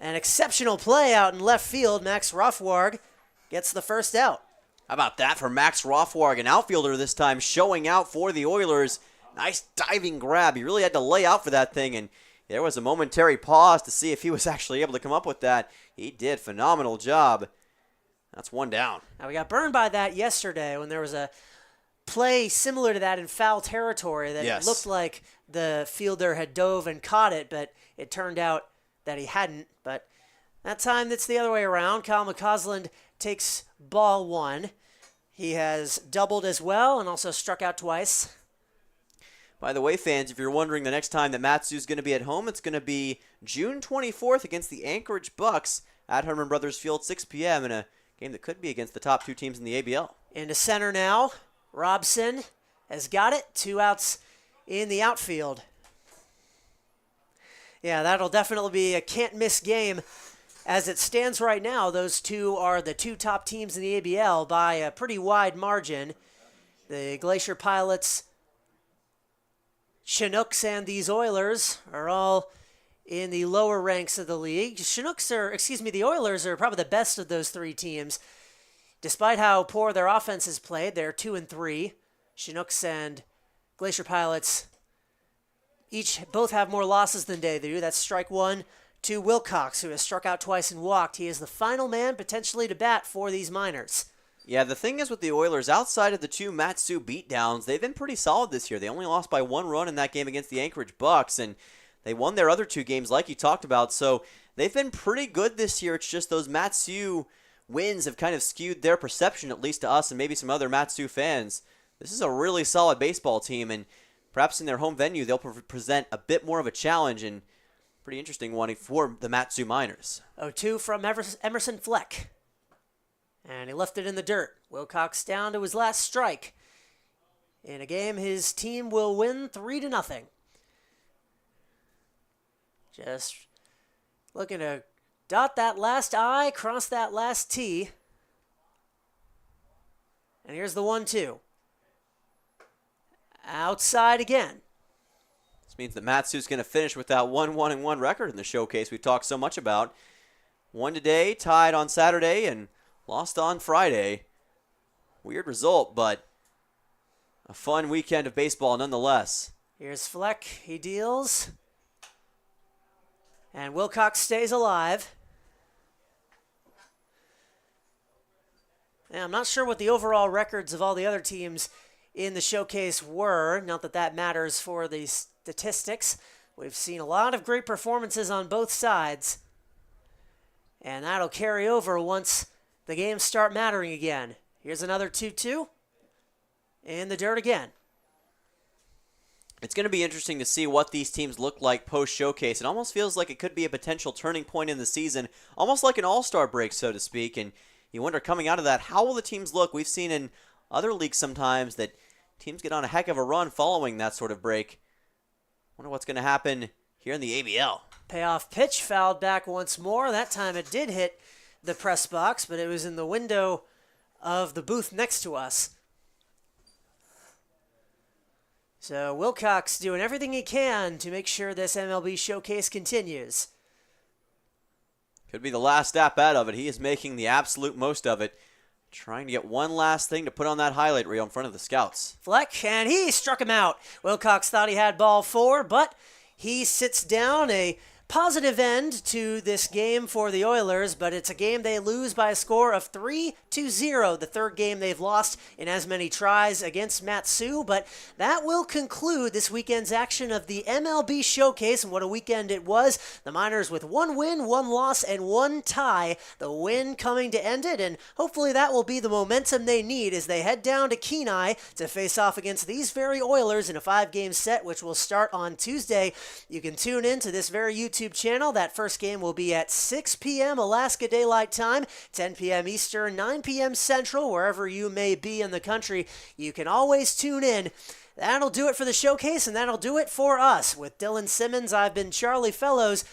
An exceptional play out in left field. Max Rothwarg gets the first out. How about that for Max Rothwarg, an outfielder this time, showing out for the Oilers. Nice diving grab. He really had to lay out for that thing, and there was a momentary pause to see if he was actually able to come up with that. He did. Phenomenal job. That's 1 down. Now, we got burned by that yesterday when there was a play similar to that in foul territory that Yes. It looked like the fielder had dove and caught it, but it turned out that he hadn't. But that time, it's the other way around. Kyle McCausland takes ball 1. He has doubled as well and also struck out twice. By the way, fans, if you're wondering the next time that Matsu's going to be at home, it's going to be June 24th against the Anchorage Bucks at Herman Brothers Field, 6 p.m. in a game that could be against the top 2 teams in the ABL. Into center now. Robson has got it. 2 outs in the outfield. Yeah, that'll definitely be a can't-miss game. As it stands right now, those 2 are the 2 top teams in the ABL by a pretty wide margin. The Glacier Pilots, Chinooks, and these Oilers are all in the lower ranks of the league. The Oilers are probably the best of those 3 teams. Despite how poor their offense is played, they're 2-3. Chinooks and Glacier Pilots both have more losses than they do. That's strike 1 to Wilcox, who has struck out twice and walked. He is the final man potentially to bat for these Miners. Yeah, the thing is with the Oilers, outside of the 2 Matsu beatdowns, they've been pretty solid this year. They only lost by 1 run in that game against the Anchorage Bucks, and they won their other 2 games like you talked about. So they've been pretty good this year. It's just those Matsu wins have kind of skewed their perception, at least to us and maybe some other Matsu fans. This is a really solid baseball team, and perhaps in their home venue they'll present a bit more of a challenge, and pretty interesting one for the Matsu Miners. 0-2 from Emerson Fleck. And he left it in the dirt. Wilcox down to his last strike. In a game his team will win 3-0. Just looking to dot that last I, cross that last T. And here's the 1-2. Outside again. This means that Matsu's going to finish with that 1-1-1 record in the showcase we've talked so much about. Won today, tied on Saturday, and lost on Friday. Weird result, but a fun weekend of baseball nonetheless. Here's Fleck. He deals. And Wilcox stays alive. And I'm not sure what the overall records of all the other teams in the showcase were. Not that that matters for the statistics. We've seen a lot of great performances on both sides. And that'll carry over once the games start mattering again. Here's another 2-2. In the dirt again. It's going to be interesting to see what these teams look like post-showcase. It almost feels like it could be a potential turning point in the season, almost like an all-star break, so to speak. And you wonder, coming out of that, how will the teams look? We've seen in other leagues sometimes that teams get on a heck of a run following that sort of break. Wonder what's going to happen here in the ABL. Payoff pitch fouled back once more. That time it did hit the press box, but it was in the window of the booth next to us. So Wilcox doing everything he can to make sure this MLB Showcase continues. Could be the last at-bat of it. He is making the absolute most of it. Trying to get one last thing to put on that highlight reel in front of the scouts. Fleck, and he struck him out. Wilcox thought he had ball 4, but he sits down. A positive end to this game for the Oilers, but it's a game they lose by a score of 3-0, the third game they've lost in as many tries against Matsu. But that will conclude this weekend's action of the MLB Showcase, and what a weekend it was. The Miners with 1 win, 1 loss, and 1 tie. The win coming to end it, and hopefully that will be the momentum they need as they head down to Kenai to face off against these very Oilers in a 5-game set, which will start on Tuesday. You can tune in to this very YouTube channel. That first game will be at 6 p.m. Alaska Daylight Time, 10 p.m. Eastern, 9 p.m. Central, wherever you may be in the country. You can always tune in. That'll do it for the showcase, and that'll do it for us. With Dylan Simmons, I've been Charlie Fellows.